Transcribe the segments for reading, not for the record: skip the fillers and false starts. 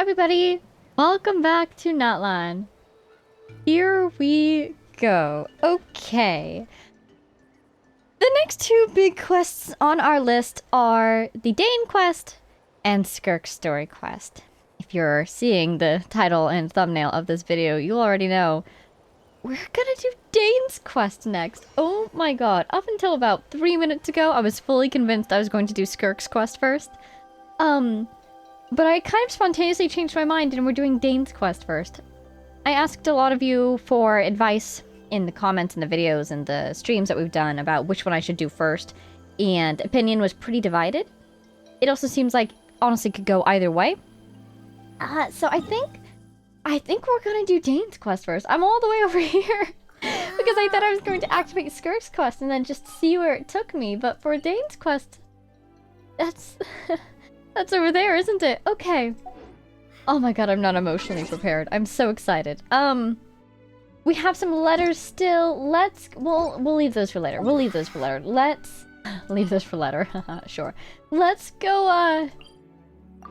everybody! Welcome back to Nutline. Here we go. Okay. The next two big quests on our list are the Dane quest and Skirk's story quest. If you're seeing the title and thumbnail of this video, you'll already know we're gonna do Dane's quest next. Oh my god. Up until about 3 minutes ago, I was fully convinced I was going to do Skirk's quest first. But I kind of spontaneously changed my mind and we're doing Dane's quest first. I asked a lot of you for advice in the comments and the videos and the streams that we've done about which one I should do first, and opinion was pretty divided. It also seems like, honestly, could go either way. So I think we're gonna do Dane's quest first. I'm all the way over here because I thought I was going to activate Skirk's quest and then just see where it took me, but for Dane's quest, that's... That's over there, isn't it? Okay. Oh my god, I'm not emotionally prepared. I'm so excited. We have some letters still. We'll leave those for later. Let's leave those for later. Sure. Let's go,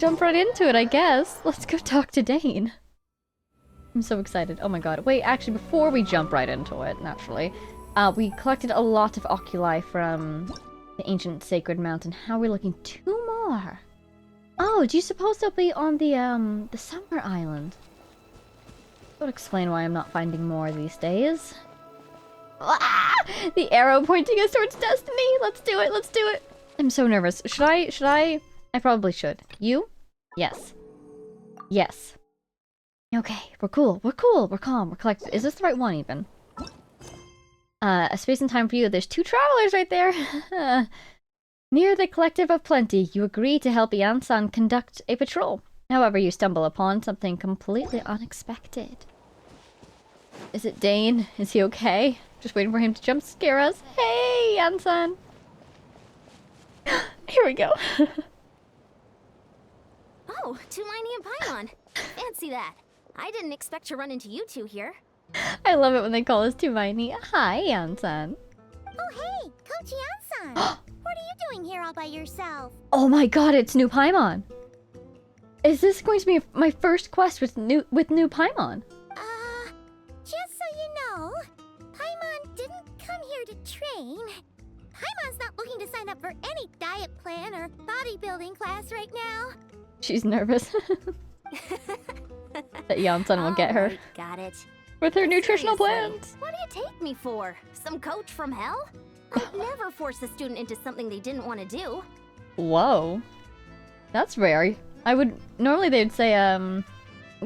jump right into it, I guess. Let's go talk to Dane. I'm so excited. Oh my god. Wait, actually, before we jump right into it, naturally, we collected a lot of oculi from the ancient sacred mountain. How are we looking? 2 more. Oh, do you suppose they'll be on the summer island? That would explain why I'm not finding more these days. Ah! The arrow pointing us towards destiny! Let's do it, let's do it! I'm so nervous. Should I? I probably should. You? Yes. Yes. Okay, we're cool, we're calm, we're collected. Is this the right one, even? A space and time for you. There's 2 travelers right there! Near the Collective of Plenty, you agree to help Ian-san conduct a patrol. However, you stumble upon something completely unexpected. Is it Dane? Is he okay? Just waiting for him to jump scare us. Hey, Ian-san! Here we go. Oh, Tumaini and Paimon. Fancy that. I didn't expect to run into you two here. I love it when they call us Tumaini. Hi, Ian-san. Oh, hey, Coach Ian-san. What are you doing here all by yourself? Oh my god, it's new Paimon. Is this going to be my first quest with new Paimon? Just so you know, Paimon didn't come here to train. Paimon's not looking to sign up for any diet plan or bodybuilding class right now. She's nervous. That Ian-san will get her. Right, got it. With her nutritional Seriously, plans. What do you take me for? Some coach from hell? I'd never force a student into something they didn't want to do. Whoa. That's rare. Normally they'd say,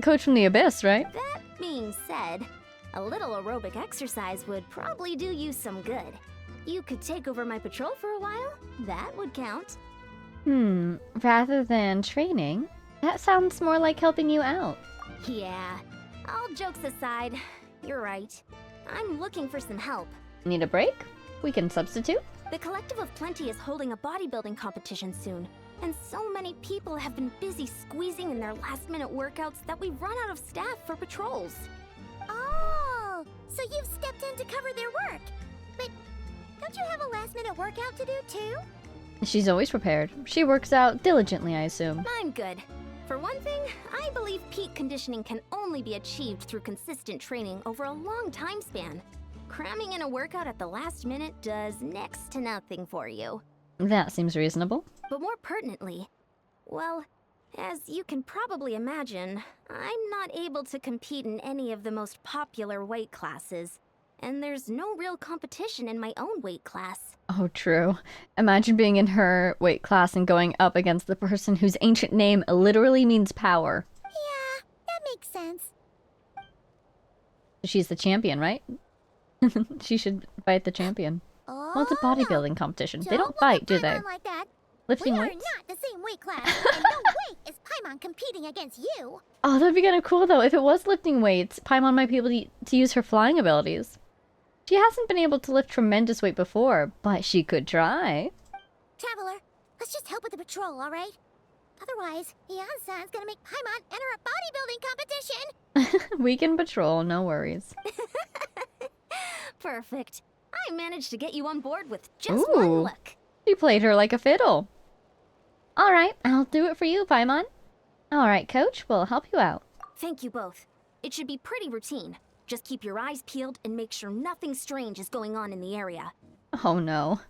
coach from the abyss, right? That being said, a little aerobic exercise would probably do you some good. You could take over my patrol for a while. That would count. Rather than training, that sounds more like helping you out. Yeah. All jokes aside, you're right. I'm looking for some help. Need a break? We can substitute. The Collective of Plenty is holding a bodybuilding competition soon, and so many people have been busy squeezing in their last-minute workouts that we've run out of staff for patrols. Oh, so you've stepped in to cover their work. But don't you have a last-minute workout to do too? She's always prepared. She works out diligently, I assume. I'm good. For one thing, I believe peak conditioning can only be achieved through consistent training over a long time span. Cramming in a workout at the last minute does next to nothing for you. That seems reasonable. But more pertinently, well, as you can probably imagine, I'm not able to compete in any of the most popular weight classes, and there's no real competition in my own weight class. Oh, true. Imagine being in her weight class and going up against the person whose ancient name literally means power. Yeah, that makes sense. She's the champion, right? She should fight the champion. Oh, Well, it's a bodybuilding competition. They don't look fight, at do they? Paimon like that. Lifting We are weights? not the same weight class, and no way is Paimon competing against you. Oh, that'd be kind of cool, though. If it was lifting weights, Paimon might be able to use her flying abilities. She hasn't been able to lift tremendous weight before, but she could try. Traveler, let's just help with the patrol, all right? Otherwise, Ian-san's gonna make Paimon enter a bodybuilding competition. We can patrol, no worries. Perfect. I managed to get you on board with just Ooh. one look. She played her like a fiddle. Alright, I'll do it for you, Paimon. Alright, coach, we'll help you out. Thank you both. It should be pretty routine. Just keep your eyes peeled and make sure nothing strange is going on in the area. Oh no.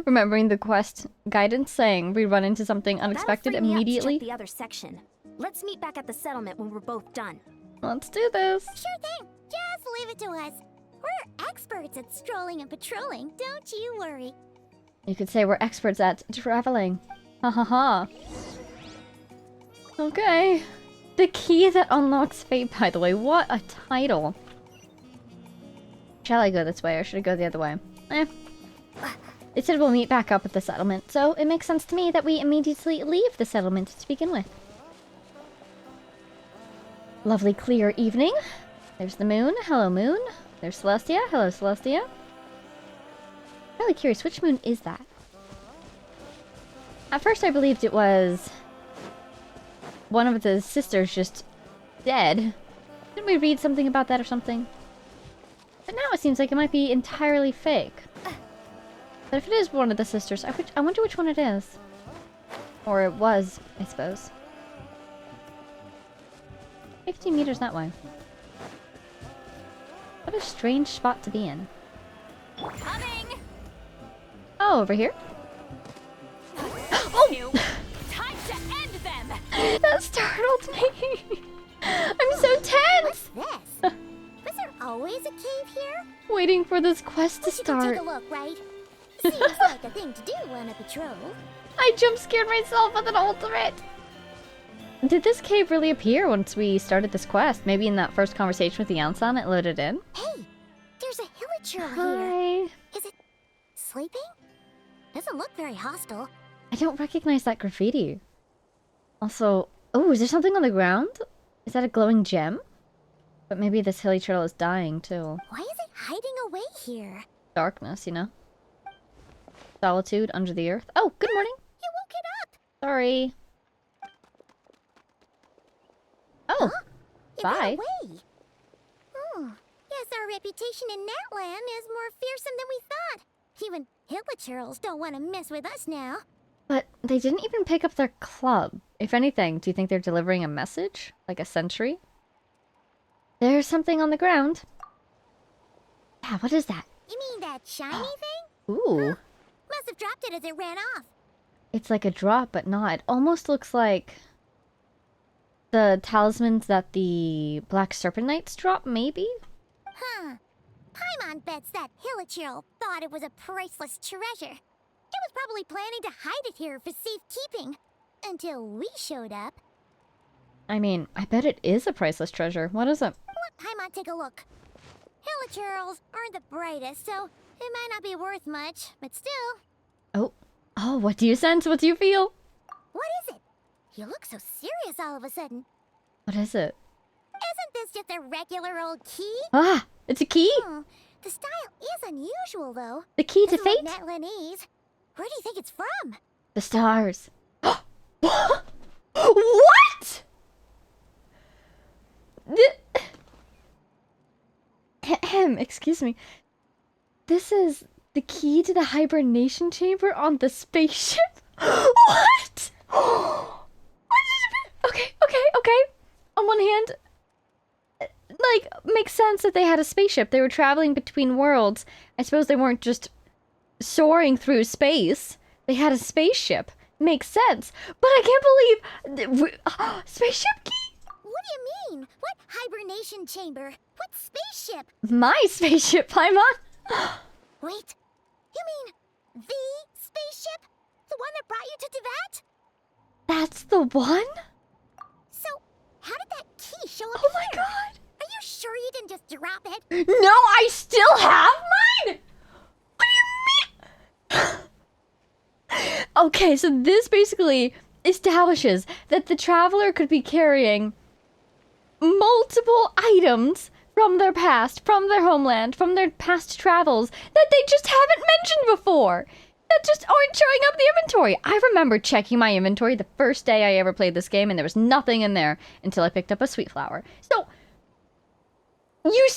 Remembering the quest guidance saying we run into something unexpected That'll free me up to immediately. check the other section. Let's meet back at the settlement when we're both done. Let's do this. Sure thing. Just leave it to us. We're experts at strolling and patrolling, don't you worry. You could say we're experts at traveling. Ha ha ha. Okay. The key that unlocks fate, by the way. What a title. Shall I go this way or should I go the other way? It said we'll meet back up at the settlement, so it makes sense to me that we immediately leave the settlement to begin with. Lovely clear evening. There's the moon. Hello, moon. There's Celestia. Hello, Celestia. Really curious, which moon is that? At first I believed it was one of the sisters just dead. Didn't we read something about that or something? But now it seems like it might be entirely fake. But if it is one of the sisters, I wonder which one it is. Or it was, I suppose. 15 meters that way. What a strange spot to be in. Coming! Oh, over here? Oh! Time to end them! That startled me! I'm so tense! What's this? Was there always a cave here? Waiting for this quest to We should go start. take a look, right? Seems like a thing to do on a patrol. I jump scared myself with an ultimate! Did this cave really appear once we started this quest? Maybe in that first conversation with the Yansan it loaded in? Hey, there's a hillager here. Hi. Is it sleeping? Doesn't look very hostile. I don't recognize that graffiti. Also, oh, is there something on the ground? Is that a glowing gem? But maybe this hilly turtle is dying too. Why is it hiding away here? Darkness, you know? Solitude under the earth. Oh, good morning. You woke it up. Sorry. Oh, Huh? It bye. ran away. Oh, guess our reputation in Natlan is more fearsome than we thought. Even hillachurls don't want to mess with us now. But they didn't even pick up their club. If anything, do you think they're delivering a message? Like a sentry? There's something on the ground. Yeah, what is that? You mean that shiny thing? Ooh. Must have dropped it as it ran off. It's like a drop, but not. It almost looks like the talismans that the Black Serpent Knights drop, maybe? Huh. Paimon bets that hillachurl thought it was a priceless treasure. It was probably planning to hide it here for safekeeping. Until we showed up. I mean, I bet it is a priceless treasure. What is it? Let Paimon take a look. Hillachurls aren't the brightest, so it might not be worth much, but still. Oh, what do you sense? What do you feel? What is it? You look so serious all of a sudden. What is it? Isn't this just a regular old key? Ah, it's a key! The style is unusual, though. The key to Isn't like fate? Natlanese. Where do you think it's from? The stars. What? Excuse me. This is the key to the hibernation chamber on the spaceship? What? Okay. On one hand, like, makes sense that they had a spaceship. They were traveling between worlds. I suppose they weren't just soaring through space. They had a spaceship. Makes sense. But I can't believe... spaceship key? What do you mean? What hibernation chamber? What spaceship? My spaceship, Paimon. Wait, you mean the spaceship? The one that brought you to Teyvat? That's the one? So, how did that key show up Oh my here? god. Are you sure you didn't just drop it? No, I still have mine! What do you mean? Okay, so this basically establishes that the traveler could be carrying multiple items from their past, from their homeland, from their past travels that they just haven't mentioned before. That just aren't showing up in the inventory. I remember checking my inventory the first day I ever played this game and there was nothing in there until I picked up a sweet flower. So, you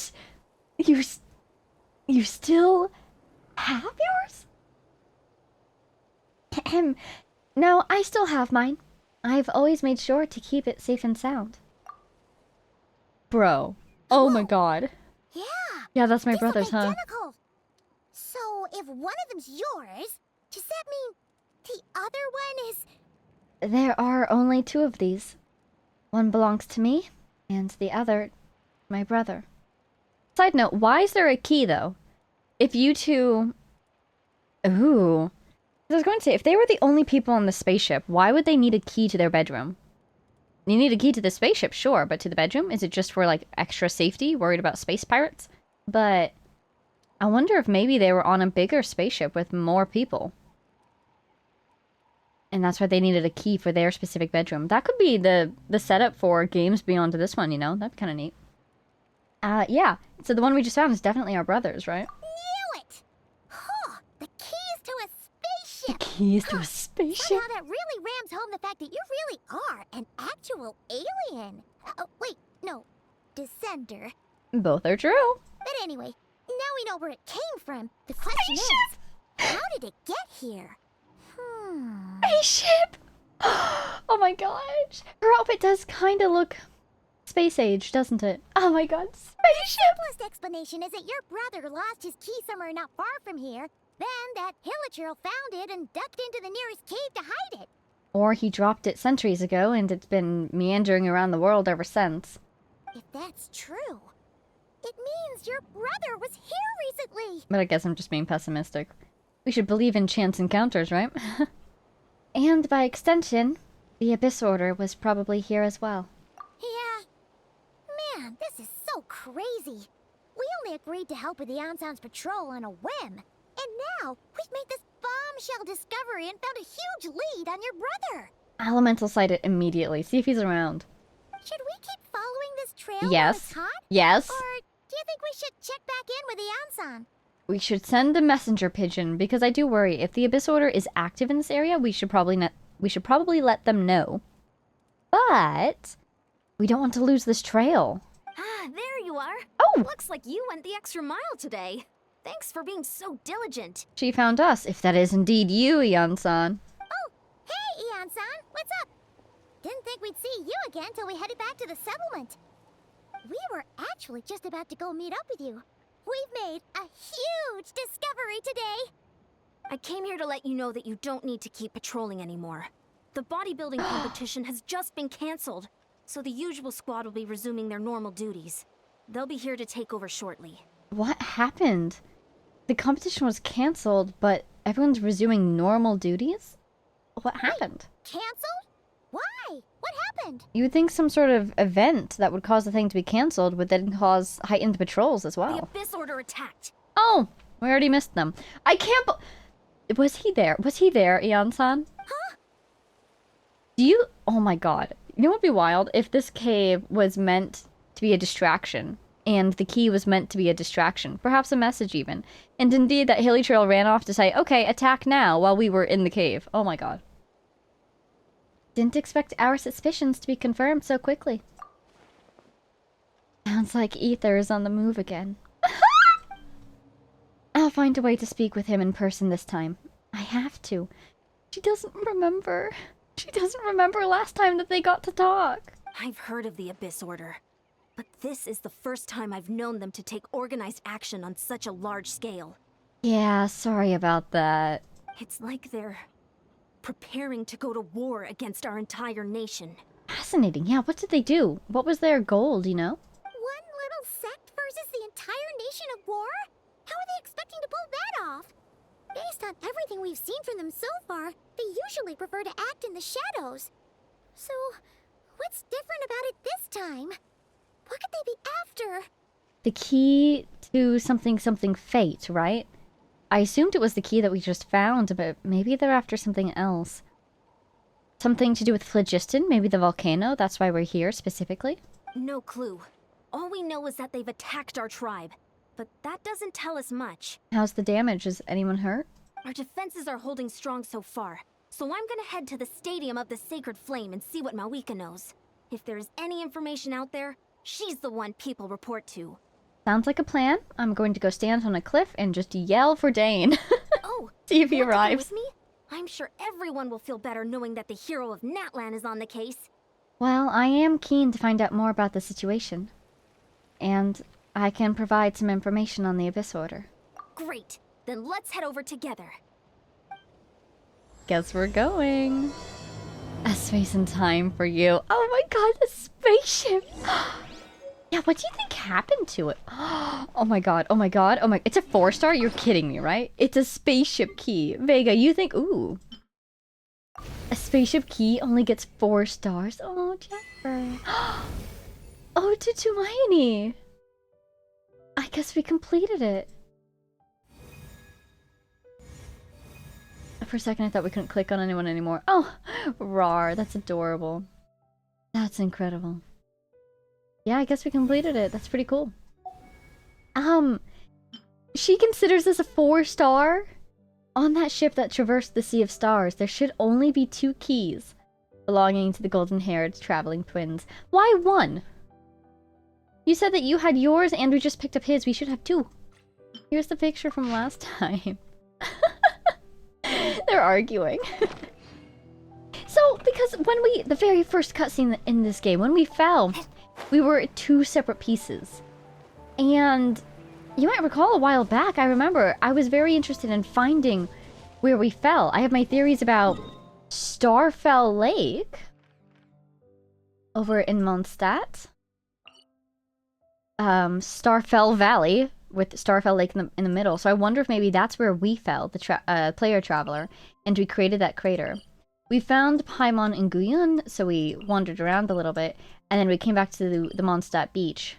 still have yours? No, I still have mine. I've always made sure to keep it safe and sound. Bro. Oh my god. Yeah. Yeah, that's my These look brother's, huh? identical. So if one of them's yours, does that mean the other one is? There are only 2 of these. One belongs to me, and the other, my brother. Side note, why is there a key, though? If you two... Ooh. I was going to say, if they were the only people on the spaceship, why would they need a key to their bedroom? You need a key to the spaceship, sure, but to the bedroom? Is it just for, like, extra safety? Worried about space pirates? But I wonder if maybe they were on a bigger spaceship with more people. And that's why they needed a key for their specific bedroom. That could be the setup for games beyond this one, you know? That'd be kind of neat. Yeah. So the one we just found is definitely our brother's, right? Knew it! Huh, the keys to a spaceship! Keys to a spaceship? Somehow that really rams home the fact that you really are an actual alien. Oh, wait, no. Descender. Both are true. But anyway, now we know where it came from. The question is, how did it get here? Spaceship! Oh my gosh. Her outfit does kind of look space age, doesn't it? Oh my god, spaceship! Simplest explanation is that your brother lost his key somewhere not far from here. Then that Hilichurl found it and ducked into the nearest cave to hide it. Or he dropped it centuries ago and it's been meandering around the world ever since. If that's true, it means your brother was here recently. But I guess I'm just being pessimistic. We should believe in chance encounters, right? And by extension, the Abyss Order was probably here as well. Yeah. Man, this is so crazy. We only agreed to help with the Anson's patrol on a whim. And now, we've made this bombshell discovery and found a huge lead on your brother. Elemental sight it immediately. See if he's around. Should we keep following this trail while Yes. it's hot? Yes. Or do you think we should check back in with the Anson? We should send a messenger pigeon because I do worry if the Abyss Order is active in this area, we should probably let them know. But we don't want to lose this trail. Ah, there you are. Oh! Looks like you went the extra mile today. Thanks for being so diligent. She found us, if that is indeed you, Ian-san. Oh, hey, Eon-san, what's up? Didn't think we'd see you again till we headed back to the settlement. We were actually just about to go meet up with you. We've made a huge discovery today. I came here to let you know that you don't need to keep patrolling anymore. The bodybuilding competition has just been cancelled, so the usual squad will be resuming their normal duties. They'll be here to take over shortly. What happened? The competition was cancelled, but everyone's resuming normal duties? What happened? Canceled? Why? What happened? You would think some sort of event that would cause the thing to be cancelled would then cause heightened patrols as The well. Abyss Order attacked. Oh, we already missed them. I can't Was he there? Was he there, Ian-san? Huh? Do you... Oh my god. You know what would be wild? If this cave was meant to be a distraction, and the key was meant to be a distraction. Perhaps a message even. And indeed that Hilichurl ran off to say, okay, attack now, while we were in the cave. Oh my god. Didn't expect our suspicions to be confirmed so quickly. Sounds like Ether is on the move again. I'll find a way to speak with him in person this time. I have to. She doesn't remember. She doesn't remember last time that they got to talk. I've heard of the Abyss Order, but this is the first time I've known them to take organized action on such a large scale. Yeah, sorry about that. It's like they're preparing to go to war against our entire nation. Fascinating. Yeah, what did they do? What was their goal, do you know? One little sect versus the entire nation of war? How are they expecting to pull that off? Based on everything we've seen from them so far, they usually prefer to act in the shadows. So, what's different about it this time? What could they be after? The key to something fate, right? I assumed it was the key that we just found, but maybe they're after something else. Something to do with phlogiston, maybe the volcano, that's why we're here specifically? No clue. All we know is that they've attacked our tribe, but that doesn't tell us much. How's the damage? Is anyone hurt? Our defenses are holding strong so far, so I'm gonna head to the Stadium of the Sacred Flame and see what Mawika knows. If there's any information out there, she's the one people report to. Sounds like a plan. I'm going to go stand on a cliff and just yell for Dane. Oh, See if he want to come arrives. with me? I'm sure everyone will feel better knowing that the hero of Natlan is on the case. Well, I am keen to find out more about the situation. And I can provide some information on the Abyss Order. Great. Then let's head over together. Guess we're going. A space and time for you. Oh my god, the spaceship! Yeah, what do you think happened to it? Oh my god, oh my god, oh my... It's a 4-star? You're kidding me, right? It's a spaceship key. Vega, you think... Ooh. A spaceship key only gets 4 stars? Oh, Jennifer. Oh, to Hermione. I guess we completed it. For a second, I thought we couldn't click on anyone anymore. Oh, rawr. That's adorable. That's incredible. Yeah, I guess we completed it. That's pretty cool. She considers this a 4-star? On that ship that traversed the Sea of Stars, there should only be 2 keys belonging to the golden-haired traveling twins. Why 1? You said that you had yours and we just picked up his. We should have 2. Here's the picture from last time. They're arguing. So, because when the very first cutscene in this game, when we fell, we were 2 separate pieces. And you might recall a while back, I remember, I was very interested in finding where we fell. I have my theories about Starfell Lake over in Mondstadt. Starfell Valley with Starfell Lake in the middle. So I wonder if maybe that's where we fell, the player traveler, and we created that crater. We found Paimon and Guyun, so we wandered around a little bit, and then we came back to the Mondstadt beach.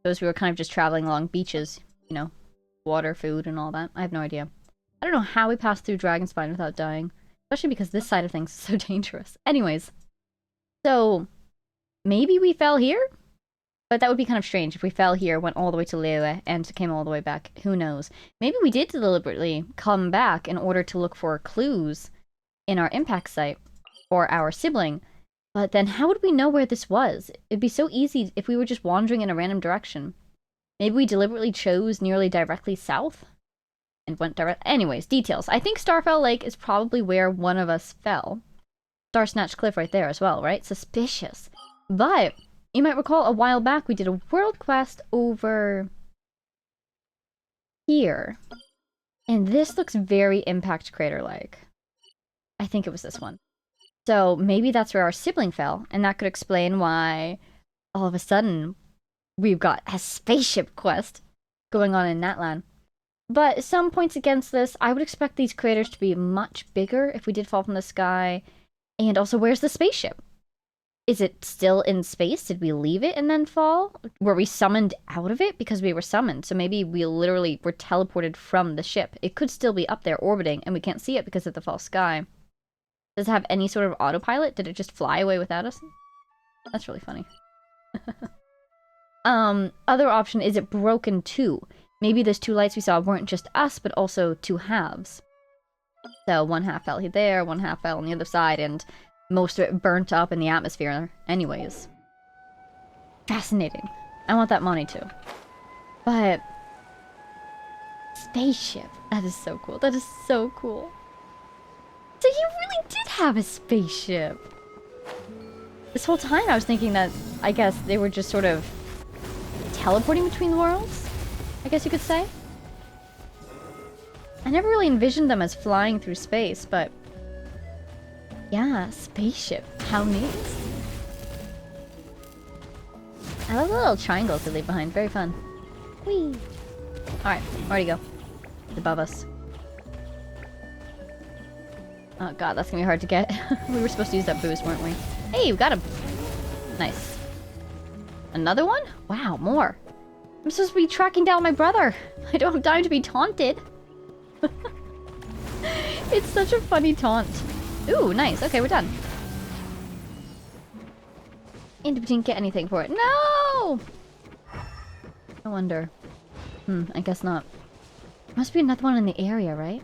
Those we were kind of just traveling along beaches, you know, water, food, and all that. I have no idea. I don't know how we passed through Dragonspine without dying, especially because this side of things is so dangerous. Anyways, so maybe we fell here? But that would be kind of strange if we fell here, went all the way to Larua, and came all the way back. Who knows? Maybe we did deliberately come back in order to look for clues in our impact site for our sibling. But then how would we know where this was? It'd be so easy if we were just wandering in a random direction. Maybe we deliberately chose nearly directly south and went direct. Anyways, details. I think Starfell Lake is probably where one of us fell. Star Snatch Cliff right there as well, right? Suspicious. But you might recall a while back we did a world quest over here. And this looks very Impact Crater-like. I think it was this one. So maybe that's where our sibling fell, and that could explain why all of a sudden we've got a spaceship quest going on in Natlan. But some points against this, I would expect these craters to be much bigger if we did fall from the sky. And also, where's the spaceship? Is it still in space? Did we leave it and then fall? Were we summoned out of it? Because we were summoned. So maybe we literally were teleported from the ship. It could still be up there orbiting, and we can't see it because of the false sky. Does it have any sort of autopilot? Did it just fly away without us? That's really funny. Other option, is it broken too? Maybe those 2 lights we saw weren't just us, but also 2 halves. So one half fell there, one half fell on the other side, and most of it burnt up in the atmosphere anyways. Fascinating. I want that money too. But spaceship. That is so cool. That is so cool. So you really did have a spaceship. This whole time I was thinking that, I guess, they were just sort of teleporting between worlds, I guess you could say. I never really envisioned them as flying through space, but yeah, spaceship. How neat. I love the little triangles they leave behind. Very fun. Whee! Alright, where'd he go? It's above us. Oh god, that's gonna be hard to get. We were supposed to use that boost, weren't we? Hey, we got him! Nice. Another one? Wow, more. I'm supposed to be tracking down my brother. I don't have time to be taunted. It's such a funny taunt. Ooh, nice. Okay, we're done. And we didn't get anything for it. No! No wonder. I guess not. Must be another one in the area, right?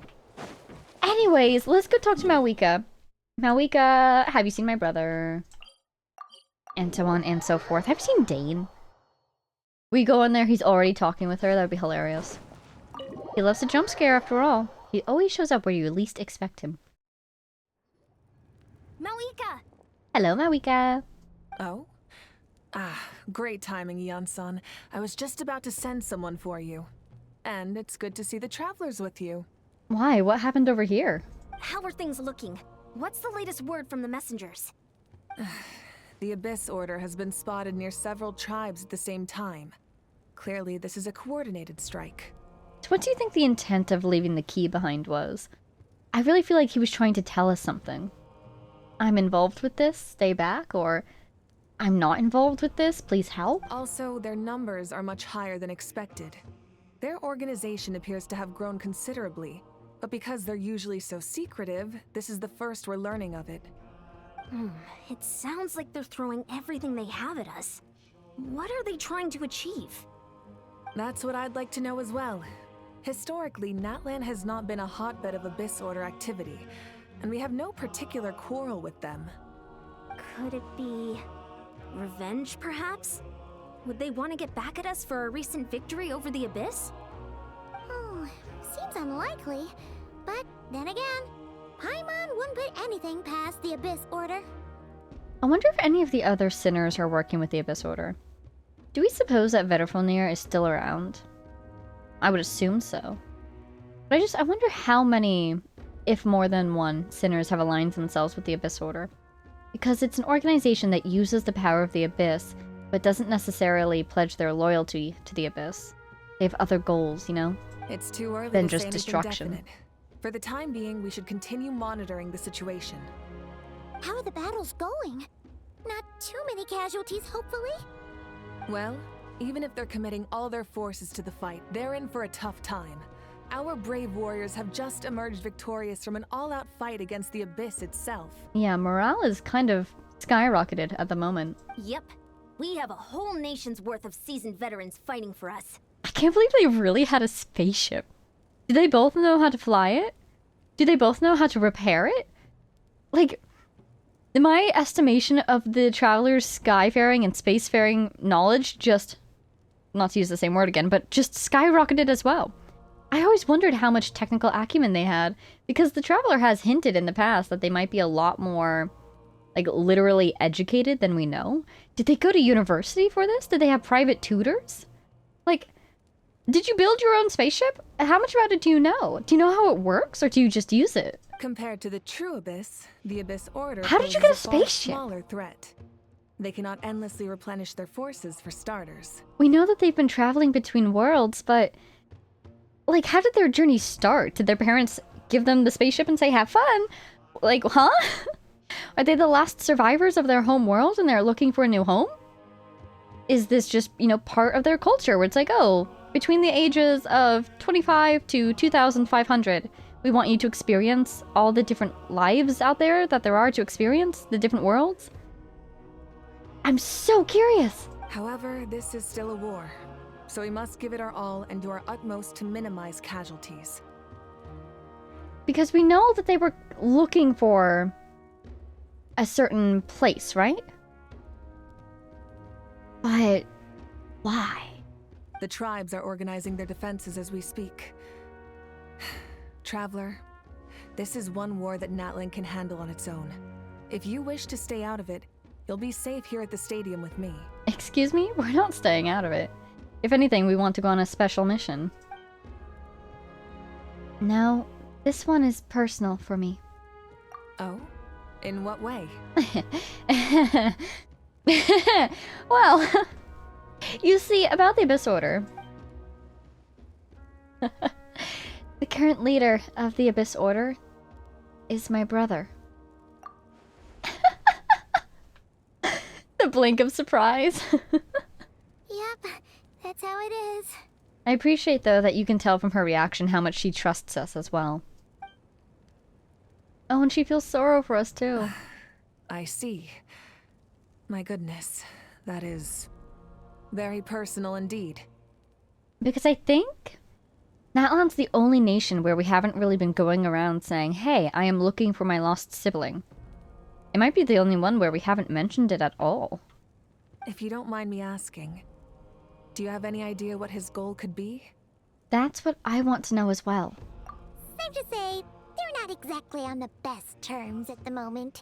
Anyways, let's go talk to Malwika. Malwika, have you seen my brother? And so on and so forth. Have you seen Dane? We go in there, he's already talking with her. That would be hilarious. He loves a jump scare after all. He always shows up where you least expect him. Malika! Hello, Mawika. Oh? Ah, great timing, Eon-san. I was just about to send someone for you. And it's good to see the travelers with you. Why? What happened over here? How are things looking? What's the latest word from the messengers? The Abyss Order has been spotted near several tribes at the same time. Clearly, this is a coordinated strike. So what do you think the intent of leaving the key behind was? I really feel like he was trying to tell us something. I'm involved with this, stay back, or I'm not involved with this, please help? Also, their numbers are much higher than expected. Their organization appears to have grown considerably, but because they're usually so secretive, this is the first we're learning of it. It sounds like they're throwing everything they have at us. What are they trying to achieve? That's what I'd like to know as well. Historically, Natlan has not been a hotbed of Abyss Order activity, and we have no particular quarrel with them. Could it be revenge, perhaps? Would they want to get back at us for a recent victory over the Abyss? Oh, seems unlikely. But then again, Paimon wouldn't put anything past the Abyss Order. I wonder if any of the other sinners are working with the Abyss Order. Do we suppose that Vedderfulnir is still around? I would assume so. But I wonder how many, if more than one, sinners have aligned themselves with the Abyss Order. Because it's an organization that uses the power of the Abyss, but doesn't necessarily pledge their loyalty to the Abyss. They have other goals, you know? It's too early Than to just say anything destruction. definite. For the time being, we should continue monitoring the situation. How are the battles going? Not too many casualties, hopefully? Well, even if they're committing all their forces to the fight, they're in for a tough time. Our brave warriors have just emerged victorious from an all-out fight against the Abyss itself. Yeah, morale is kind of skyrocketed at the moment. Yep. We have a whole nation's worth of seasoned veterans fighting for us. I can't believe they really had a spaceship. Do they both know how to fly it? Do they both know how to repair it? Like, my estimation of the travelers' skyfaring and spacefaring knowledge just, not to use the same word again, but just skyrocketed as well. I always wondered how much technical acumen they had, because the Traveler has hinted in the past that they might be a lot more, like, literally educated than we know. Did they go to university for this? Did they have private tutors? Like, did you build your own spaceship? How much about it do you know? Do you know how it works, or do you just use it? Compared to the true Abyss, the Abyss Order How did you poses get a far spaceship? smaller threat. They cannot endlessly replenish their forces, for starters. We know that they've been traveling between worlds, but... like, how did their journey start? Did their parents give them the spaceship and say, have fun? Like, huh? Are they the last survivors of their home world and they're looking for a new home? Is this just, you know, part of their culture where it's like, oh, between the ages of 25 to 2,500, we want you to experience all the different lives out there that there are to experience, the different worlds? I'm so curious! However, this is still a war, so we must give it our all and do our utmost to minimize casualties. Because we know that they were looking for a certain place, right? But why? The tribes are organizing their defenses as we speak. Traveler, this is one war that Natlan can handle on its own. If you wish to stay out of it, you'll be safe here at the stadium with me. Excuse me? We're not staying out of it. If anything, we want to go on a special mission. No, this one is personal for me. Oh? In what way? Well, you see, about the Abyss Order. The current leader of the Abyss Order is my brother. The blink of surprise. Yep, that's how it is. I appreciate, though, that you can tell from her reaction how much she trusts us as well. Oh, and she feels sorrow for us, too. I see. My goodness, that is very personal indeed. Because I think Natlan's the only nation where we haven't really been going around saying, hey, I am looking for my lost sibling. It might be the only one where we haven't mentioned it at all. If you don't mind me asking, do you have any idea what his goal could be? That's what I want to know as well. Safe to say, they're not exactly on the best terms at the moment.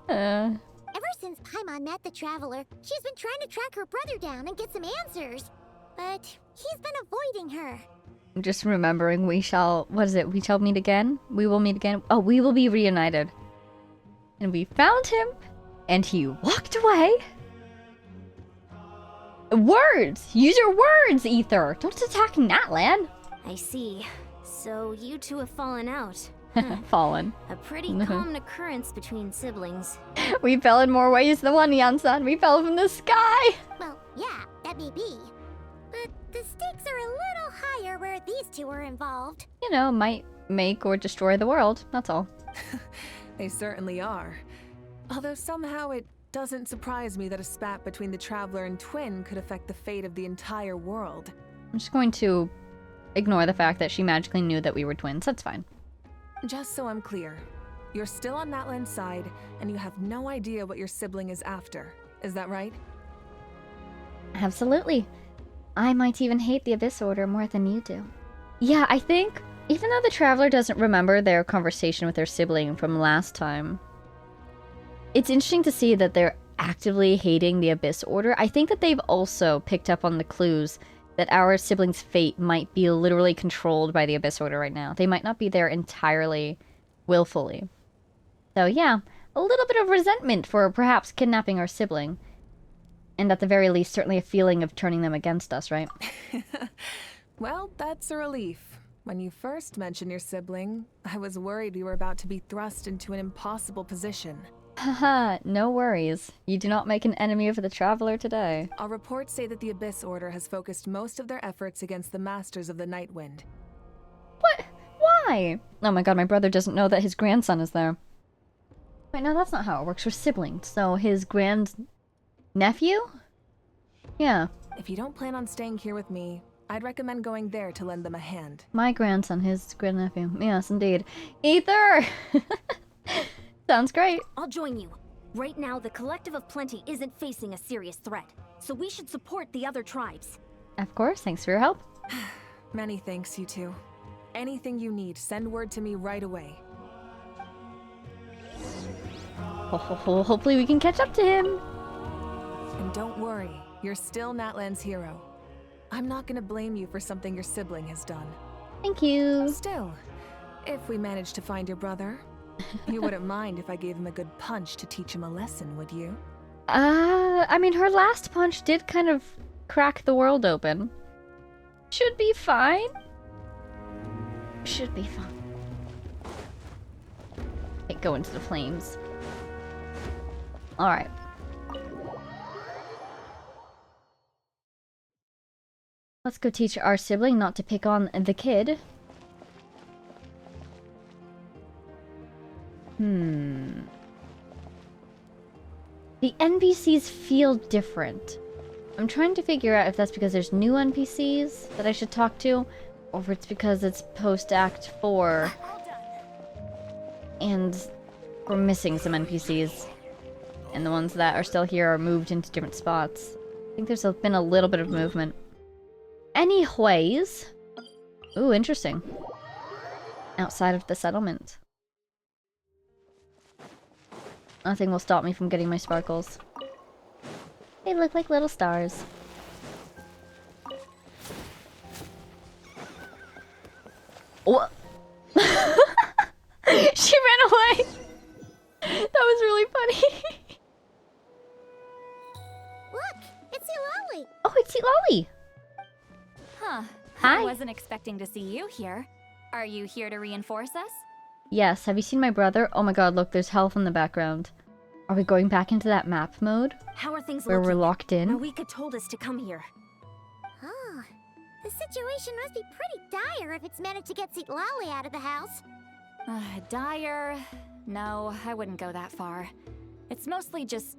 Ever since Paimon met the Traveler, she's been trying to track her brother down and get some answers. But he's been avoiding her. I'm just remembering we shall... What is it? We shall meet again? We will meet again? Oh, we will be reunited. And we found him, and he walked away. Words! Use your words, Ether! Don't attack Natlan! I see. So you two have fallen out. Fallen. A pretty common occurrence between siblings. We fell in more ways than one, Yan-san. We fell from the sky! Well, yeah, that may be. But the stakes are a little higher where these two are involved. You know, might make or destroy the world. That's all. They certainly are. Although somehow it doesn't surprise me that a spat between the Traveler and Twin could affect the fate of the entire world. I'm just going to ignore the fact that she magically knew that we were twins. That's fine. Just so I'm clear, you're still on Natlan's side, and you have no idea what your sibling is after. Is that right? Absolutely. I might even hate the Abyss Order more than you do. Yeah, I think, even though the Traveler doesn't remember their conversation with their sibling from last time, it's interesting to see that they're actively hating the Abyss Order. I think that they've also picked up on the clues that our siblings' fate might be literally controlled by the Abyss Order right now. They might not be there entirely willfully. So yeah, a little bit of resentment for perhaps kidnapping our sibling. And at the very least, certainly a feeling of turning them against us, right? Well, that's a relief. When you first mentioned your sibling, I was worried we were about to be thrust into an impossible position. Haha, no worries. You do not make an enemy of the Traveler today. Our reports say that the Abyss Order has focused most of their efforts against the Masters of the Nightwind. What? Why? Oh my god, my brother doesn't know that his grandson is there. Wait, no, that's not how it works. We're siblings, so his nephew? Yeah. If you don't plan on staying here with me, I'd recommend going there to lend them a hand. My grandson, his grandnephew. Yes, indeed. Ether! Sounds great. I'll join you. Right now, the Collective of Plenty isn't facing a serious threat, so we should support the other tribes. Of course, thanks for your help. Many thanks, you two. Anything you need, send word to me right away. Hopefully we can catch up to him. And don't worry, you're still Natlan's hero. I'm not gonna blame you for something your sibling has done. Thank you. Still, if we manage to find your brother, you wouldn't mind if I gave him a good punch to teach him a lesson, would you? I mean, her last punch did kind of crack the world open. Should be fine. Should be fine. Can't go into the flames. Alright. Let's go teach our sibling not to pick on the kid. The NPCs feel different. I'm trying to figure out if that's because there's new NPCs that I should talk to, or if it's because it's post-Act 4 and we're missing some NPCs. And the ones that are still here are moved into different spots. I think there's been a little bit of movement. Anyways. Ooh, interesting. Outside of the settlement. Nothing will stop me from getting my sparkles. They look like little stars. What? She ran away! That was really funny. Look, it's Ilali. Oh, it's Ilali! Huh. Hi. I wasn't expecting to see you here. Are you here to reinforce us? Yes, have you seen my brother? Oh my god, look, there's health in the background. Are we going back into that map mode? How are things Where looking? we're locked in? Marika told us to come here. Oh, the situation must be pretty dire if it's managed to get Ilali out of the house. Dire? No, I wouldn't go that far. It's mostly just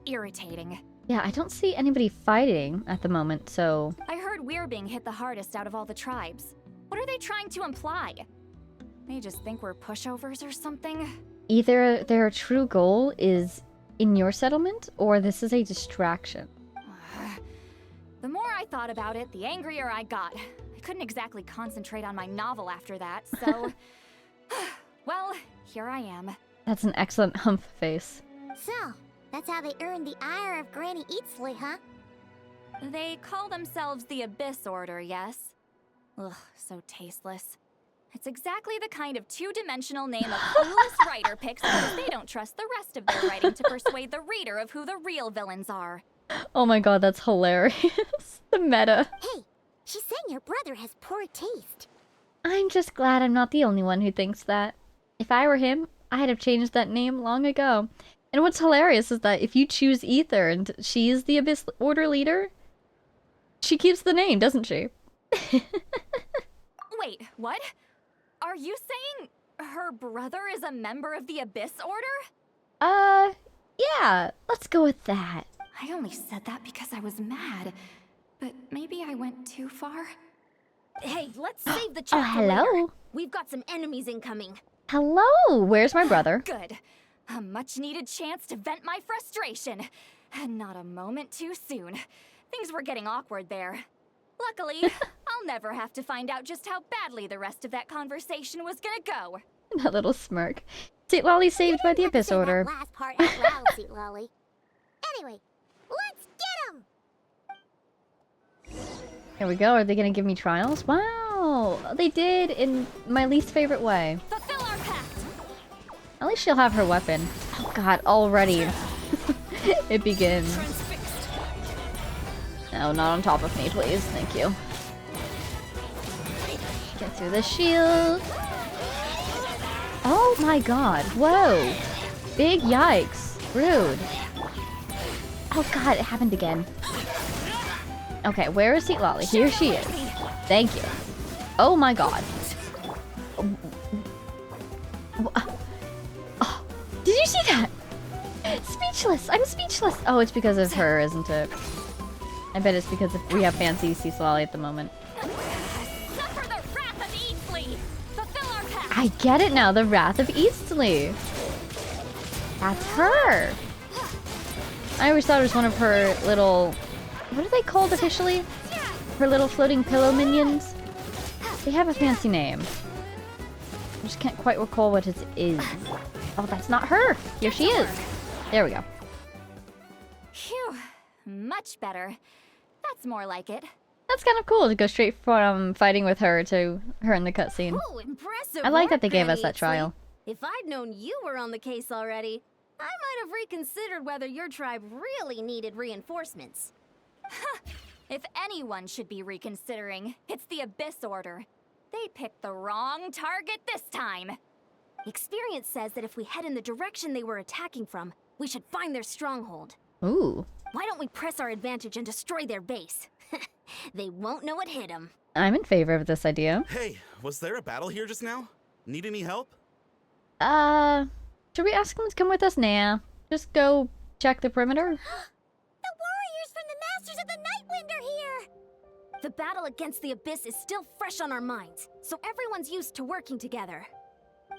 irritating. Yeah, I don't see anybody fighting at the moment, so... I heard we're being hit the hardest out of all the tribes. What are they trying to imply? They just think we're pushovers or something? Either their true goal is in your settlement, or this is a distraction. The more I thought about it, the angrier I got. I couldn't exactly concentrate on my novel after that, so... well, here I am. That's an excellent humph face. So, that's how they earned the ire of Granny Eatsley, huh? They call themselves the Abyss Order, yes? Ugh, so tasteless. It's exactly the kind of two-dimensional name a clueless writer picks because they don't trust the rest of their writing to persuade the reader of who the real villains are. Oh my god, that's hilarious. The meta. Hey, she's saying your brother has poor taste. I'm just glad I'm not the only one who thinks that. If I were him, I'd have changed that name long ago. And what's hilarious is that if you choose Ether and she's the Abyss Order leader, she keeps the name, doesn't she? Wait, what? Are you saying her brother is a member of the Abyss Order? Yeah, let's go with that. I only said that because I was mad. But maybe I went too far? Hey, let's save the chat Oh, for later. hello. We've got some enemies incoming. Hello, where's my brother? Good. A much-needed chance to vent my frustration. And not a moment too soon. Things were getting awkward there. Luckily, I'll never have to find out just how badly the rest of that conversation was gonna go. That little smirk. Seat Lolly saved by the Abyss Order. That last part out loud, Seat Lolly. Anyway, let's get 'em! Here we go. Are they gonna give me trials? Wow, they did in my least favorite way. Fulfill our pact! At least she'll have her weapon. Oh god, already. It begins. No, not on top of me, please. Thank you. Get through the shield. Oh my god. Whoa. Big yikes. Rude. Oh god, it happened again. Okay, where is Seat Lolly? Here she is. Thank you. Oh my god. Oh, did you see that? Speechless. I'm speechless. Oh, it's because of her, isn't it? I bet it's because we have fancy Seat Lolly at the moment. Suffer the wrath of Eatsley! Fulfill our pact! I get it now. The Wrath of Eastleigh. That's her. I always thought it was one of her little... What are they called officially? Her little floating pillow minions? They have a fancy name. I just can't quite recall what it is. Oh, that's not her. Here she is. There we go. Phew. Much better. That's more like it. That's kind of cool to go straight from fighting with her to her in the cutscene. Oh, impressive. I like that work, they gave us Granny that trial. Eatsley. If I'd known you were on the case already, I might have reconsidered whether your tribe really needed reinforcements. If anyone should be reconsidering, it's the Abyss Order. They picked the wrong target this time. Experience says that if we head in the direction they were attacking from, we should find their stronghold. Ooh. Why don't we press our advantage and destroy their base? They won't know what hit them. I'm in favor of this idea. Hey, was there a battle here just now? Need any help? Should we ask them to come with us? Nah. Just go check the perimeter. The warriors from the Masters of the Nightwind are here! The battle against the Abyss is still fresh on our minds, so everyone's used to working together.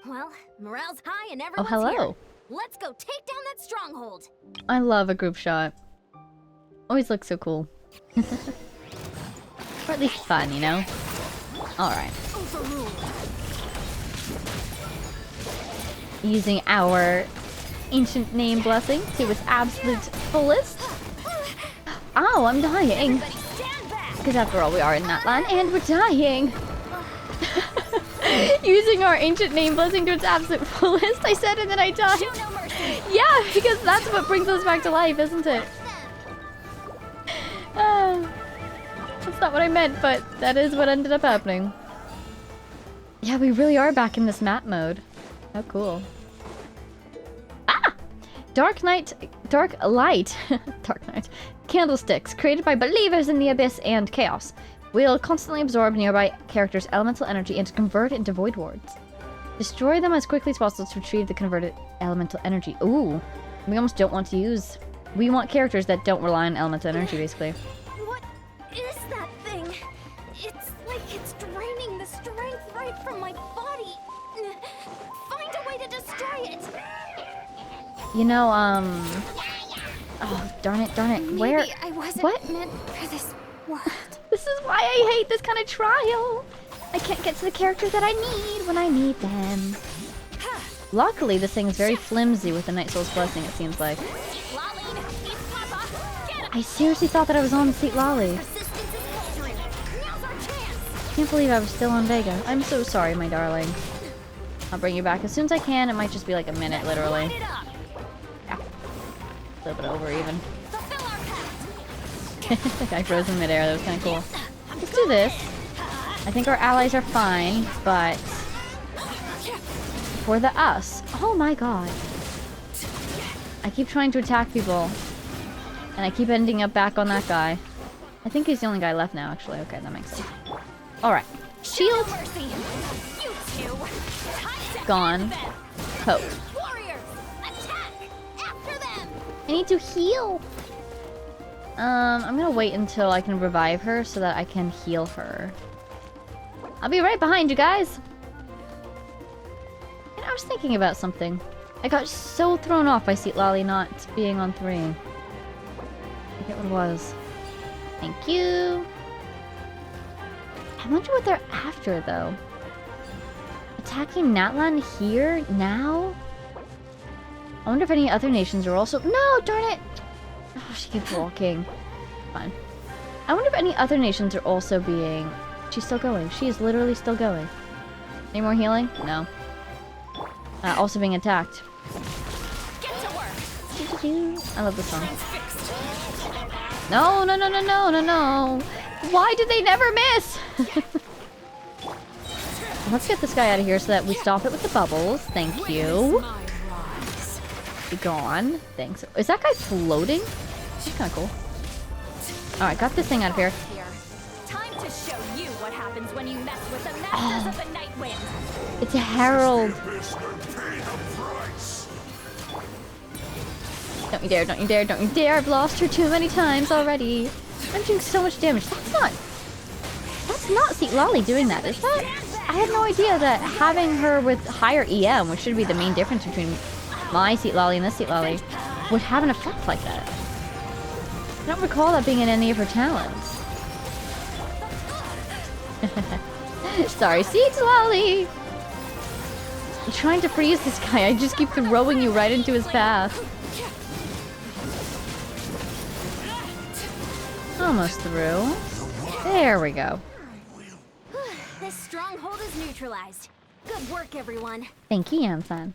Well, morale's high and Oh, everyone's hello. here. Let's go take down that stronghold. I love a group shot. Always looks so cool. Or at least fun, you know? Alright. Using our ancient name blessing to its absolute fullest. Ow, I'm dying. Because after all, we are in that land and we're dying. Using our ancient name blessing to its absolute fullest. I said it and then I died. Show no mercy. Yeah, because that's what brings us back to life, isn't it? That's not what I meant, but that is what ended up happening. Yeah, we really are back in this map mode. How cool. Ah! Dark Light, Dark Night. Candlesticks, created by believers in the Abyss and Chaos, will constantly absorb nearby characters' elemental energy and convert it into void wards. Destroy them as quickly as possible to retrieve the converted elemental energy. Ooh, we almost don't want to use... We want characters that don't rely on elemental energy, basically. What is that thing? It's like it's draining the strength right from my body. Find a way to destroy it. You know, Oh, darn it. Where? Maybe I wasn't What? meant for this world. This This is why I hate this kind of trial. I can't get to the characters that I need when I need them. Luckily, this thing is very flimsy with the Night Soul's Blessing, it seems like. I seriously thought that I was on Seat Lolly. Can't believe I was still on Vega. I'm so sorry, my darling. I'll bring you back as soon as I can. It might just be like a minute, literally. Yeah. A little bit over even. The guy froze in midair. That was kind of cool. Let's do this. I think our allies are fine, but for the us. Oh my god. I keep trying to attack people, and I keep ending up back on that guy. I think he's the only guy left now, actually. Okay, that makes sense. Alright. Shield. Gone. Hope. I need to heal. I'm gonna wait until I can revive her so that I can heal her. I'll be right behind you guys. And I was thinking about something. I got so thrown off by Seat Lolly not being on 3. I forget what it was. Thank you. I wonder what they're after, though. Attacking Natlan here? Now? I wonder if any other nations are also... No! Darn it! Oh, she keeps walking. Fine. I wonder if any other nations are also being... She's still going. She is literally still going. Any more healing? No. Also being attacked. Get to work. I love this song. No, no, no, no, no, no, no. Why did they never miss? Let's get this guy out of here so that we stop it with the bubbles. Thank you. Be gone. Thanks. Is that guy floating? He's kind of cool. Alright, got this thing out of here. Time to show you what happens when you mess with the masters of the Night Wind. It's a herald. Don't you dare, don't you dare, don't you dare. I've lost her too many times already. I'm doing so much damage. That's not Seat Lolly doing that, is that? I had no idea that having her with higher EM, which should be the main difference between my Seat Lolly and this Seat Lolly, would have an effect like that. I don't recall that being in any of her talents. Sorry, Seat Lolly! I'm trying to freeze this guy. I just keep throwing you right into his path. Almost through. There we go. This stronghold is neutralized. Good work, everyone. Thank you, Yansan.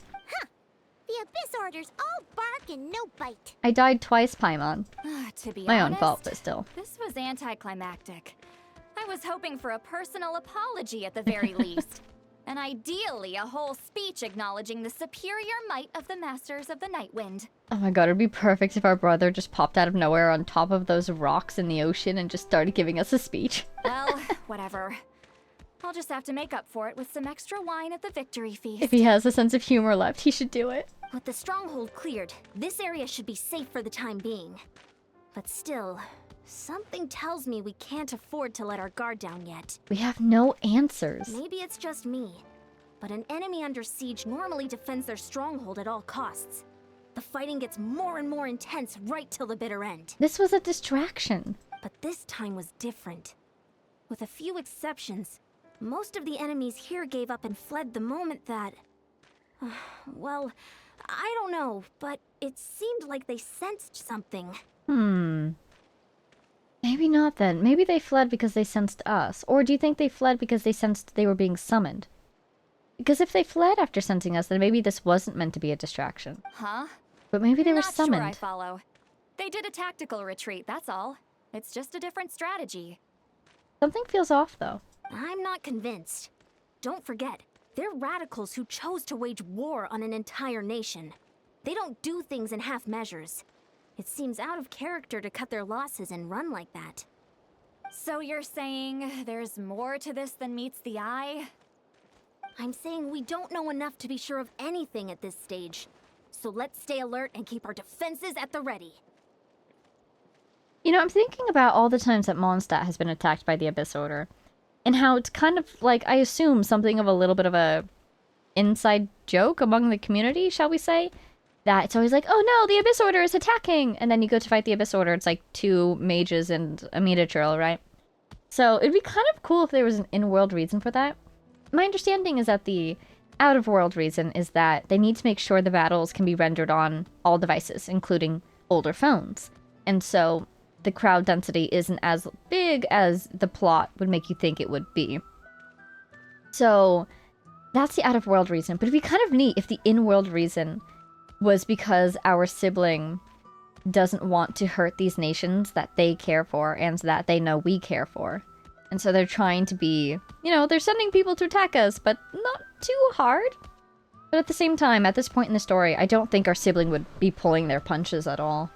The Abyss Orders all bark and no bite. I died twice, Paimon. To be My honest, own fault, but still. This was anticlimactic. I was hoping for a personal apology at the very least. And ideally, a whole speech acknowledging the superior might of the Masters of the Night Wind. Oh my god, it'd be perfect if our brother just popped out of nowhere on top of those rocks in the ocean and just started giving us a speech. Well, whatever. I'll just have to make up for it with some extra wine at the victory feast. If he has a sense of humor left, he should do it. With the stronghold cleared, this area should be safe for the time being. But still, something tells me we can't afford to let our guard down yet. We have no answers. Maybe it's just me, but an enemy under siege normally defends their stronghold at all costs. The fighting gets more and more intense right till the bitter end. This was a distraction. But this time was different. With a few exceptions, most of the enemies here gave up and fled the moment that... well, I don't know, but it seemed like they sensed something. Maybe not then. Maybe they fled because they sensed us. Or do you think they fled because they sensed they were being summoned? Because if they fled after sensing us, then maybe this wasn't meant to be a distraction. Huh? But maybe they were Not summoned. sure I follow. They did a tactical retreat, that's all. It's just a different strategy. Something feels off, though. I'm not convinced. Don't forget, they're radicals who chose to wage war on an entire nation. They don't do things in half measures. It seems out of character to cut their losses and run like that. So you're saying there's more to this than meets the eye? I'm saying we don't know enough to be sure of anything at this stage. So let's stay alert and keep our defenses at the ready. You know, I'm thinking about all the times that Mondstadt has been attacked by the Abyss Order. And how it's kind of like, I assume, something of a little bit of a inside joke among the community, shall we say? That it's always like, oh no, the Abyss Order is attacking! And then you go to fight the Abyss Order, it's like 2 mages and a Metatril, right? So it'd be kind of cool if there was an in-world reason for that. My understanding is that the out-of-world reason is that they need to make sure the battles can be rendered on all devices, including older phones. And so the crowd density isn't as big as the plot would make you think it would be. So that's the out-of-world reason. But it'd be kind of neat if the in-world reason was because our sibling doesn't want to hurt these nations that they care for and that they know we care for. And so they're trying to be, you know, they're sending people to attack us, but not too hard. But at the same time, at this point in the story, I don't think our sibling would be pulling their punches at all.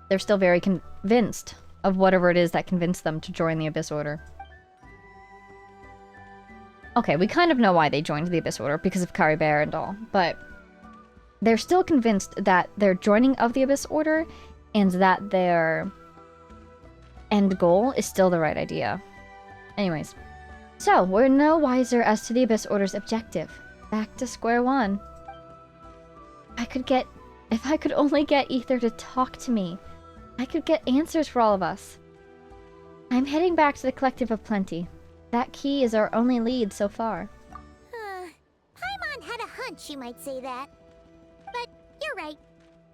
They're still very convinced of whatever it is that convinced them to join the Abyss Order. Okay, we kind of know why they joined the Abyss Order, because of Kari Bear and all, but they're still convinced that their joining of the Abyss Order and that their end goal is still the right idea. Anyways, so we're no wiser as to the Abyss Order's objective. Back to square one. If I could only get Ether to talk to me, I could get answers for all of us. I'm heading back to the Collective of Plenty. That key is our only lead so far. Paimon had a hunch you might say that. But you're right.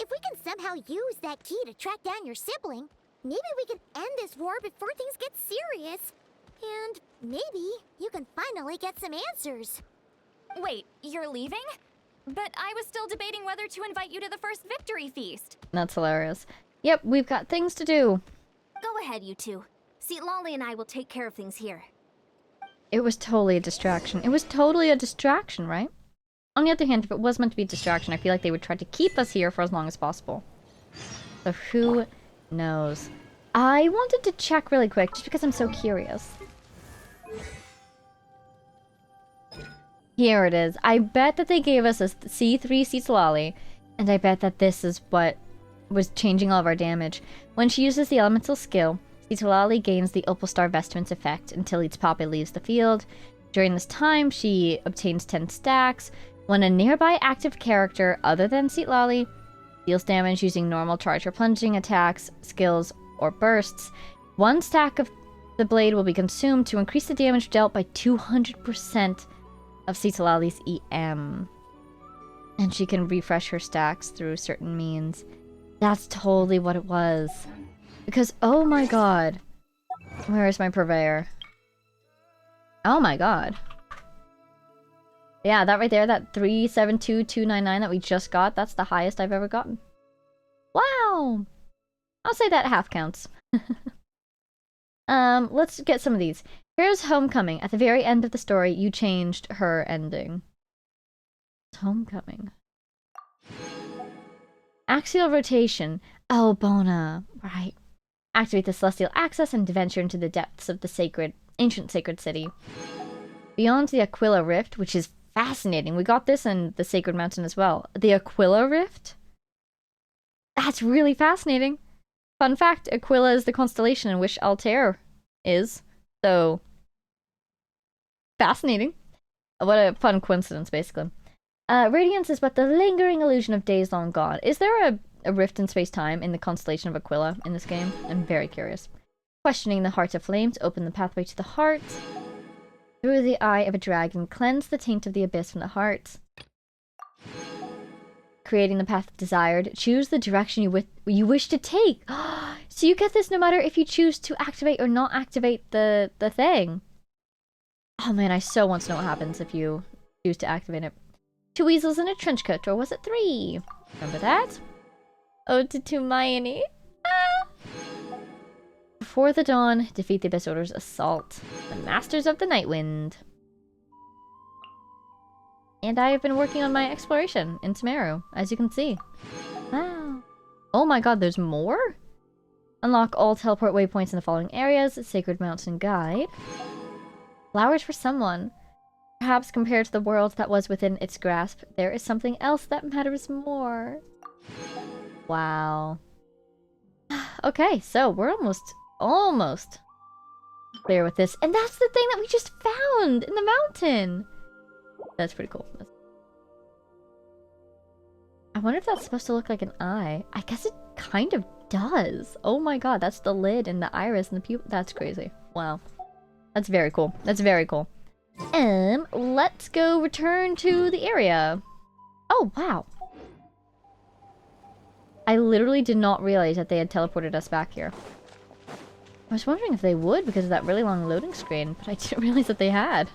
If we can somehow use that key to track down your sibling, maybe we can end this war before things get serious. And maybe you can finally get some answers. Wait, you're leaving? But I was still debating whether to invite you to the first victory feast. That's hilarious. Yep, we've got things to do. Go ahead, you two. Lolly and I will take care of things here. It was totally a distraction. It was totally a distraction, right? On the other hand, if it was meant to be a distraction, I feel like they would try to keep us here for as long as possible. So who knows? I wanted to check really quick, just because I'm so curious. Here it is. I bet that they gave us a C3 Citlalli, and I bet that this is what was changing all of our damage. When she uses the elemental skill, Citlalli gains the Opal Star Vestments effect until its Pape leaves the field. During this time, she obtains 10 stacks. When a nearby active character other than Citlalli deals damage using normal charge or plunging attacks, skills, or bursts, 1 stack of the blade will be consumed to increase the damage dealt by 200% of Citlalli's EM. And she can refresh her stacks through certain means. That's totally what it was. Because, oh my god. Where is my purveyor? Oh my god. Yeah, that right there, that 372299 that we just got, that's the highest I've ever gotten. Wow! I'll say that half counts. Let's get some of these. Here's Homecoming. At the very end of the story, you changed her ending. Homecoming. Axial rotation. Oh, Bona. Right. Activate the celestial access and venture into the depths of the ancient sacred city. Beyond the Aquila Rift, which is fascinating. We got this in the Sacred Mountain as well. The Aquila Rift? That's really fascinating. Fun fact, Aquila is the constellation in which Altair is. So, fascinating. What a fun coincidence, basically. Radiance is but the lingering illusion of days long gone. Is there a rift in space-time in the constellation of Aquila in this game? I'm very curious. Questioning the heart of flames, open the pathway to the heart. Through the eye of a dragon, cleanse the taint of the abyss from the heart. Creating the path desired, choose the direction you wish to take. So you get this no matter if you choose to activate or not activate the thing. Oh man, I so want to know what happens if you choose to activate it. 2 weasels in a trench coat, or was it 3? Remember that? Ode to Hermione. Ah! Before the dawn, defeat the Abyss Order's assault. The Masters of the Night Wind. And I have been working on my exploration in Sumeru, as you can see. Wow. Oh my god, there's more? Unlock all teleport waypoints in the following areas. Sacred Mountain Guide. Flowers for someone. Perhaps compared to the world that was within its grasp, there is something else that matters more. Wow. Okay, so we're almost clear with this. And that's the thing that we just found in the mountain. That's pretty cool. I wonder if that's supposed to look like an eye. I guess it kind of does. Oh my god, that's the lid and the iris and the pupil. That's crazy. Wow. That's very cool. That's very cool. Let's go return to the area. Oh, wow. I literally did not realize that they had teleported us back here. I was wondering if they would because of that really long loading screen, but I didn't realize that they had.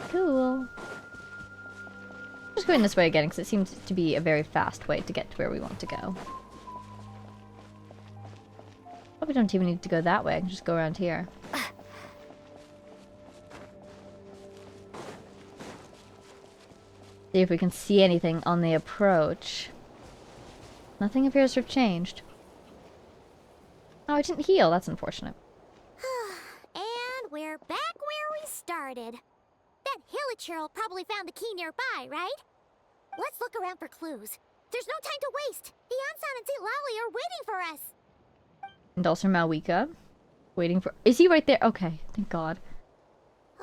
Cool. Just going this way again because it seems to be a very fast way to get to where we want to go. Probably don't even need to go that way. I can just go around here. See if we can see anything on the approach. Nothing appears to have changed. Oh, it didn't heal. That's unfortunate. And we're back where we started. That hilichurl probably found the key nearby, right? Let's look around for clues. There's no time to waste. The Ansan and Lali are waiting for us. And also Malwika. Waiting for... Is he right there? Okay, thank God.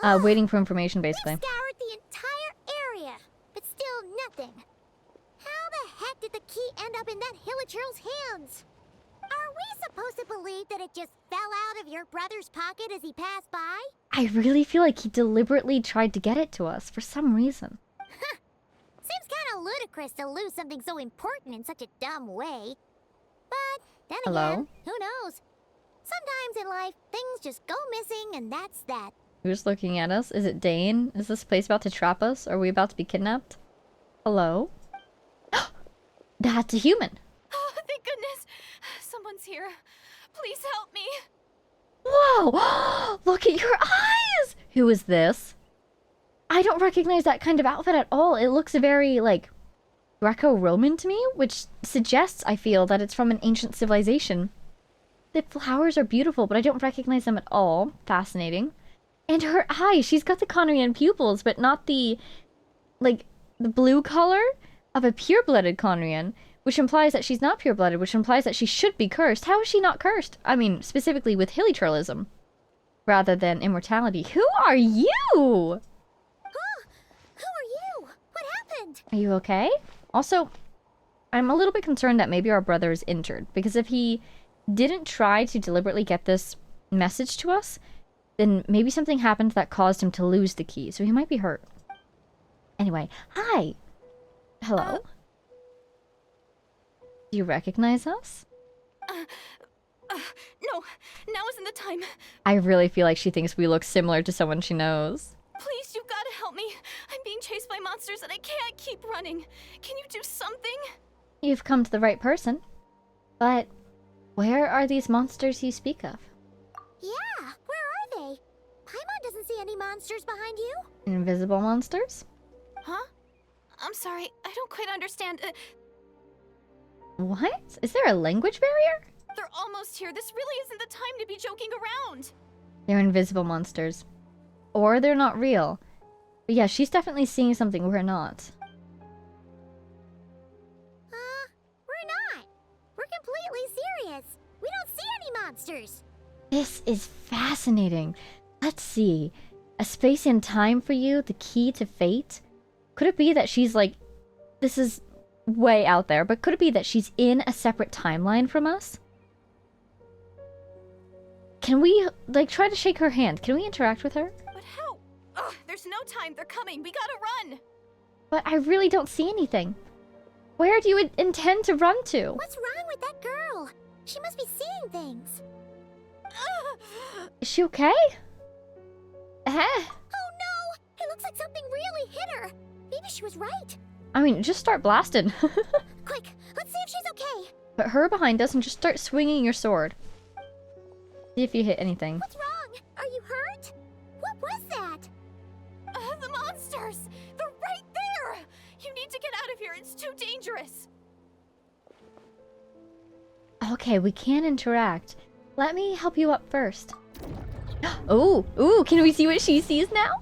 Waiting for information, basically. We've scoured the entire area, but still nothing. How the heck did the key end up in that hilichurl's hands? Are we supposed to believe that it just fell out of your brother's pocket as he passed by? I really feel like he deliberately tried to get it to us for some reason. Seems kind of ludicrous to lose something so important in such a dumb way. But then again, who knows? Sometimes in life, things just go missing and that's that. Who's looking at us? Is it Dane? Is this place about to trap us? Are we about to be kidnapped? Hello? That's a human! Oh, thank goodness. Someone's here. Please help me. Whoa! Look at your eyes! Who is this? I don't recognize that kind of outfit at all. It looks very, like, Greco-Roman to me, which suggests, I feel, that it's from an ancient civilization. The flowers are beautiful, but I don't recognize them at all. Fascinating. And her eyes! She's got the Conrian pupils, but not the, like, the blue color of a pure-blooded Conrian, which implies that she's not pure-blooded, which implies that she should be cursed. How is she not cursed? I mean, specifically with hilichurlism, rather than immortality. Who are you? Who are you? What happened? Are you okay? Also, I'm a little bit concerned that maybe our brother is injured, because if he didn't try to deliberately get this message to us, then maybe something happened that caused him to lose the key, so he might be hurt. Anyway, hi! Hello? Do you recognize us? No, now isn't the time. I really feel like she thinks we look similar to someone she knows. Please, you've got to help me. I'm being chased by monsters and I can't keep running. Can you do something? You've come to the right person. But where are these monsters you speak of? Yeah, where are they? Paimon doesn't see any monsters behind you. Invisible monsters? Huh? I'm sorry, I don't quite understand. What? Is there a language barrier? They're almost here. This really isn't the time to be joking around. They're invisible monsters. Or they're not real. But yeah, she's definitely seeing something we're not. We're not. We're completely serious. We don't see any monsters. This is fascinating. Let's see. A space and time for you, the key to fate? Could it be that she's like... This is way out there, but could it be that she's in a separate timeline from us? Can we, like, try to shake her hand? Can we interact with her? But how? Ugh, there's no time. They're coming. We gotta run. But I really don't see anything. Where do you intend to run to? What's wrong with that girl? She must be seeing things. Is she okay? Oh no! It looks like something really hit her. Maybe she was right. I mean, just start blasting. Quick, let's see if she's okay. Put her behind us and just start swinging your sword. See if you hit anything. What's wrong? Are you hurt? What was that? The monsters! They're right there! You need to get out of here. It's too dangerous. Okay, we can interact. Let me help you up first. Oh, ooh, can we see what she sees now?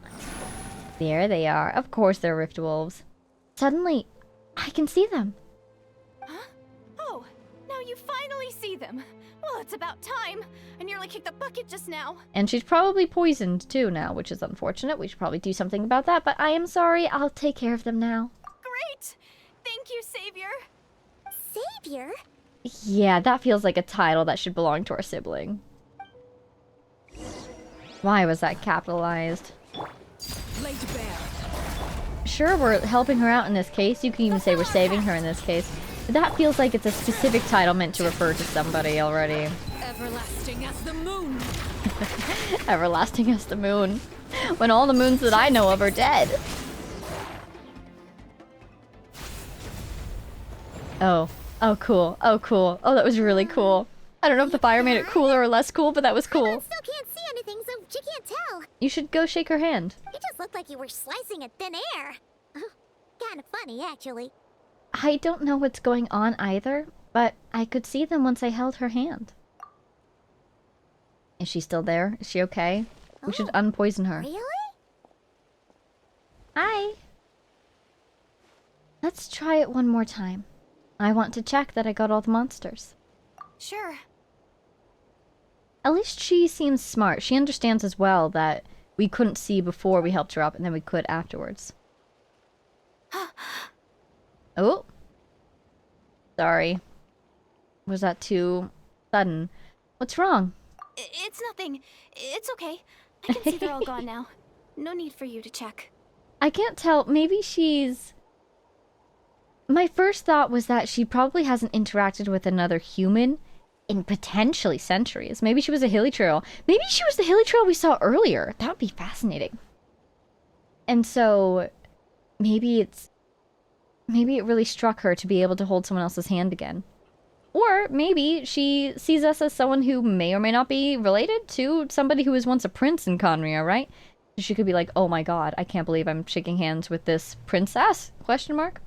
There they are. Of course they're Rift Wolves. Suddenly, I can see them. Huh? Oh, now you finally see them. Well, it's about time. I nearly kicked the bucket just now. And she's probably poisoned too now, which is unfortunate. We should probably do something about that, but I am sorry. I'll take care of them now. Great! Thank you, Savior. Savior? Yeah, that feels like a title that should belong to our sibling. Why was that capitalized? Laid bare. Sure, we're helping her out in this case. You can even say we're saving her in this case. But that feels like it's a specific title meant to refer to somebody already. Everlasting as the moon. Everlasting as the moon. When all the moons that I know of are dead. Oh. Oh, cool. Oh, cool. Oh, that was really cool. I don't know if the fire made it cooler or less cool, but that was I cool. still can't see anything, so she can't tell. You should go shake her hand. It just looked like you were slicing at thin air. Kind of funny, actually. I don't know what's going on either, but I could see them once I held her hand. Is she still there? Is she okay? We should unpoison her. Really? Hi. Let's try it one more time. I want to check that I got all the monsters. Sure. At least she seems smart. She understands as well that we couldn't see before we helped her up and then we could afterwards. Oh. Sorry. Was that too sudden? What's wrong? It's nothing. It's okay. I can see they're all gone now. No need for you to check. I can't tell. Maybe she's... My first thought was that she probably hasn't interacted with another human in potentially centuries. Maybe she was a hilly trail. Maybe she was the hilly trail we saw earlier. That would be fascinating. And so maybe it really struck her to be able to hold someone else's hand again. Or maybe she sees us as someone who may or may not be related to somebody who was once a prince in Conria, right? She could be like, oh my god, I can't believe I'm shaking hands with this princess? Question mark?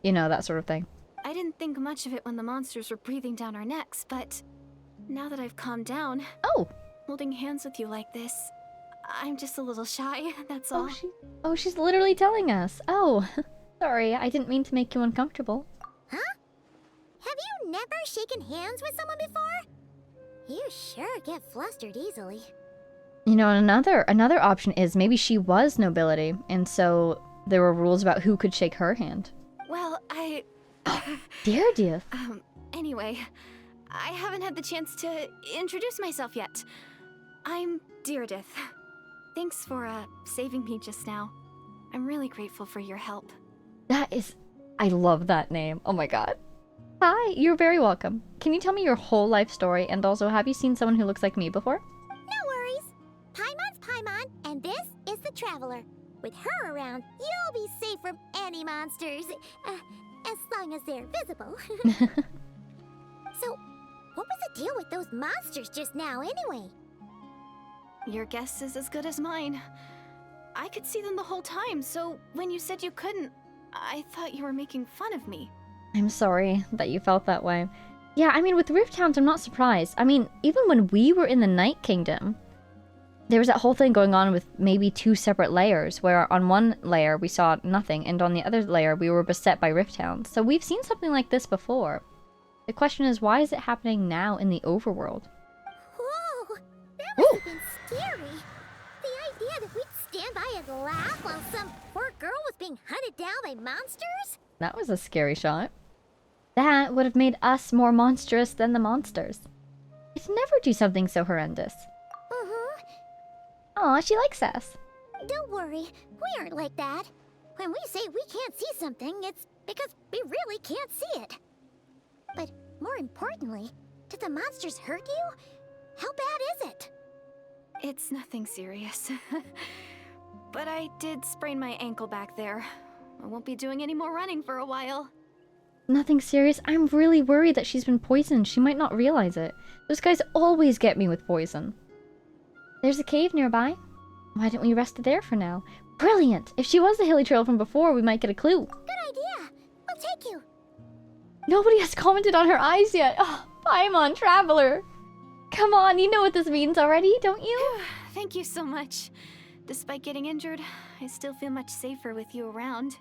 You know, that sort of thing. I didn't think much of it when the monsters were breathing down our necks, but now that I've calmed down, Oh! holding hands with you like this, I'm just a little shy, that's all. She's literally telling us. Oh, sorry, I didn't mean to make you uncomfortable. Huh? Have you never shaken hands with someone before? You sure get flustered easily. You know, another option is maybe she was nobility, and so there were rules about who could shake her hand. Well, Dear. Anyway, I haven't had the chance to introduce myself yet. I'm Deirdith. Thanks for, saving me just now. I'm really grateful for your help. I love that name. Oh my god. Hi, you're very welcome. Can you tell me your whole life story, and also have you seen someone who looks like me before? No worries. Paimon's Paimon, and this is the Traveler. With her around, you'll be safe from any monsters. As long as they're visible. So, what was the deal with those monsters just now, anyway? Your guess is as good as mine. I could see them the whole time, so when you said you couldn't, I thought you were making fun of me. I'm sorry that you felt that way. Yeah, I mean, with Rift Hounds, I'm not surprised. I mean, even when we were in the Night Kingdom, there was that whole thing going on with maybe two separate layers, where on one layer we saw nothing, and on the other layer we were beset by Rift Hounds. So we've seen something like this before. The question is, why is it happening now in the overworld? Whoa! That must have been scary. The idea that we'd stand by and laugh while some poor girl was being hunted down by monsters? That was a scary shot. That would have made us more monstrous than the monsters. I'd never do something so horrendous. Uh-huh. Aw, she likes us. Don't worry, we aren't like that. When we say we can't see something, it's because we really can't see it. But more importantly, did the monsters hurt you? How bad is it? It's nothing serious. But I did sprain my ankle back there. I won't be doing any more running for a while. Nothing serious. I'm really worried that she's been poisoned. She might not realize it. Those guys always get me with poison. There's a cave nearby. Why don't we rest there for now? Brilliant! If she was the hilly trail from before, we might get a clue. Good idea. We'll take you. Nobody has commented on her eyes yet. Oh, Paimon, Traveler. Come on, you know what this means already, don't you? Thank you so much. Despite getting injured, I still feel much safer with you around.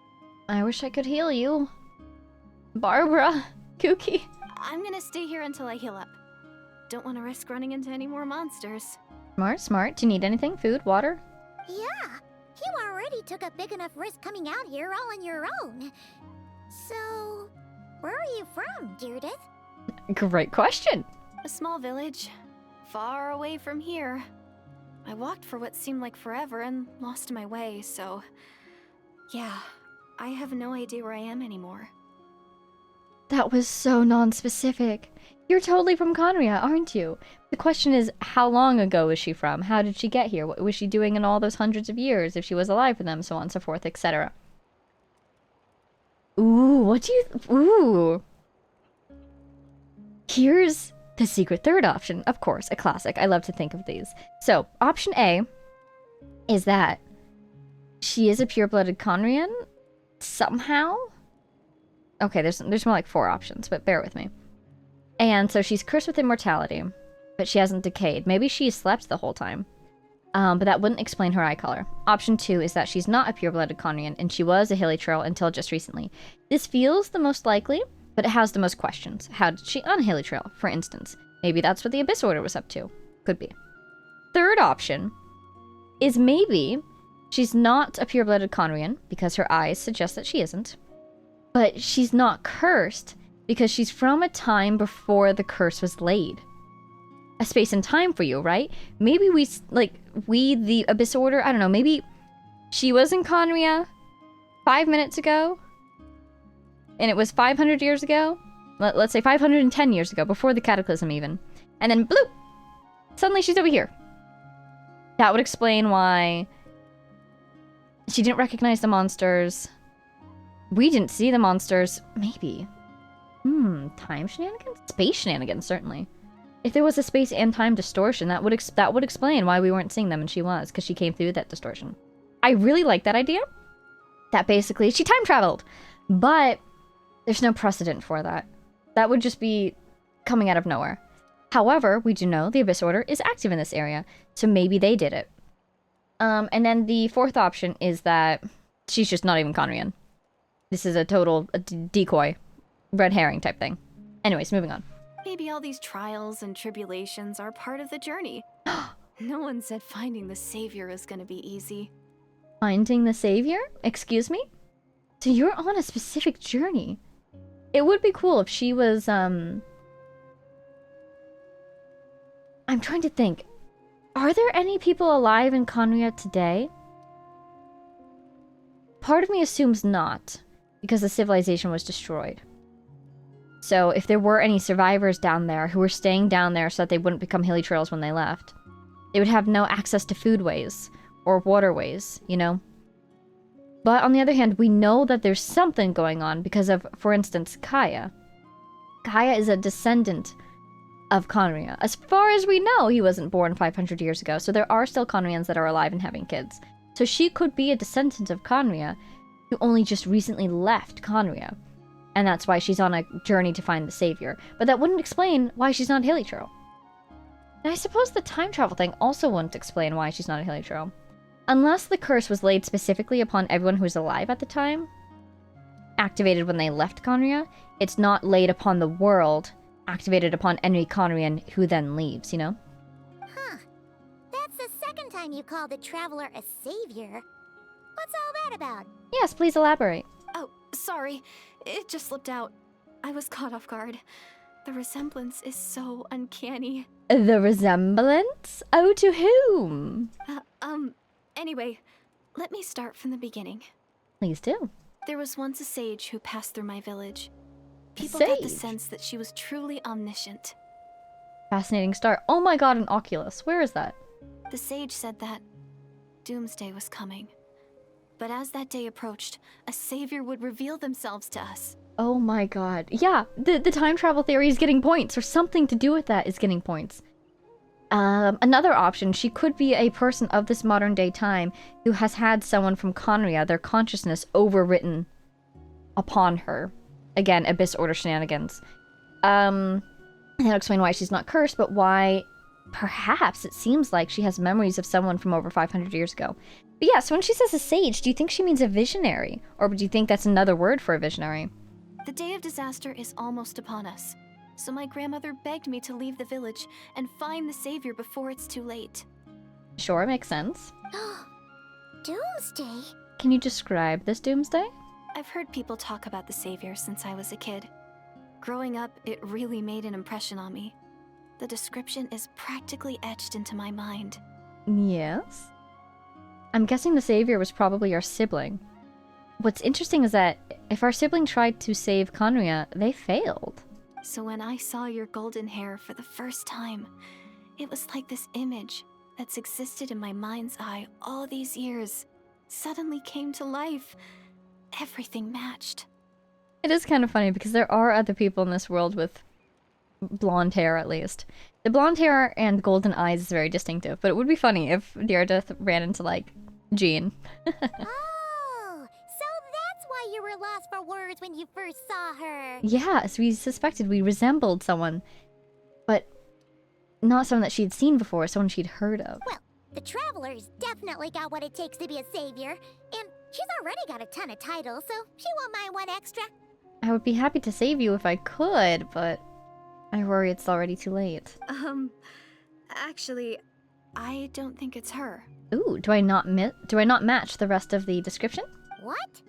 I wish I could heal you. Barbara. Kooky. I'm gonna stay here until I heal up. Don't want to risk running into any more monsters. Smart. Do you need anything? Food? Water? Yeah, you already took a big enough risk coming out here all on your own. So, where are you from, Deirdith? Great question. A small village, far away from here. I walked for what seemed like forever and lost my way, so... Yeah, I have no idea where I am anymore. That was so non-specific. You're totally from Conria, aren't you? The question is, how long ago is she from? How did she get here? What was she doing in all those hundreds of years, if she was alive for them, so on and so forth, etc. Ooh, what do you... Ooh. Here's the secret third option. Of course, a classic. I love to think of these. So, option A is that she is a pure-blooded Conrian somehow. Okay, there's more like 4 options, but bear with me. And so she's cursed with immortality, but she hasn't decayed. Maybe she slept the whole time. But that wouldn't explain her eye color. Option 2 is that she's not a pure-blooded Conrian, and she was a Hilichurl until just recently. This feels the most likely, but it has the most questions. How did she un-Hilichurl, for instance? Maybe that's what the Abyss Order was up to. Could be. Third option is maybe she's not a pure-blooded Conrian, because her eyes suggest that she isn't. But she's not cursed, because she's from a time before the curse was laid. A space and time for you, right? Maybe we, the Abyss Order, I don't know, maybe she was in Conria 5 minutes ago, and it was 500 years ago? Let's say 510 years ago, before the Cataclysm even. And then, bloop! Suddenly she's over here. That would explain why she didn't recognize the monsters. We didn't see the monsters. Maybe. Time shenanigans? Space shenanigans, certainly. If there was a space and time distortion, that would explain why we weren't seeing them and she was, because she came through that distortion. I really like that idea. That basically, she time traveled. But there's no precedent for that. That would just be coming out of nowhere. However, we do know the Abyss Order is active in this area, so maybe they did it. And then the fourth option is that she's just not even Conrian. This is a total decoy, red herring type thing. Anyways, moving on. Maybe all these trials and tribulations are part of the journey. No one said finding the savior is gonna be easy. Finding the savior? Excuse me? So you're on a specific journey. It would be cool if she was, I'm trying to think. Are there any people alive in Conria today? Part of me assumes not, because the civilization was destroyed. So if there were any survivors down there who were staying down there so that they wouldn't become Hilichurls when they left, they would have no access to foodways or waterways, you know? But on the other hand, we know that there's something going on because of, for instance, Kaya. Kaya is a descendant of Conria. As far as we know, he wasn't born 500 years ago, so there are still Conrians that are alive and having kids. So she could be a descendant of Conria who only just recently left Conria. And that's why she's on a journey to find the savior. But that wouldn't explain why she's not Hilichurl. And I suppose the time travel thing also wouldn't explain why she's not a Hilichurl. Unless the curse was laid specifically upon everyone who was alive at the time, activated when they left Conria, it's not laid upon the world, activated upon any Conrian who then leaves, you know? Huh. That's the second time you called the traveler a savior. What's all that about? Yes, please elaborate. Oh, sorry. It just slipped out. I was caught off guard. The resemblance is so uncanny. The resemblance? Oh, to whom? Anyway, let me start from the beginning. Please do. There was once a sage who passed through my village. People got the Sage? sense that she was truly omniscient. Fascinating start. Oh my god, an Oculus. Where is that? The sage said that doomsday was coming. But as that day approached, a savior would reveal themselves to us. Oh my god. Yeah, the time travel theory is getting points, or something to do with that is getting points. Another option, she could be a person of this modern day time who has had someone from Conria, their consciousness overwritten upon her. Again, Abyss Order shenanigans. That'll explain why she's not cursed, but why perhaps it seems like she has memories of someone from over 500 years ago. But yeah, so when she says a sage, do you think she means a visionary? Or do you think that's another word for a visionary? The day of disaster is almost upon us. So my grandmother begged me to leave the village and find the savior before it's too late. Sure, makes sense. Doomsday? Can you describe this doomsday? I've heard people talk about the savior since I was a kid. Growing up, it really made an impression on me. The description is practically etched into my mind. Yes? I'm guessing the savior was probably our sibling. What's interesting is that if our sibling tried to save Khaenri'ah, they failed. So when I saw your golden hair for the first time, it was like this image that's existed in my mind's eye all these years suddenly came to life. Everything matched. It is kind of funny because there are other people in this world with blonde hair, at least. The blonde hair and golden eyes is very distinctive, but it would be funny if Deardeth ran into, like, Jean. Oh, so that's why you were lost for words when you first saw her. Yeah, as we suspected, we resembled someone, but not someone that she'd seen before, someone she'd heard of. Well, the Traveler's definitely got what it takes to be a savior, and she's already got a ton of titles, so she won't mind one extra. I would be happy to save you if I could, but I worry it's already too late. Actually, I don't think it's her. Ooh, do I not match the rest of the description? What?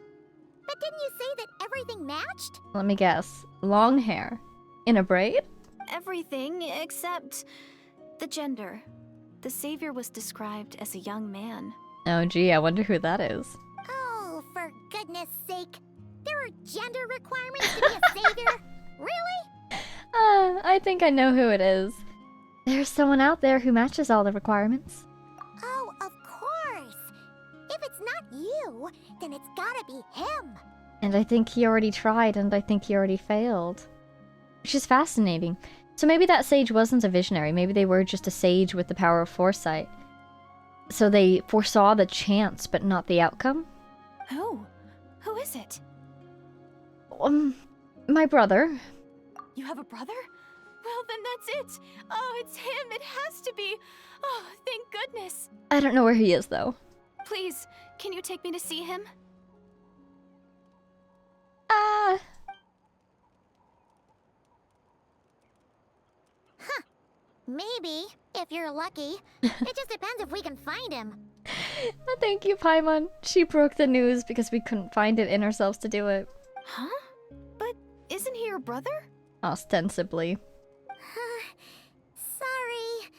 But didn't you say that everything matched? Let me guess. Long hair. In a braid? Everything except the gender. The savior was described as a young man. Oh gee, I wonder who that is. Oh, for goodness sake. There are gender requirements to be a savior? Really? I think I know who it is. There's someone out there who matches all the requirements. Oh, of course. If it's not you, then it's gotta be him. And I think he already tried, and I think he already failed. Which is fascinating. So maybe that sage wasn't a visionary. Maybe they were just a sage with the power of foresight. So they foresaw the chance, but not the outcome? Who? Who is it? My brother. You have a brother? Well, then that's it. Oh, it's him. It has to be. Oh, thank goodness. I don't know where he is, though. Please, can you take me to see him? Maybe, if you're lucky. It just depends if we can find him. Thank you, Paimon. She broke the news because we couldn't find it in ourselves to do it. Huh? But isn't he your brother? Ostensibly. Sorry.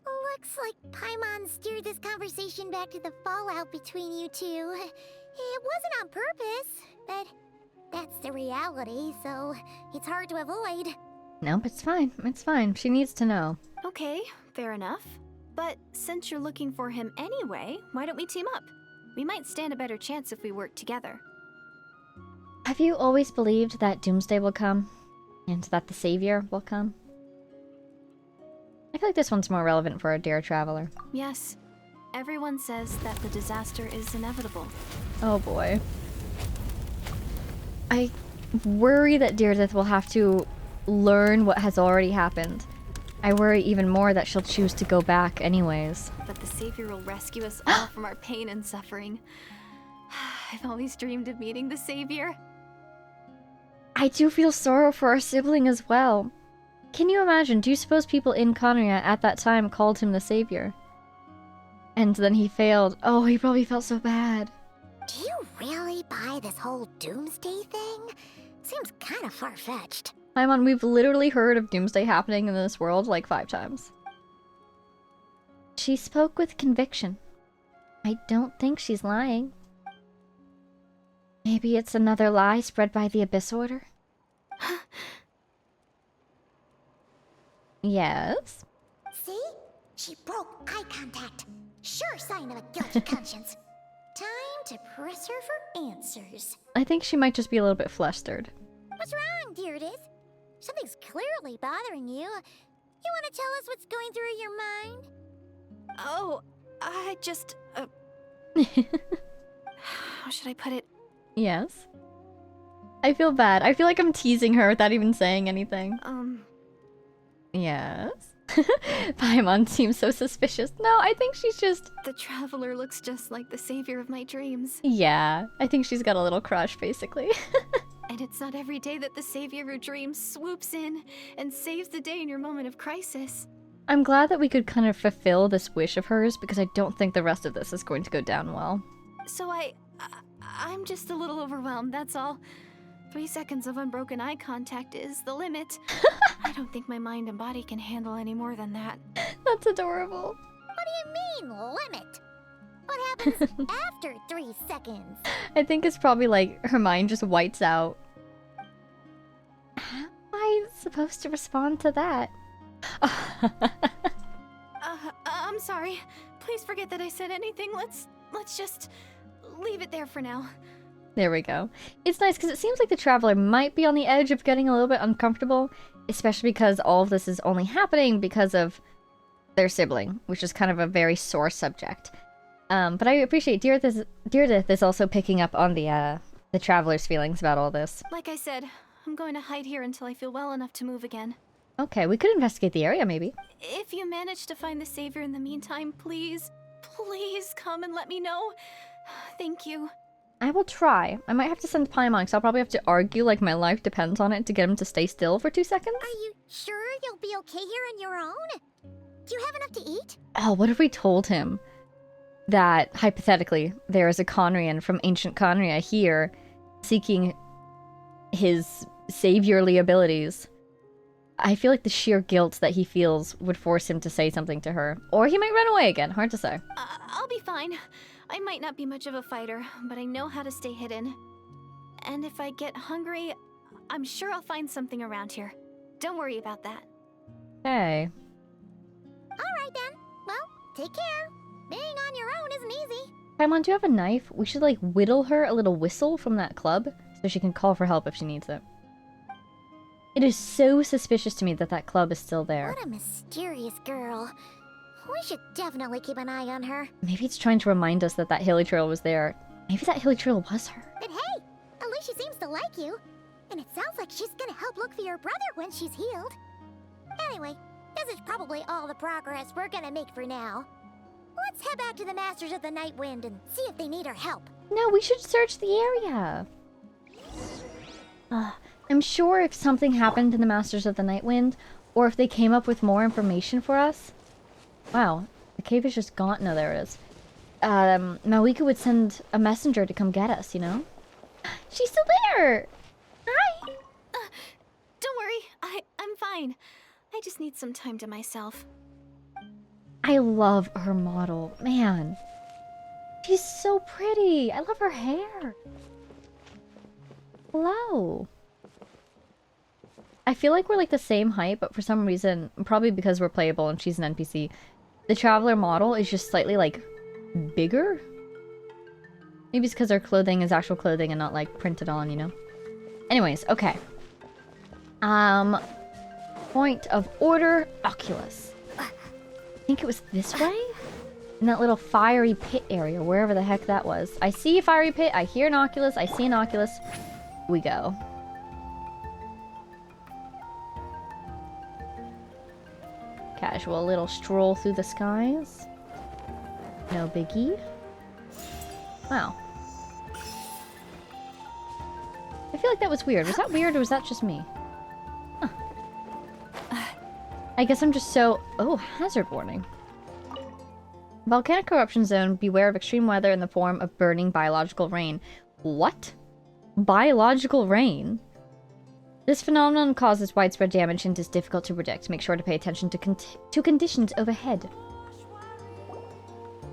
Looks like Paimon steered this conversation back to the fallout between you two. It wasn't on purpose, but that's the reality, so it's hard to avoid. Nope, it's fine. It's fine. She needs to know. Okay, fair enough. But since you're looking for him anyway, why don't we team up? We might stand a better chance if we work together. Have you always believed that Doomsday will come? And that the Savior will come? I feel like this one's more relevant for a Dare Traveler. Yes. Everyone says that the disaster is inevitable. Oh boy. I worry that Deardeth will have to learn what has already happened. I worry even more that she'll choose to go back anyways. But the Savior will rescue us all from our pain and suffering. I've always dreamed of meeting the Savior. I do feel sorrow for our sibling as well. Can you imagine? Do you suppose people in Khaenri'ah at that time called him the Savior? And then he failed. Oh, he probably felt so bad. Do you really buy this whole doomsday thing? Seems kind of far-fetched. Paimon, we've literally heard of Doomsday happening in this world like 5 times. She spoke with conviction. I don't think she's lying. Maybe it's another lie spread by the Abyss Order? Yes? See? She broke eye contact. Sure sign of a guilty conscience. Time to press her for answers. I think she might just be a little bit flustered. What's wrong, Deardeth? Something's clearly bothering you. You want to tell us what's going through your mind? Oh, I just... how should I put it? Yes? I feel bad. I feel like I'm teasing her without even saying anything. Yes? Paimon seems so suspicious. No, I think she's just... The Traveler looks just like the Savior of my dreams. Yeah, I think she's got a little crush, basically. And it's not every day that the Savior of your dreams swoops in and saves the day in your moment of crisis. I'm glad that we could kind of fulfill this wish of hers, because I don't think the rest of this is going to go down well. So I'm just a little overwhelmed, that's all. 3 seconds of unbroken eye contact is the limit. I don't think my mind and body can handle any more than that. That's adorable. What do you mean, limit? What happens after 3 seconds? I think it's probably like her mind just whites out. How am I supposed to respond to that? I'm sorry. Please forget that I said anything. Let's just leave it there for now. There we go. It's nice because it seems like the Traveler might be on the edge of getting a little bit uncomfortable, especially because all of this is only happening because of their sibling, which is kind of a very sore subject. But I appreciate Deirdre is also picking up on the Traveler's feelings about all this. Like I said, I'm going to hide here until I feel well enough to move again. Okay, we could investigate the area, maybe. If you manage to find the Savior in the meantime, please come and let me know. Thank you. I will try. I might have to send Paimon, because I'll probably have to argue like my life depends on it to get him to stay still for 2 seconds. Are you sure you'll be okay here on your own? Do you have enough to eat? Oh, what if we told him that, hypothetically, there is a Conrian from ancient Conria here seeking his saviorly abilities? I feel like the sheer guilt that he feels would force him to say something to her. Or he might run away again, hard to say. I'll be fine. I might not be much of a fighter, but I know how to stay hidden. And if I get hungry, I'm sure I'll find something around here. Don't worry about that. Hey. Alright then. Well, take care. Being on your own isn't easy. Paimon, do you have a knife? We should like whittle her a little whistle from that club so she can call for help if she needs it. It is so suspicious to me that that club is still there. What a mysterious girl. We should definitely keep an eye on her. Maybe it's trying to remind us that that hilly trail was there. Maybe that hilly trail was her. But hey, at least she seems to like you. And it sounds like she's gonna help look for your brother when she's healed. Anyway, this is probably all the progress we're gonna make for now. Let's head back to the Masters of the Night Wind and see if they need our help. No, we should search the area. I'm sure if something happened to the Masters of the Night Wind, or if they came up with more information for us. Wow, the cave is just gone. No, there it is. Malika would send a messenger to come get us, you know? She's still there! Hi! Don't worry, I'm fine. I just need some time to myself. I love her model. Man. She's so pretty. I love her hair. Hello. I feel like we're like the same height, but for some reason, probably because we're playable and she's an NPC, the Traveler model is just slightly like bigger? Maybe it's because her clothing is actual clothing and not like printed on, you know? Anyways, okay. Point of order, Oculus. I think it was this way? In that little fiery pit area, wherever the heck that was. I see a fiery pit, I hear an Oculus, I see an Oculus. We go. Casual little stroll through the skies. No biggie. Wow. I feel like that was weird. Was that weird or was that just me? Huh. I guess I'm just so... Oh, hazard warning. Volcanic eruption zone. Beware of extreme weather in the form of burning biological rain. What? Biological rain? This phenomenon causes widespread damage and is difficult to predict. Make sure to pay attention to conditions overhead.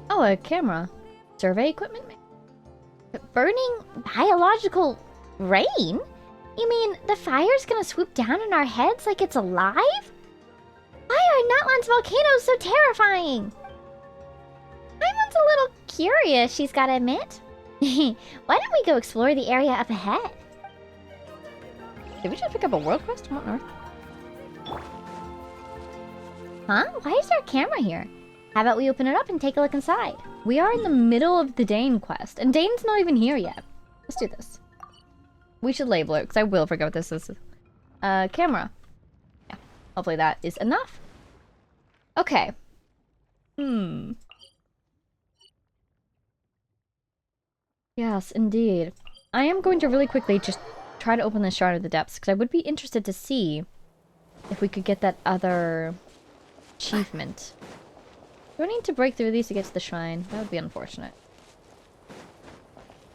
Oh, a camera. Survey equipment? Burning biological rain? You mean the fire's gonna swoop down on our heads like it's alive? Why are Nutland's volcanoes so terrifying? Paimon's a little curious, she's gotta admit. Why don't we go explore the area up ahead? Did we just pick up a world quest? What on earth? Huh? Why is there a camera here? How about we open it up and take a look inside? We are in the middle of the Dane quest, and Dane's not even here yet. Let's do this. We should label it, because I will forget what this is. Camera. Yeah, hopefully that is enough. Okay. Yes, indeed. I am going to really quickly just try to open this Shard of the Depths, because I would be interested to see if we could get that other achievement. Do I need to break through these to get to the shrine? That would be unfortunate.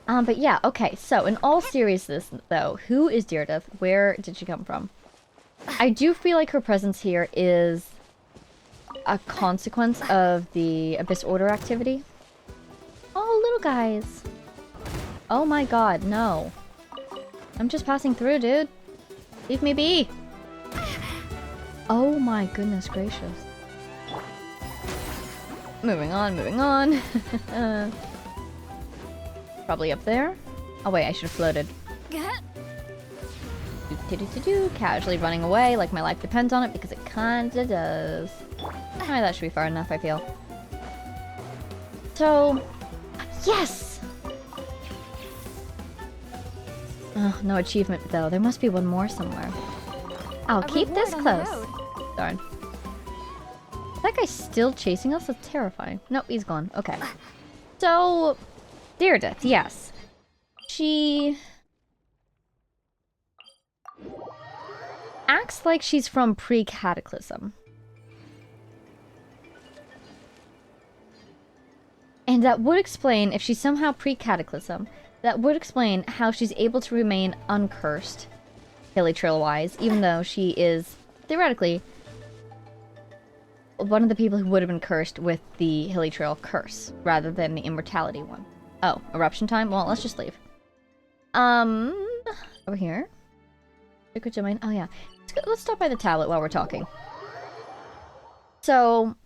But yeah, okay, so in all seriousness, though, who is Deirdre? Where did she come from? I do feel like her presence here is a consequence of the Abyss Order activity. Oh, little guys. Oh my god, no. I'm just passing through, dude. Leave me be. Oh my goodness gracious. Moving on, moving on. Probably up there. Oh wait, I should have floated. Casually running away like my life depends on it, because it kinda does. Alright, that should be far enough, I feel. So, yes! Oh, no achievement though. There must be one more somewhere. I'll keep this close. Darn. Is that guy still chasing us? That's terrifying. Nope, he's gone. Okay. So, Deirdre, yes. She acts like she's from pre-Cataclysm. And that would explain, if she's somehow pre-Cataclysm, that would explain how she's able to remain uncursed, Hilly Trail-wise, even though she is, theoretically, one of the people who would have been cursed with the Hilly Trail curse, rather than the immortality one. Oh, eruption time? Well, let's just leave. Over here. Secret domain. Oh, yeah. Let's stop by the tablet while we're talking. So,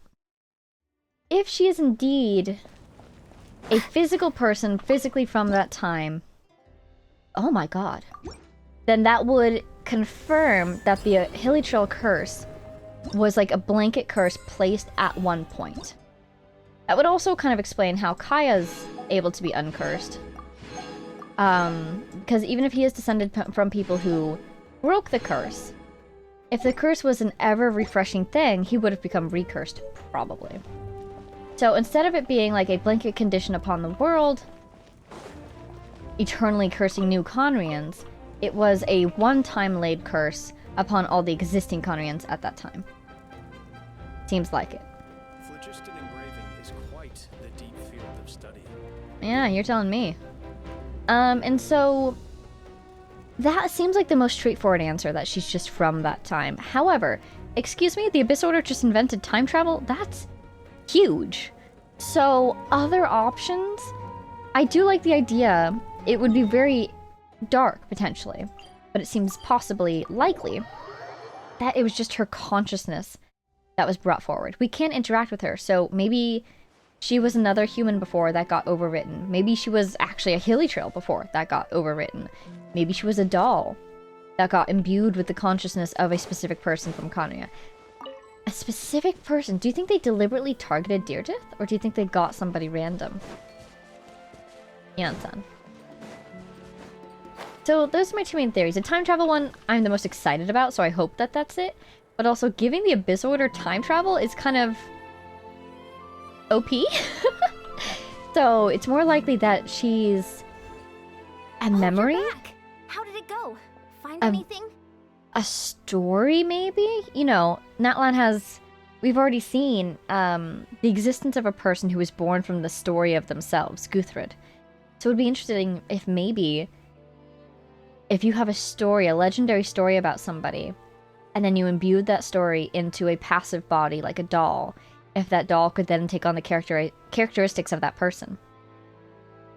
if she is indeed a physical person, physically from that time, oh my god, then that would confirm that the Hilly Trail curse was like a blanket curse placed at one point. That would also kind of explain how Kaya's able to be uncursed. Because even if he is descended from people who broke the curse, if the curse was an ever-refreshing thing, he would have become recursed, probably. So instead of it being like a blanket condition upon the world, eternally cursing new Conrians, it was a one-time laid curse upon all the existing Conrians at that time. Seems like it. Phlogiston engraving is quite the deep field of study. Yeah, you're telling me. And so that seems like the most straightforward answer, that she's just from that time. However, excuse me, the Abyss Order just invented time travel? That's huge. So, other options? I do like the idea. It would be very dark, potentially. But it seems possibly likely that it was just her consciousness that was brought forward. We can't interact with her, so maybe she was another human before that got overwritten. Maybe she was actually a Hilly Trail before that got overwritten. Maybe she was a doll that got imbued with the consciousness of a specific person from Kanya. A specific person? Do you think they deliberately targeted Deirdre? Or do you think they got somebody random? Yan-san. So those are my two main theories. The time travel one I'm the most excited about, so I hope that that's it. But also, giving the Abyss Order time travel is kind of OP. So it's more likely that she's a memory? You're back. How did it go? Find anything? A story, maybe? You know, Natlan has... We've already seen the existence of a person who was born from the story of themselves, Guthred. So it would be interesting if maybe... if you have a story, a legendary story about somebody, and then you imbued that story into a passive body, like a doll, if that doll could then take on the characteristics of that person.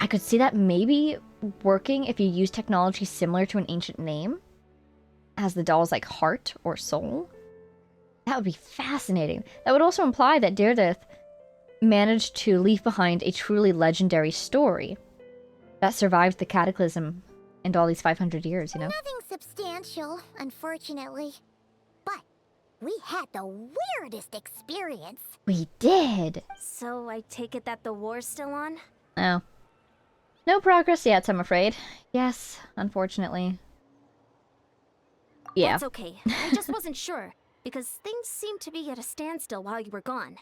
I could see that maybe working if you use technology similar to an ancient name, as the doll's like heart or soul. That would be fascinating. That would also imply that Deirdre managed to leave behind a truly legendary story that survived the cataclysm and all these 500 years, you know? Nothing substantial, unfortunately. But we had the weirdest experience. We did! So I take it that the war's still on? No. No progress yet, I'm afraid. Yes, unfortunately. Yeah. That's okay. I just wasn't sure, because things seemed to be at a standstill while you were gone.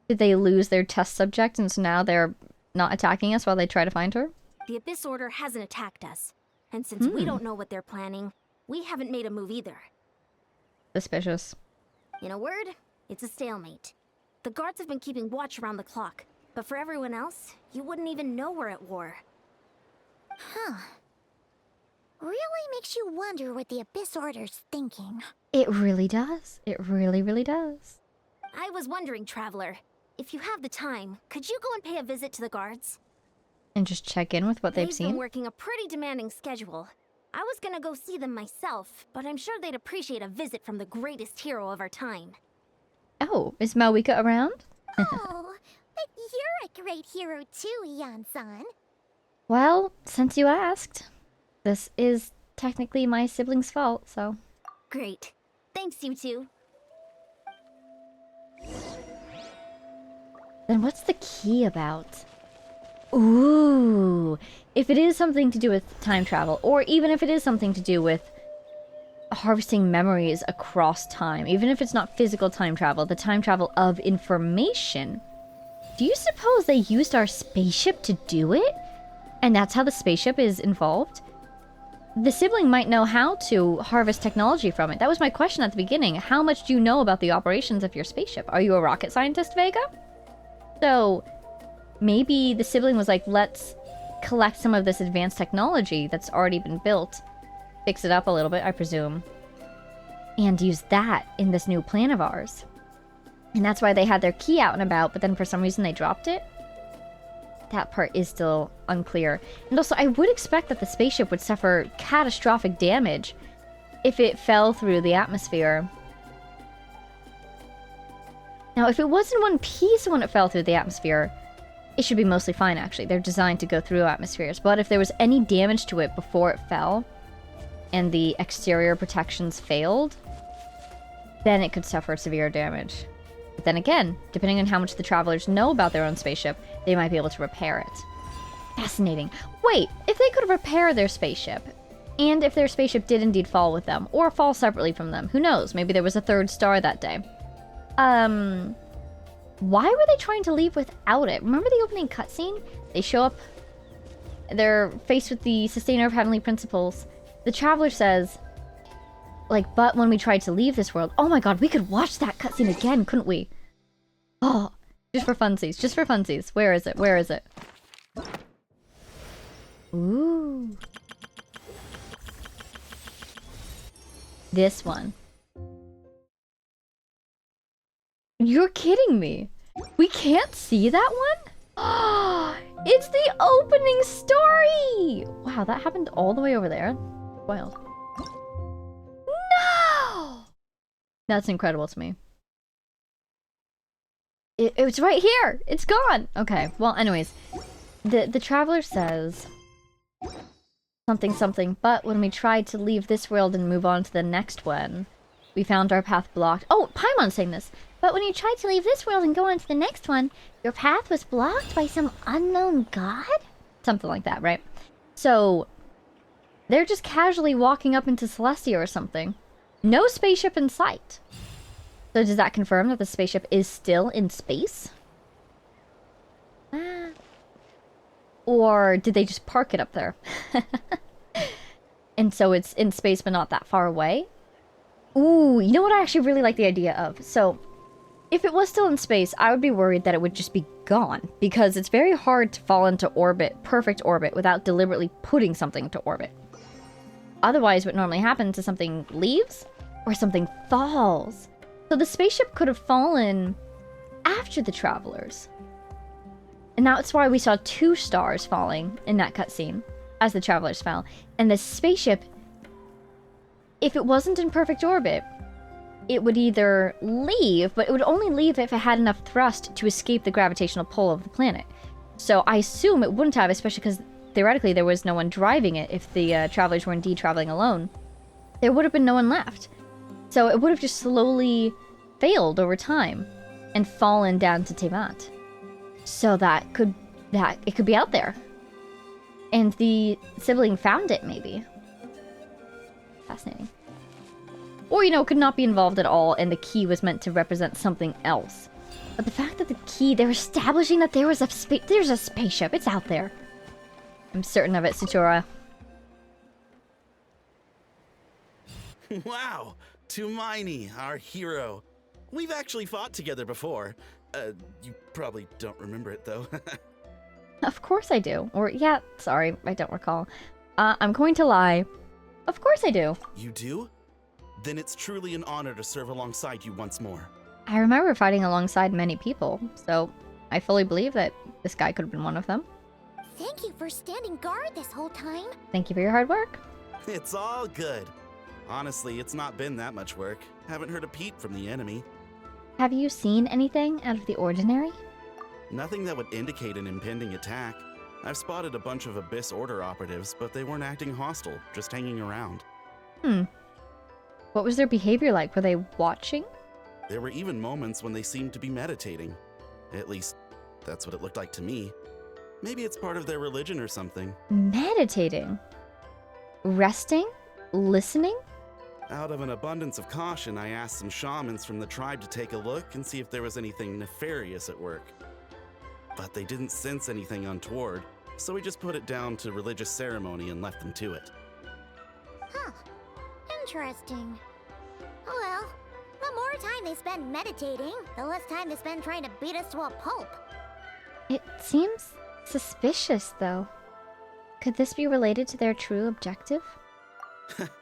Did they lose their test subject and so now they're not attacking us while they try to find her? The Abyss Order hasn't attacked us. And since we don't know what they're planning, we haven't made a move either. Suspicious. In a word, it's a stalemate. The guards have been keeping watch around the clock, but for everyone else, you wouldn't even know we're at war. Huh. Really makes you wonder what the Abyss Order's thinking. It really does. It really, really does. I was wondering, Traveler, if you have the time, could you go and pay a visit to the guards? And just check in with what they've They've seen? been working a pretty demanding schedule. I was gonna go see them myself, but I'm sure they'd appreciate a visit from the greatest hero of our time. Oh, is Malwika around? Oh, but you're a great hero too, Ian-san. Well, since you asked, this is technically my sibling's fault, so... Great. Thanks, you two. Then what's the key about? Ooh, if it is something to do with time travel, or even if it is something to do with harvesting memories across time, even if it's not physical time travel, the time travel of information, do you suppose they used our spaceship to do it? And that's how the spaceship is involved? The sibling might know how to harvest technology from it. That was my question at the beginning. How much do you know about the operations of your spaceship? Are you a rocket scientist, Vega? So, maybe the sibling was like, let's collect some of this advanced technology that's already been built, fix it up a little bit, I presume, and use that in this new plan of ours. And that's why they had their key out and about, but then for some reason they dropped it. That part is still unclear. And also, I would expect that the spaceship would suffer catastrophic damage if it fell through the atmosphere. Now, if it was in one piece when it fell through the atmosphere, it should be mostly fine, actually. They're designed to go through atmospheres. But if there was any damage to it before it fell, and the exterior protections failed, then it could suffer severe damage. But then again, depending on how much the travelers know about their own spaceship, they might be able to repair it. Fascinating. Wait, if they could repair their spaceship, and if their spaceship did indeed fall with them, or fall separately from them, who knows? Maybe there was a third star that day. Why were they trying to leave without it? Remember the opening cutscene? They show up, they're faced with the sustainer of heavenly principles. The traveler says, like, but when we tried to leave this world... Oh my god, we could watch that cutscene again, couldn't we? Oh, just for funsies, just for funsies. Where is it? Where is it? Ooh. This one. You're kidding me. We can't see that one? It's the opening story! Wow, that happened all the way over there. Wild. No! That's incredible to me. It's right here! It's gone! Okay, well, anyways. The traveler says... something, but when we tried to leave this world and move on to the next one, we found our path blocked. Oh, Paimon's saying this. But when you tried to leave this world and go on to the next one, your path was blocked by some unknown god? Something like that, right? So, they're just casually walking up into Celestia or something. No spaceship in sight. So does that confirm that the spaceship is still in space? Or did they just park it up there? And so it's in space but not that far away? Ooh, you know what I actually really like the idea of? So, if it was still in space, I would be worried that it would just be gone. Because it's very hard to fall into orbit, perfect orbit, without deliberately putting something into orbit. Otherwise, what normally happens is something leaves, or something falls. So the spaceship could have fallen after the travelers. And that's why we saw 2 stars falling in that cutscene, as the travelers fell. And the spaceship, if it wasn't in perfect orbit, it would either leave, but it would only leave if it had enough thrust to escape the gravitational pull of the planet. So I assume it wouldn't have, especially because theoretically there was no one driving it if the travelers were indeed traveling alone. There would have been no one left. So it would have just slowly failed over time and fallen down to Teyvat. So it could be out there. And the sibling found it, maybe. Fascinating. Or, you know, could not be involved at all, and the key was meant to represent something else. But the fact that the key, they're establishing that there's a spaceship. It's out there. I'm certain of it, Satura. Wow! Tumaini, our hero. We've actually fought together before. You probably don't remember it, though. Of course I do. Or, yeah, sorry, I don't recall. I'm going to lie. Of course I do. You do? Then it's truly an honor to serve alongside you once more. I remember fighting alongside many people, so I fully believe that this guy could have been one of them. Thank you for standing guard this whole time. Thank you for your hard work. It's all good. Honestly, it's not been that much work. Haven't heard a peep from the enemy. Have you seen anything out of the ordinary? Nothing that would indicate an impending attack. I've spotted a bunch of Abyss Order operatives, but they weren't acting hostile, just hanging around. What was their behavior like? Were they watching? There were even moments when they seemed to be meditating. At least, that's what it looked like to me. Maybe it's part of their religion or something. Meditating? Resting? Listening? Out of an abundance of caution, I asked some shamans from the tribe to take a look and see if there was anything nefarious at work. But they didn't sense anything untoward, so we just put it down to religious ceremony and left them to it. Huh. Interesting. Well, the more time they spend meditating, the less time they spend trying to beat us to a pulp. It seems suspicious, though. Could this be related to their true objective?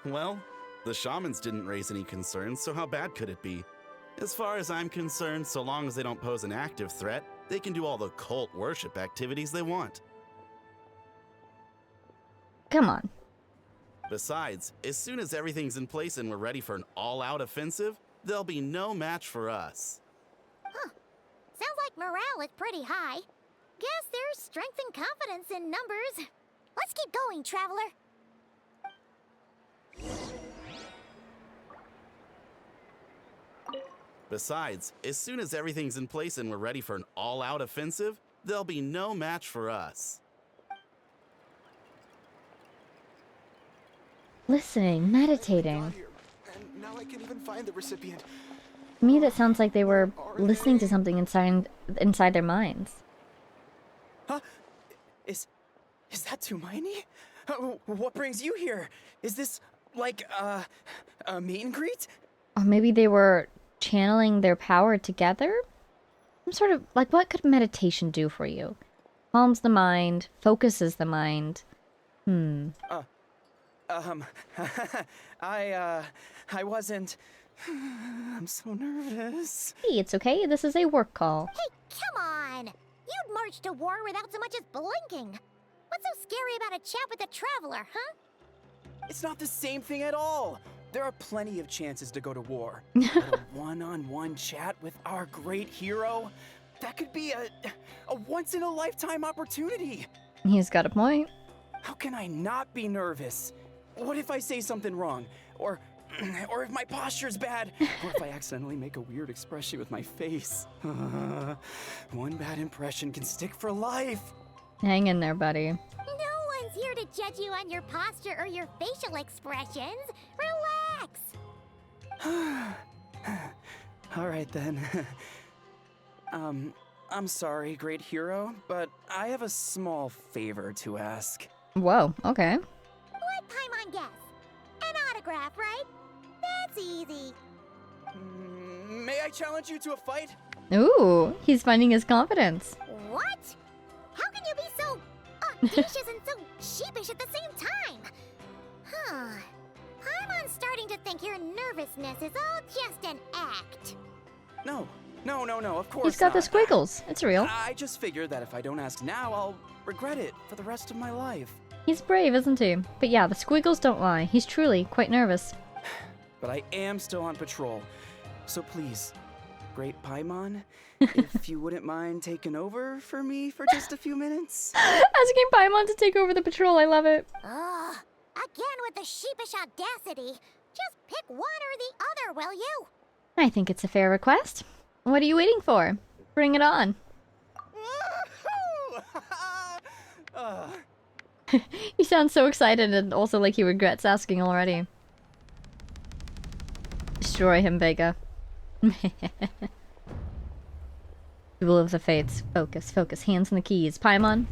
Well, the shamans didn't raise any concerns, so how bad could it be? As far as I'm concerned, so long as they don't pose an active threat, they can do all the cult worship activities they want. Come on. Besides, as soon as everything's in place and we're ready for an all-out offensive, there'll be no match for us. Huh. Sounds like morale is pretty high. Guess there's strength and confidence in numbers. Let's keep going, traveler. Besides, as soon as everything's in place and we're ready for an all-out offensive, there'll be no match for us. Listening, meditating. And now I can even find the recipient. To me, that sounds like they were listening to something inside their minds. Huh? Is that Tumaini? What brings you here? Is this like a meet and greet? Or maybe they were channeling their power together? Some sort of, like, what could meditation do for you? Calms the mind, focuses the mind. I wasn't. I'm so nervous. Hey, it's okay. This is a work call. Hey, come on! You'd march to war without so much as blinking. What's so scary about a chat with a traveler, huh? It's not the same thing at all. There are plenty of chances to go to war. But a one-on-one chat with our great hero, that could be a once-in-a-lifetime opportunity. He's got a point. How can I not be nervous? What if I say something wrong? Or if my posture's bad? Or if I accidentally make a weird expression with my face? One bad impression can stick for life. Hang in there, buddy. No one's here to judge you on your posture or your facial expressions. Relax! All right then. I'm sorry, great hero, but I have a small favor to ask. Whoa, okay. Let Paimon guess. An autograph, right? That's easy. May I challenge you to a fight? Ooh, he's finding his confidence. What? How can you be so audacious and so sheepish at the same time? Huh. Paimon's starting to think your nervousness is all just an act. No, of course He's got the not. squiggles. It's real. I just figured that if I don't ask now, I'll regret it for the rest of my life. He's brave, isn't he? But yeah, the squiggles don't lie. He's truly quite nervous. But I am still on patrol, so please, great Paimon, if you wouldn't mind taking over for me for just a few minutes. Asking Paimon to take over the patrol, I love it. Ugh. Again with the sheepish audacity. Just pick one or the other, will you? I think it's a fair request. What are you waiting for? Bring it on. He sounds so excited and also like he regrets asking already. Destroy him, Vega. Duel of the Fates. Focus, focus. Hands on the keys. Paimon,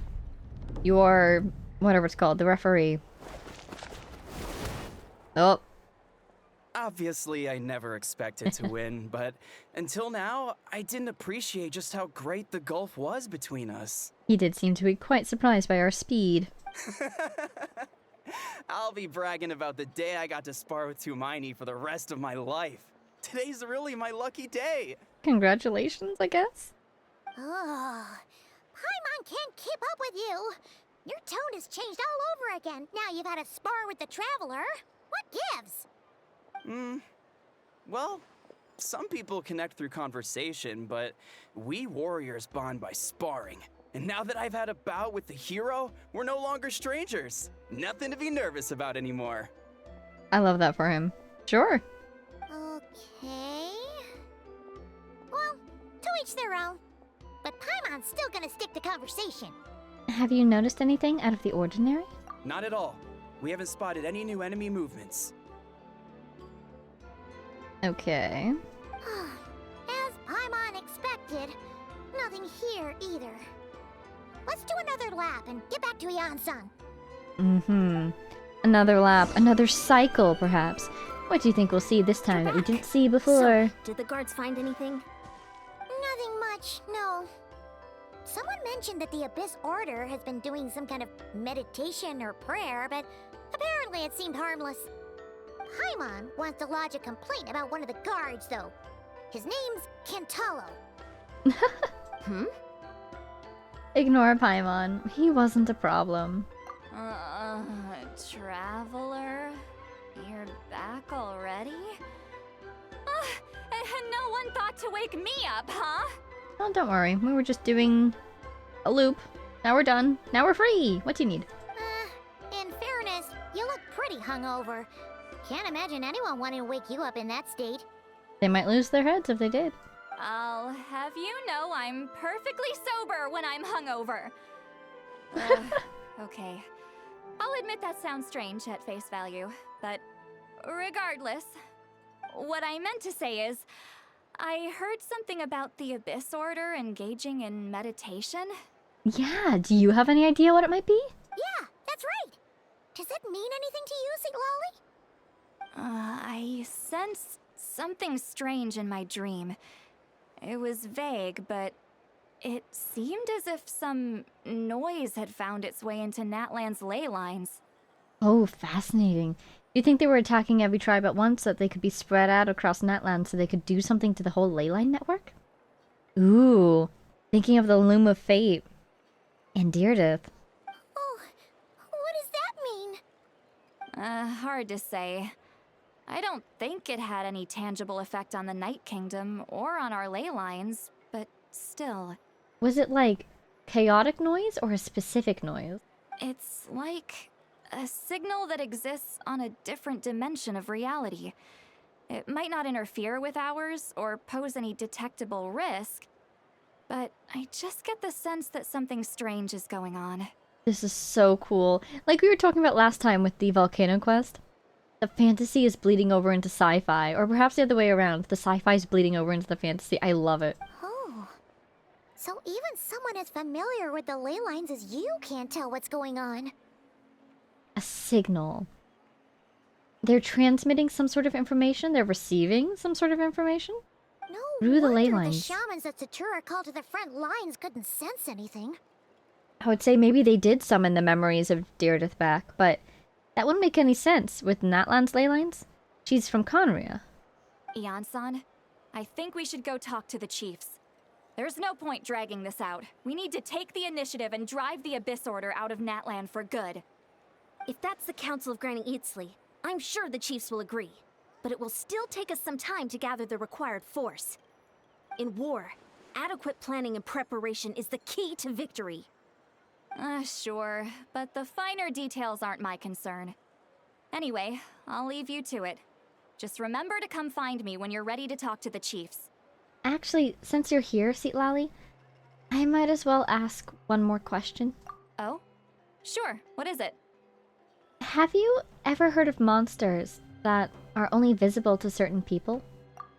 you are whatever it's called, the referee. Oh. Obviously, I never expected to win, but until now, I didn't appreciate just how great the gulf was between us. He did seem to be quite surprised by our speed. I'll be bragging about the day I got to spar with Tumaini for the rest of my life. Today's really my lucky day. Congratulations, I guess. Oh, Paimon can't keep up with you. Your tone has changed all over again. Now you've had a spar with the Traveler. What gives? Well, some people connect through conversation, but we warriors bond by sparring. And now that I've had a bout with the hero, we're no longer strangers. Nothing to be nervous about anymore. I love that for him. Sure. Okay. Well, to each their own. But Paimon's still gonna stick to conversation. Have you noticed anything out of the ordinary? Not at all. We haven't spotted any new enemy movements. Okay. As Paimon expected, nothing here either. Let's do another lap and get back to Yan-san. Mm-hmm. Another lap, another cycle, perhaps. What do you think we'll see this time that we didn't see before? So, did the guards find anything? Nothing much, no. Someone mentioned that the Abyss Order has been doing some kind of meditation or prayer, but apparently it seemed harmless. Paimon wants to lodge a complaint about one of the guards, though. His name's Kentaro. Ignore Paimon. He wasn't a problem. Traveler? You're back already? And no one thought to wake me up, huh? Oh, don't worry. We were just doing a loop. Now we're done. Now we're free. What do you need? In fairness, you look pretty hungover. Can't imagine anyone wanting to wake you up in that state. They might lose their heads if they did. I'll have you know I'm perfectly sober when I'm hungover. Okay. I'll admit that sounds strange at face value, but regardless, what I meant to say is, I heard something about the Abyss Order engaging in meditation. Yeah, do you have any idea what it might be? Yeah, that's right. Does it mean anything to you, St. Lolly? I sensed something strange in my dream. It was vague, but it seemed as if some noise had found its way into Natlan's ley lines. Oh, fascinating. You think they were attacking every tribe at once so that they could be spread out across Natlan so they could do something to the whole ley line network? Ooh, thinking of the Loom of Fate. And Deardith. Oh, what does that mean? Hard to say. I don't think it had any tangible effect on the Night Kingdom or on our ley lines, but still. Was it like chaotic noise or a specific noise? It's like a signal that exists on a different dimension of reality. It might not interfere with ours or pose any detectable risk, but I just get the sense that something strange is going on. This is so cool. Like we were talking about last time with the Volcano Quest. The fantasy is bleeding over into sci-fi, or perhaps the other way around. The sci-fi is bleeding over into the fantasy. I love it. Oh, so even someone as familiar with the ley lines as you can't tell what's going on. A signal. They're transmitting some sort of information? They're receiving some sort of information? No Through the ley wonder the lines. shamans that Satura called to the front lines couldn't sense anything. I would say maybe they did summon the memories of Deardith back, but that wouldn't make any sense with Natlan's ley lines. She's from Conria. Yan-san, I think we should go talk to the chiefs. There's no point dragging this out. We need to take the initiative and drive the Abyss Order out of Natlan for good. If that's the Council of Granny Eatsley, I'm sure the chiefs will agree. But it will still take us some time to gather the required force. In war, adequate planning and preparation is the key to victory. Sure, but the finer details aren't my concern. Anyway, I'll leave you to it. Just remember to come find me when you're ready to talk to the chiefs. Actually, since you're here, Lali, I might as well ask one more question. Oh? Sure, what is it? Have you ever heard of monsters that are only visible to certain people?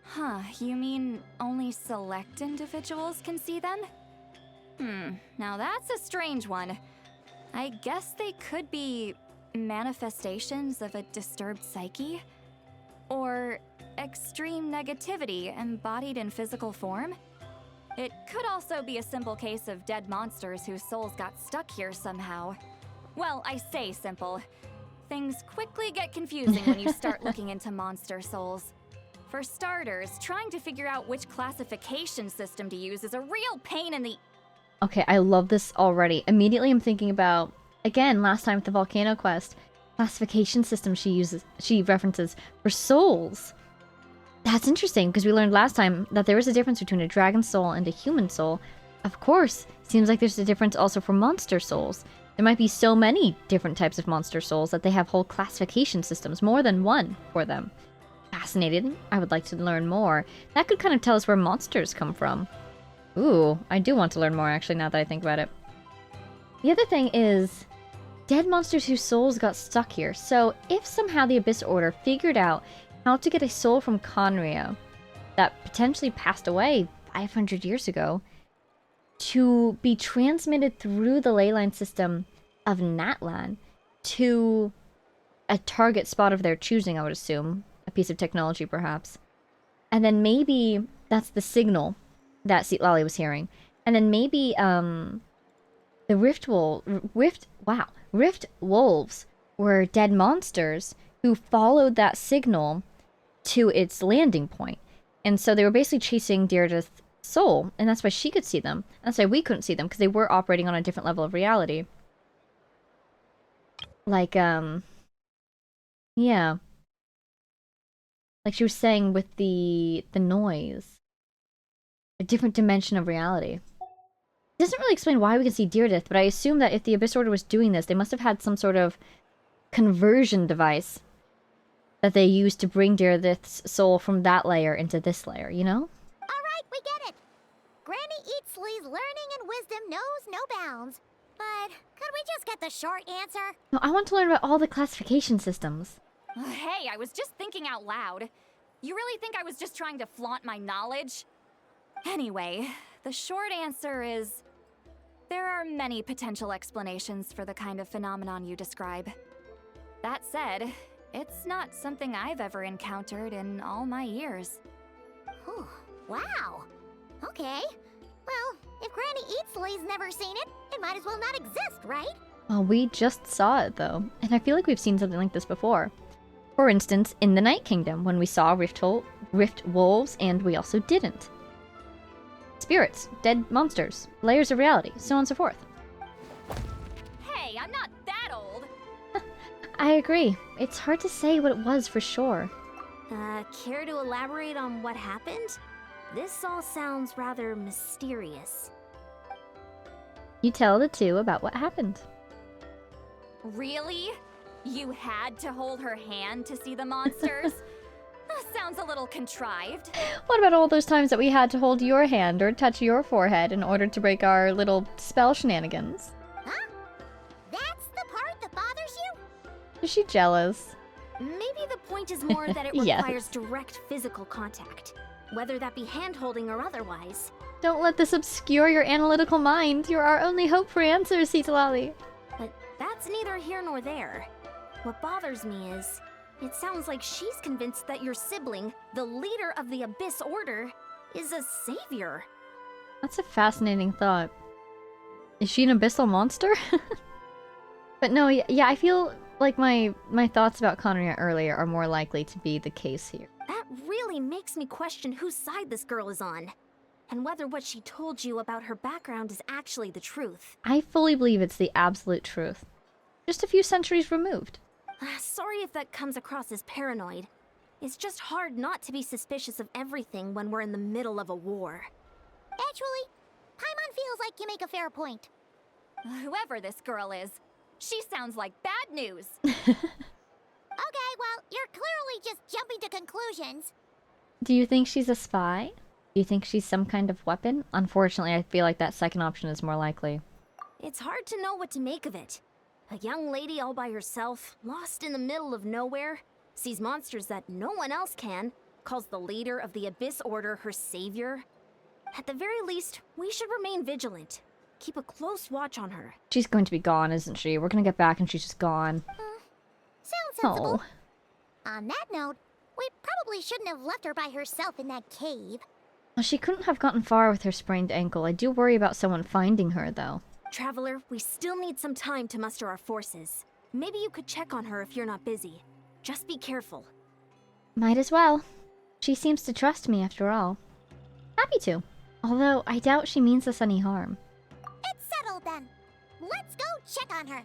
Huh, you mean only select individuals can see them? Now that's a strange one. I guess they could be manifestations of a disturbed psyche? Or extreme negativity embodied in physical form? It could also be a simple case of dead monsters whose souls got stuck here somehow. Well, I say simple. Things quickly get confusing when you start looking into monster souls. For starters, trying to figure out which classification system to use is a real pain in the... Okay, I love this already. Immediately I'm thinking about, again, last time with the Volcano Quest, classification system she references for souls. That's interesting, because we learned last time that there is a difference between a dragon soul and a human soul. Of course, seems like there's a difference also for monster souls. There might be so many different types of monster souls that they have whole classification systems, more than one for them. Fascinating. I would like to learn more. That could kind of tell us where monsters come from. Ooh, I do want to learn more actually now that I think about it. The other thing is dead monsters whose souls got stuck here. So if somehow the Abyss Order figured out how to get a soul from Conria that potentially passed away 500 years ago to be transmitted through the ley line system of Natlan to a target spot of their choosing, I would assume. A piece of technology, perhaps. And then maybe that's the signal that Lali was hearing. And then maybe, the Rift Wolves were dead monsters who followed that signal to its landing point. And so they were basically chasing Deirdre's soul, and that's why she could see them. That's why we couldn't see them, because they were operating on a different level of reality. Like, yeah. Like she was saying with the noise. A different dimension of reality. It doesn't really explain why we can see Deirdre, but I assume that if the Abyss Order was doing this, they must have had some sort of conversion device that they used to bring Deirdre's soul from that layer into this layer, you know? Alright, we get it. Granny Eatsley's learning and wisdom knows no bounds. But could we just get the short answer? No, I want to learn about all the classification systems. Hey, I was just thinking out loud. You really think I was just trying to flaunt my knowledge? Anyway, the short answer is... there are many potential explanations for the kind of phenomenon you describe. That said, it's not something I've ever encountered in all my years. Whew, wow. Okay. Well, if Granny Eatsley's never seen it, it might as well not exist, right? Well, we just saw it, though. And I feel like we've seen something like this before. For instance, in the Night Kingdom, when we saw Rift Wolves, and we also didn't. Spirits, dead monsters, layers of reality, so on and so forth. Hey, I'm not that old! I agree. It's hard to say what it was for sure. Care to elaborate on what happened? This all sounds rather mysterious. You tell the two about what happened. Really? You had to hold her hand to see the monsters? That sounds a little contrived. What about all those times that we had to hold your hand or touch your forehead in order to break our little spell shenanigans? Huh? That's the part that bothers you? Is she jealous? Maybe the point is more that it Yes. requires direct physical contact, whether that be hand-holding or otherwise. Don't let this obscure your analytical mind. You're our only hope for answers, Lali. But that's neither here nor there. What bothers me is, it sounds like she's convinced that your sibling, the leader of the Abyss Order, is a savior. That's a fascinating thought. Is she an abyssal monster? But no, yeah, I feel like my thoughts about Conria earlier are more likely to be the case here. That really makes me question whose side this girl is on, and whether what she told you about her background is actually the truth. I fully believe it's the absolute truth. Just a few centuries removed. Sorry if that comes across as paranoid. It's just hard not to be suspicious of everything when we're in the middle of a war. Actually, Paimon feels like you make a fair point. Whoever this girl is, she sounds like bad news. Okay, well, you're clearly just jumping to conclusions. Do you think she's a spy? Do you think she's some kind of weapon? Unfortunately, I feel like that second option is more likely. It's hard to know what to make of it. A young lady all by herself, lost in the middle of nowhere, sees monsters that no one else can, calls the leader of the Abyss Order her savior. At the very least, we should remain vigilant. Keep a close watch on her. She's going to be gone, isn't she? We're gonna get back and she's just gone. Sounds sensible. Oh. On that note, we probably shouldn't have left her by herself in that cave. Well, she couldn't have gotten far with her sprained ankle. I do worry about someone finding her, though. Traveler, we still need some time to muster our forces. Maybe you could check on her if you're not busy. Just be careful. Might as well. She seems to trust me after all. Happy to. Although, I doubt she means us any harm. It's settled then. Let's go check on her.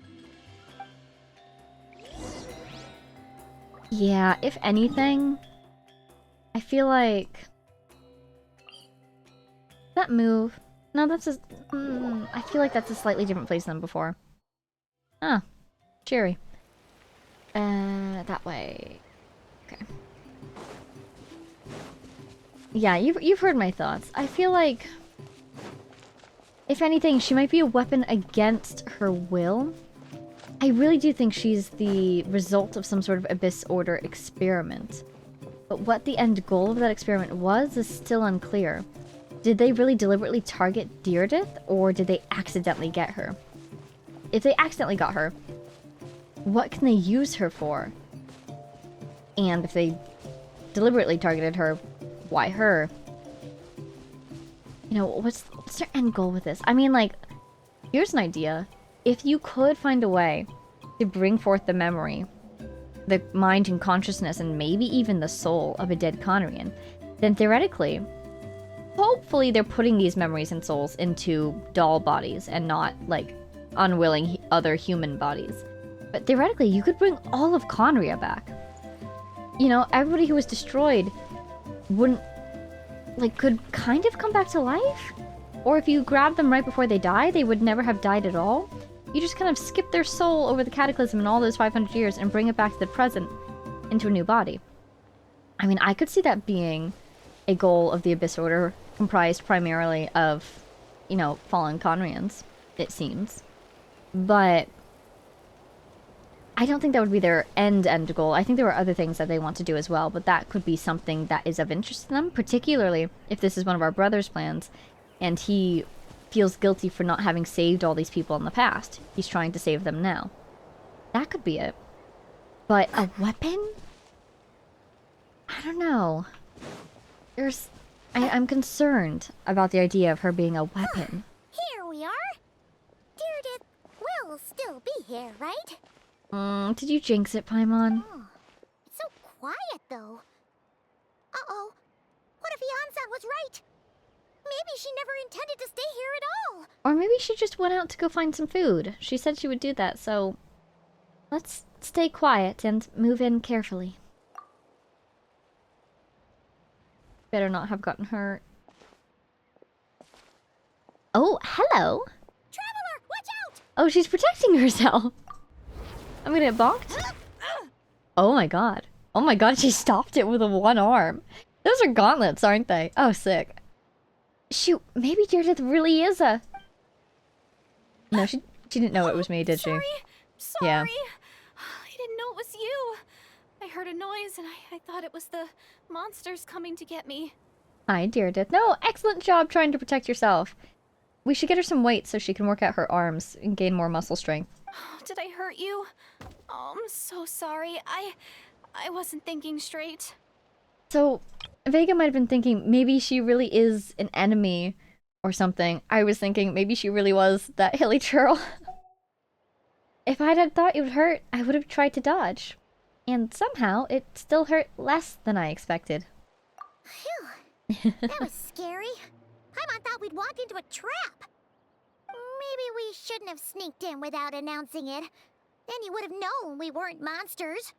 Yeah, if anything, I feel like... That move... No, that's a... I feel like that's a slightly different place than before. Ah, cheery. That way. Okay. Yeah, you've heard my thoughts. I feel like... If anything, she might be a weapon against her will. I really do think she's the result of some sort of Abyss Order experiment. But what the end goal of that experiment was is still unclear. Did they really deliberately target Deirdre, or did they accidentally get her? If they accidentally got her, what can they use her for? And if they deliberately targeted her, why her? You know, what's their end goal with this? I mean, like, here's an idea. If you could find a way to bring forth the memory, the mind and consciousness, and maybe even the soul of a dead Conrian, then theoretically, hopefully they're putting these memories and souls into doll bodies and not, like, unwilling other human bodies. But theoretically, you could bring all of Conria back. You know, everybody who was destroyed wouldn't, like, could kind of come back to life? Or if you grab them right before they die, they would never have died at all. You just kind of skip their soul over the cataclysm in all those 500 years and bring it back to the present into a new body. I mean, I could see that being a goal of the Abyss Order, comprised primarily of, you know, fallen Conrians, it seems. But I don't think that would be their end goal. I think there are other things that they want to do as well, but that could be something that is of interest to them, particularly if this is one of our brother's plans, and he feels guilty for not having saved all these people in the past. He's trying to save them now. That could be it. But a weapon? I don't know. I'm concerned about the idea of her being a weapon. Here we are. Deirdre will still be here, right? Did you jinx it, Paimon? Oh, it's so quiet, though. Uh-oh. What if Yansan was right? Maybe she never intended to stay here at all. Or maybe she just went out to go find some food. She said she would do that, so... Let's stay quiet and move in carefully. Better not have gotten hurt. Oh, hello! Traveler, watch out! Oh, she's protecting herself! I'm gonna get bonked? Oh my god. Oh my god, she stopped it with a one arm. Those are gauntlets, aren't they? Oh, sick. Shoot, maybe Deirdre really is a... No, she didn't know it was me, did she? Sorry. Yeah. I didn't know it was you. I heard a noise and I thought it was the monsters coming to get me. Hi, Deirdre. No, excellent job trying to protect yourself. We should get her some weight so she can work out her arms and gain more muscle strength. Did I hurt you? Oh, I'm so sorry. I wasn't thinking straight. So, Vega might have been thinking maybe she really is an enemy or something. I was thinking maybe she really was that hilly churl. If I'd had thought it would hurt, I would have tried to dodge. And somehow, it still hurt less than I expected. Phew. That was scary. Paimon thought we'd walked into a trap. Maybe we shouldn't have sneaked in without announcing it. Then you would have known we weren't monsters.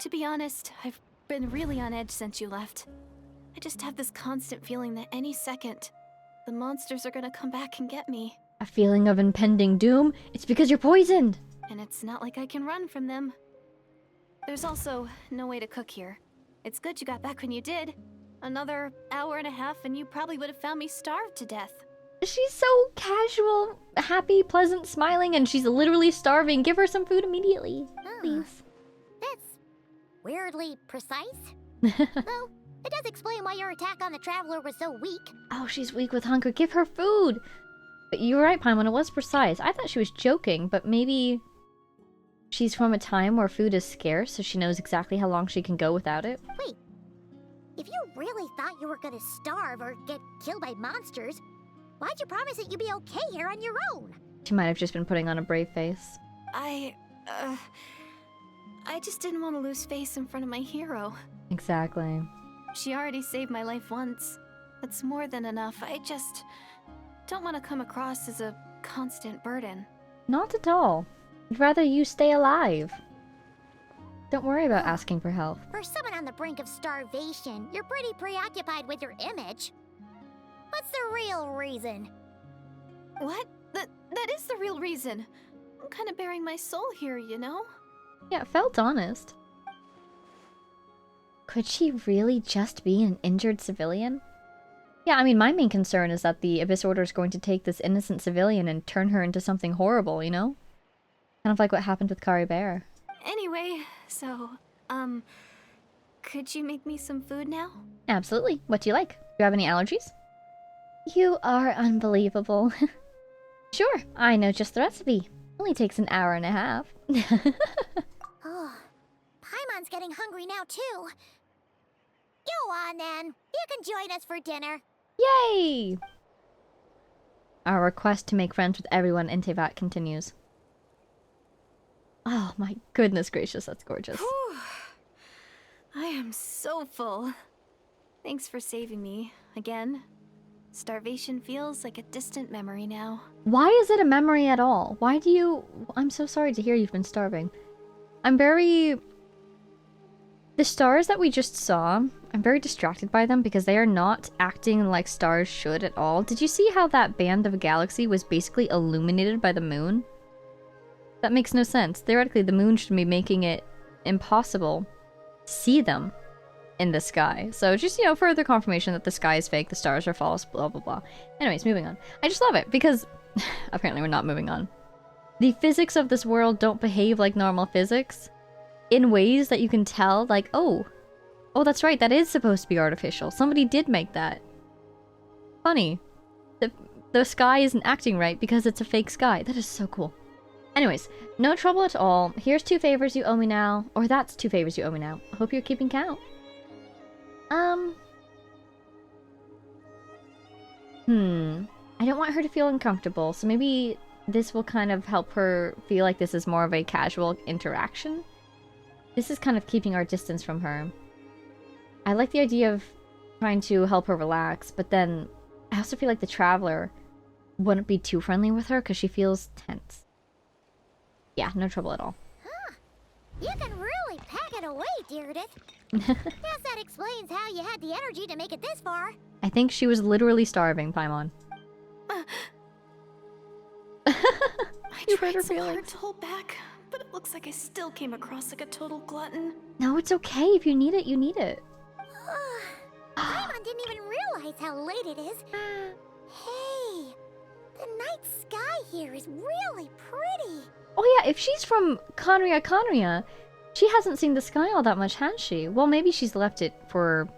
To be honest, I've been really on edge since you left. I just have this constant feeling that any second, the monsters are gonna come back and get me. A feeling of impending doom? It's because you're poisoned! And it's not like I can run from them. There's also no way to cook here. It's good you got back when you did. Another hour and a half and you probably would have found me starved to death. She's so casual, happy, pleasant, smiling, and she's literally starving. Give her some food immediately, please. That's weirdly precise. Though, it does explain why your attack on the Traveler was so weak. Oh, she's weak with hunger. Give her food! But you're right, Paimon, it was precise. I thought she was joking, but maybe she's from a time where food is scarce, so she knows exactly how long she can go without it. Wait, if you really thought you were gonna starve or get killed by monsters, why'd you promise that you'd be okay here on your own? She might have just been putting on a brave face. I just didn't want to lose face in front of my hero. Exactly. She already saved my life once. That's more than enough. I just don't want to come across as a constant burden. Not at all. I'd rather you stay alive. Don't worry about asking for help. For someone on the brink of starvation, you're pretty preoccupied with your image. What's the real reason? What? That is the real reason. I'm kind of bearing my soul here, you know? Yeah, it felt honest. Could she really just be an injured civilian? Yeah, I mean, my main concern is that the Abyss Order is going to take this innocent civilian and turn her into something horrible, you know? Kind of like what happened with Kari Bear. Anyway, so, could you make me some food now? Absolutely. What do you like? Do you have any allergies? You are unbelievable. Sure, I know just the recipe. Only takes an hour and a half. Oh, Paimon's getting hungry now too. Go on then. You can join us for dinner. Yay! Our request to make friends with everyone in Tevat continues. Oh my goodness gracious, that's gorgeous. Whew. I am so full. Thanks for saving me, again. Starvation feels like a distant memory now. Why is it a memory at all? Why do you... I'm so sorry to hear you've been starving. I'm very... The stars that we just saw, I'm very distracted by them because they are not acting like stars should at all. Did you see how that band of a galaxy was basically illuminated by the moon? That makes no sense. Theoretically, the moon should be making it impossible to see them in the sky. So just, you know, further confirmation that the sky is fake, the stars are false, blah, blah, blah. Anyways, moving on. I just love it because... apparently we're not moving on. The physics of this world don't behave like normal physics in ways that you can tell, like, oh, that's right, that is supposed to be artificial. Somebody did make that. Funny. The sky isn't acting right because it's a fake sky. That is so cool. Anyways, no trouble at all. Here's 2 favors you owe me now. Or that's 2 favors you owe me now. I hope you're keeping count. I don't want her to feel uncomfortable, so maybe this will kind of help her feel like this is more of a casual interaction. This is kind of keeping our distance from her. I like the idea of trying to help her relax, but then I also feel like the Traveler wouldn't be too friendly with her because she feels tense. Yeah, no trouble at all. Huh. You can really pack it away, Deirdith. Guess that explains how you had the energy to make it this far. I think she was literally starving, Paimon. I tried so hard to hold back, but it looks like I still came across like a total glutton. No, it's okay. If you need it, you need it. Paimon didn't even realize how late it is. Hey, the night sky here is really pretty. Oh yeah, if she's from Conria, she hasn't seen the sky all that much, has she? Well, maybe she's left it for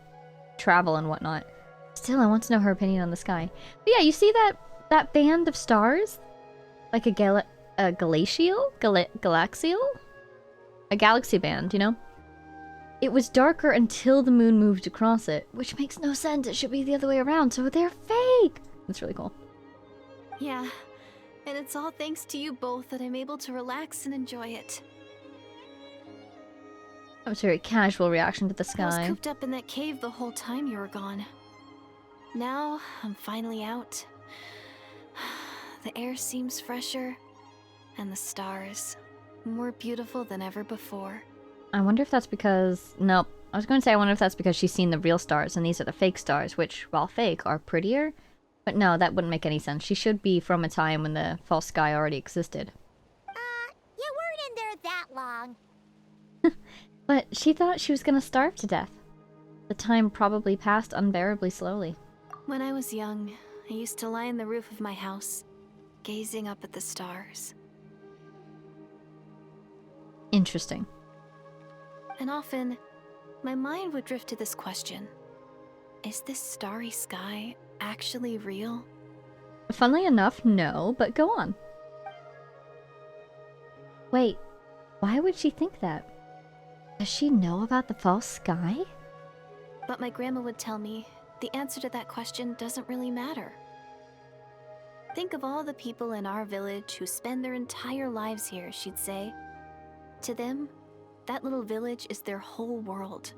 travel and whatnot. Still, I want to know her opinion on the sky. But yeah, you see that band of stars? Like a galaxial? A galaxy band, you know? It was darker until the moon moved across it, which makes no sense. It should be the other way around, so they're fake! That's really cool. Yeah, and it's all thanks to you both that I'm able to relax and enjoy it. That was a very casual reaction to the I was sky. cooped up in that cave the whole time you were gone. Now, I'm finally out. The air seems fresher, and the stars more beautiful than ever before. I wonder if that's because... Nope. I was going to say I wonder if that's because she's seen the real stars, and these are the fake stars, which, while fake, are prettier. But no, that wouldn't make any sense. She should be from a time when the false sky already existed. You weren't in there that long. But she thought she was going to starve to death. The time probably passed unbearably slowly. When I was young, I used to lie on the roof of my house, gazing up at the stars. Interesting. And often, my mind would drift to this question. Is this starry sky actually real? Funnily enough, no, but go on. Wait, why would she think that? Does she know about the false sky? But my grandma would tell me the answer to that question doesn't really matter. Think of all the people in our village who spend their entire lives here, she'd say. To them, that little village is their whole world.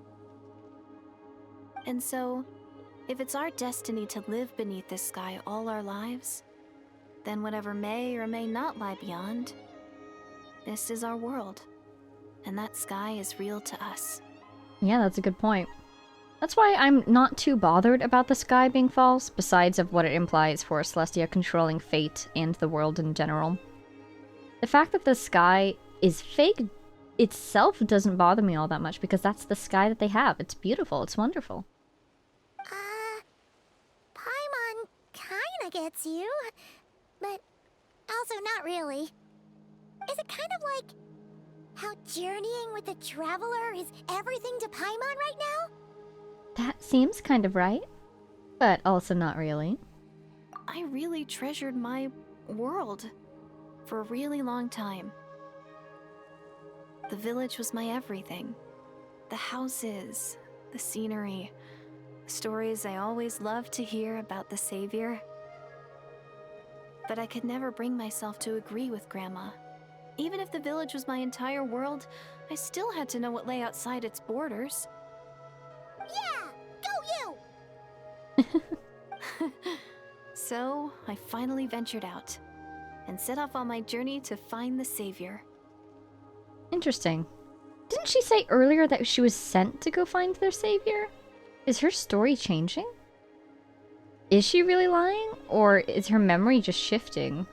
And so, if it's our destiny to live beneath this sky all our lives, then whatever may or may not lie beyond, this is our world. And that sky is real to us. Yeah, that's a good point. That's why I'm not too bothered about the sky being false, besides of what it implies for Celestia controlling fate and the world in general. The fact that the sky is fake itself doesn't bother me all that much, because that's the sky that they have. It's beautiful, it's wonderful. Paimon kinda gets you, but also not really. Is it kind of like how journeying with the Traveler is everything to Paimon right now? That seems kind of right, but also not really. I really treasured my world for a really long time. The village was my everything. The houses, the scenery, the stories I always loved to hear about the Savior. But I could never bring myself to agree with Grandma. Even if the village was my entire world, I still had to know what lay outside its borders. Yeah! Go you! So, I finally ventured out and set off on my journey to find the Savior. Interesting. Didn't she say earlier that she was sent to go find their savior? Is her story changing? Is she really lying? Or is her memory just shifting?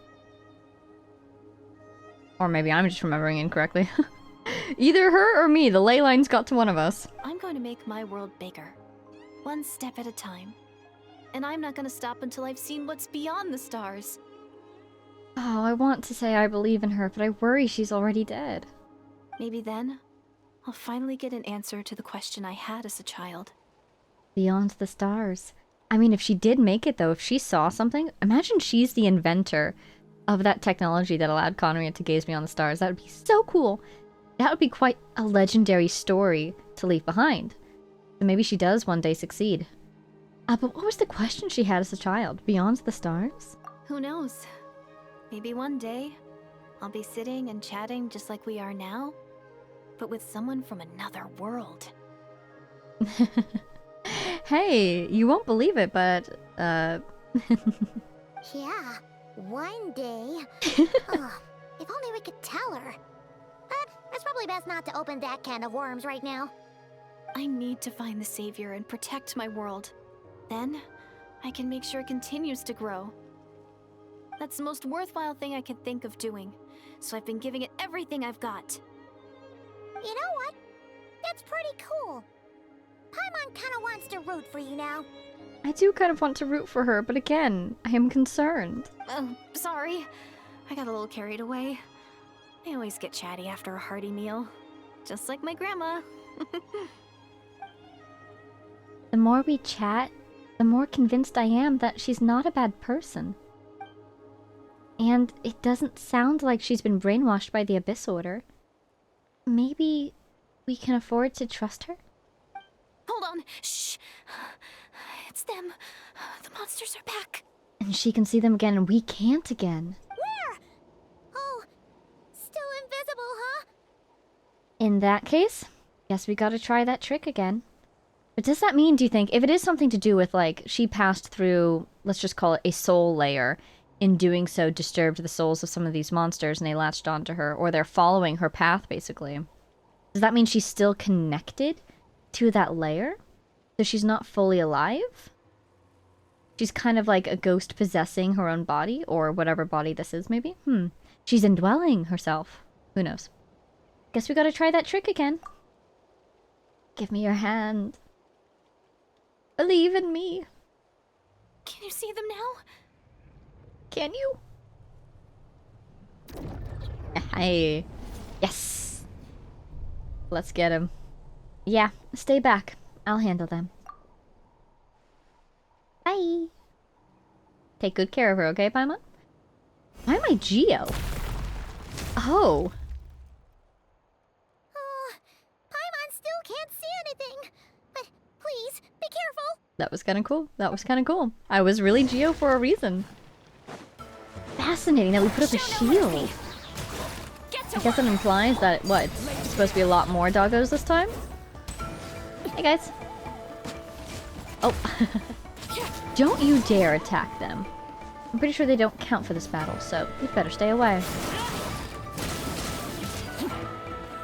Or maybe I'm just remembering incorrectly. Either her or me, the ley lines got to one of us. I'm going to make my world bigger, one step at a time. And I'm not going to stop until I've seen what's beyond the stars. Oh, I want to say I believe in her, but I worry she's already dead. Maybe then, I'll finally get an answer to the question I had as a child. Beyond the stars. I mean, if she did make it, though, if she saw something, imagine she's the inventor of that technology that allowed Conria to gaze beyond the stars. That would be so cool. That would be quite a legendary story to leave behind. So maybe she does one day succeed. But what was the question she had as a child? Beyond the stars? Who knows? Maybe one day, I'll be sitting and chatting just like we are now, but with someone from another world. Hey, you won't believe it, but, Yeah, one day. Ugh, if only we could tell her. But it's probably best not to open that can of worms right now. I need to find the Savior and protect my world. Then, I can make sure it continues to grow. That's the most worthwhile thing I could think of doing, so I've been giving it everything I've got. You know what? That's pretty cool. Paimon kinda wants to root for you now. I do kind of want to root for her, but again, I am concerned. Oh, sorry. I got a little carried away. I always get chatty after a hearty meal. Just like my grandma. The more we chat, the more convinced I am that she's not a bad person. And it doesn't sound like she's been brainwashed by the Abyss Order. Maybe we can afford to trust her? Hold on. Shh. It's them. The monsters are back. And she can see them again and we can't again. Where? Oh, still invisible, huh? In that case, guess we gotta try that trick again. But does that mean, do you think, if it is something to do with, like, she passed through, let's just call it a soul layer, in doing so disturbed the souls of some of these monsters and they latched onto her, or they're following her path, basically. Does that mean she's still connected to that layer? So she's not fully alive? She's kind of like a ghost possessing her own body, or whatever body this is, maybe? She's indwelling herself. Who knows? Guess we gotta try that trick again. Give me your hand. Believe in me. Can you see them now? Can you? Hey. Yes. Let's get him. Yeah, stay back. I'll handle them. Bye. Take good care of her, okay, Paimon? Why am I Geo? Oh. Oh, Paimon still can't see anything. But please, be careful. That was kind of cool. That was kind of cool. I was really Geo for a reason. Fascinating that we put up a shield. I guess it implies that, what, it's supposed to be a lot more doggos this time? Hey guys. Oh. Don't you dare attack them. I'm pretty sure they don't count for this battle, so you'd better stay away.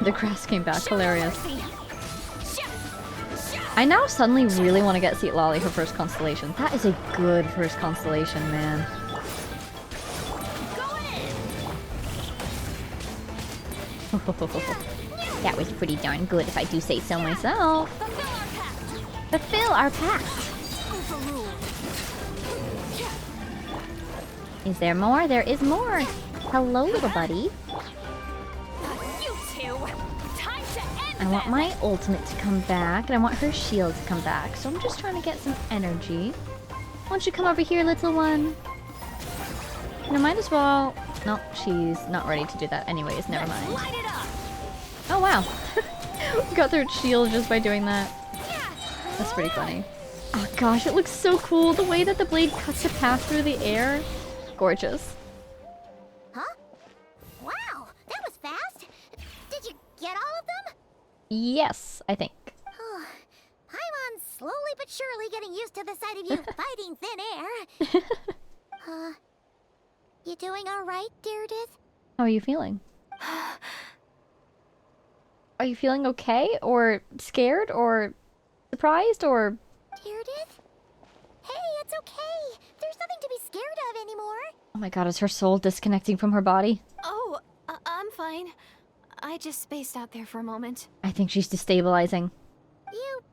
The grass came back, hilarious. I now suddenly really want to get Seat Lolly her first constellation. That is a good first constellation, man. That was pretty darn good if I do say so myself. Fulfill our pact. Is there more? There is more. Hello, little buddy. I want my ultimate to come back, and I want her shield to come back. So I'm just trying to get some energy. Why don't you come over here, little one? And I might as well... No, she's not ready to do that anyways. Never mind. Oh, wow. Got their shield just by doing that. That's pretty funny. Oh gosh, it looks so cool. The way that the blade cuts a path through the air. Gorgeous. Huh? Wow, that was fast. Did you get all of them? Yes, I think. Paimon's slowly but surely getting used to the sight of you fighting thin air. You doing alright, Deirdith? How are you feeling? Are you feeling okay? Or scared? Or surprised? Or... Deirdith? Hey, it's okay. There's nothing to be scared of anymore. Oh my god, is her soul disconnecting from her body? Oh, I'm fine. I just spaced out there for a moment. I think she's destabilizing. You...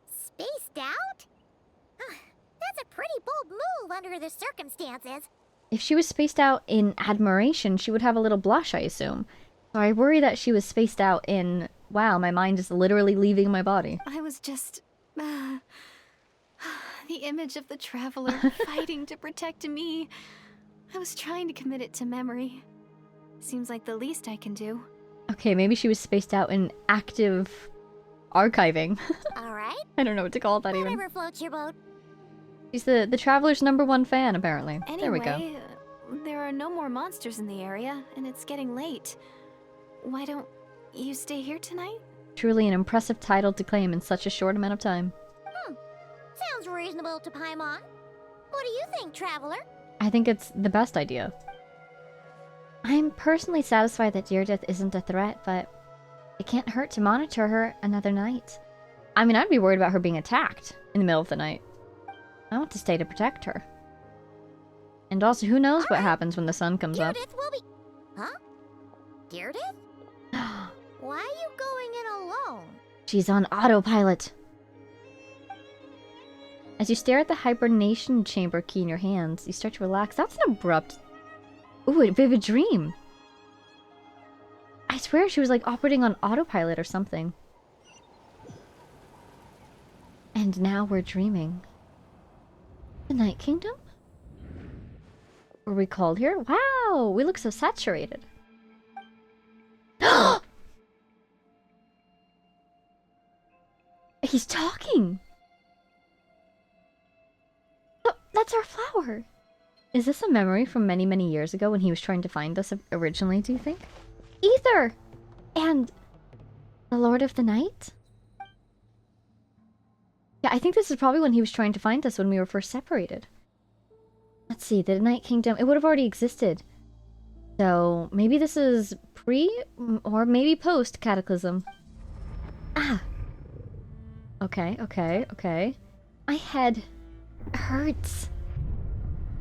spaced out? That's a pretty bold move under the circumstances. If she was spaced out in admiration, she would have a little blush, I assume. So I worry that she was spaced out in, wow, my mind is literally leaving my body. I was just... the image of the traveler fighting to protect me. I was trying to commit it to memory. Seems like the least I can do. Okay, maybe she was spaced out in active archiving. Alright. I don't know what to call that even. Whatever floats your boat. She's the traveler's #1 fan, apparently. Anyway, There we go. There are no more monsters in the area, and it's getting late. Why don't you stay here tonight? Truly an impressive title to claim in such a short amount of time. Sounds reasonable to Paimon. What do you think, Traveler? I think it's the best idea. I'm personally satisfied that Deirdith isn't a threat, but it can't hurt to monitor her another night. I mean, I'd be worried about her being attacked in the middle of the night. I want to stay to protect her. And also, who knows what happens when the sun comes up. Deirdith will be... Huh? Deirdith? Why are you going in alone? She's on autopilot. As you stare at the hibernation chamber key in your hands, you start to relax. That's an abrupt... Ooh, a vivid dream. I swear she was like operating on autopilot or something. And now we're dreaming. The Night Kingdom? Were we called here? Wow, we look so saturated. He's talking! Oh, that's our flower! Is this a memory from many, many years ago when he was trying to find us originally, do you think? Ether! And the Lord of the Night? Yeah, I think this is probably when he was trying to find us when we were first separated. Let's see, the Night Kingdom, it would have already existed. So, maybe this is pre or maybe post Cataclysm. Ah! Okay, okay, okay. My head hurts.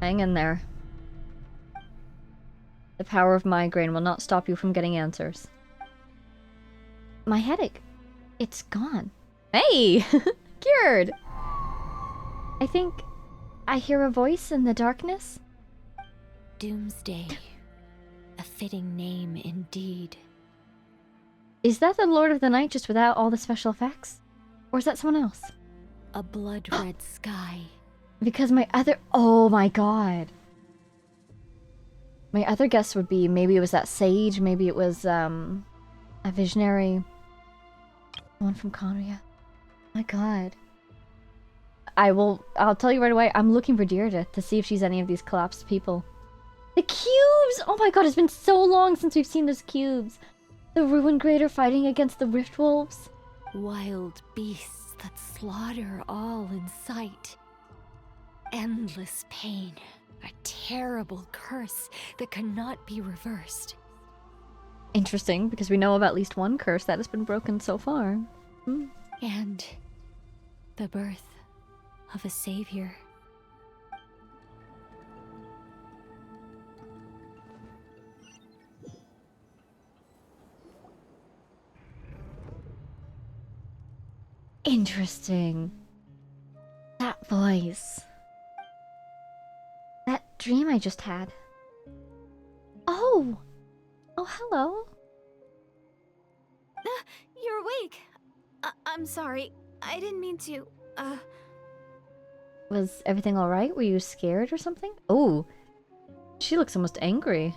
Hang in there. The power of migraine will not stop you from getting answers. My headache. It's gone. Hey! Cured! I think I hear a voice in the darkness. Doomsday. A fitting name indeed. Is that the Lord of the Night just without all the special effects? Or is that someone else? A blood-red sky. Because my other... Oh my god. My other guess would be maybe it was that sage, maybe it was a visionary. One from Conria. My god. I'll tell you right away, I'm looking for Deirdith to see if she's any of these collapsed people. The cubes! Oh my god, it's been so long since we've seen those cubes. The Ruin Greater fighting against the Rift Wolves. Wild beasts that slaughter all in sight. Endless pain, a terrible curse that cannot be reversed. Interesting, because we know of at least one curse that has been broken so far. Hmm. And the birth of a savior. Interesting. That voice. That dream I just had. Oh! Oh, hello. You're awake. I'm sorry. I didn't mean to, Was everything alright? Were you scared or something? Oh, she looks almost angry.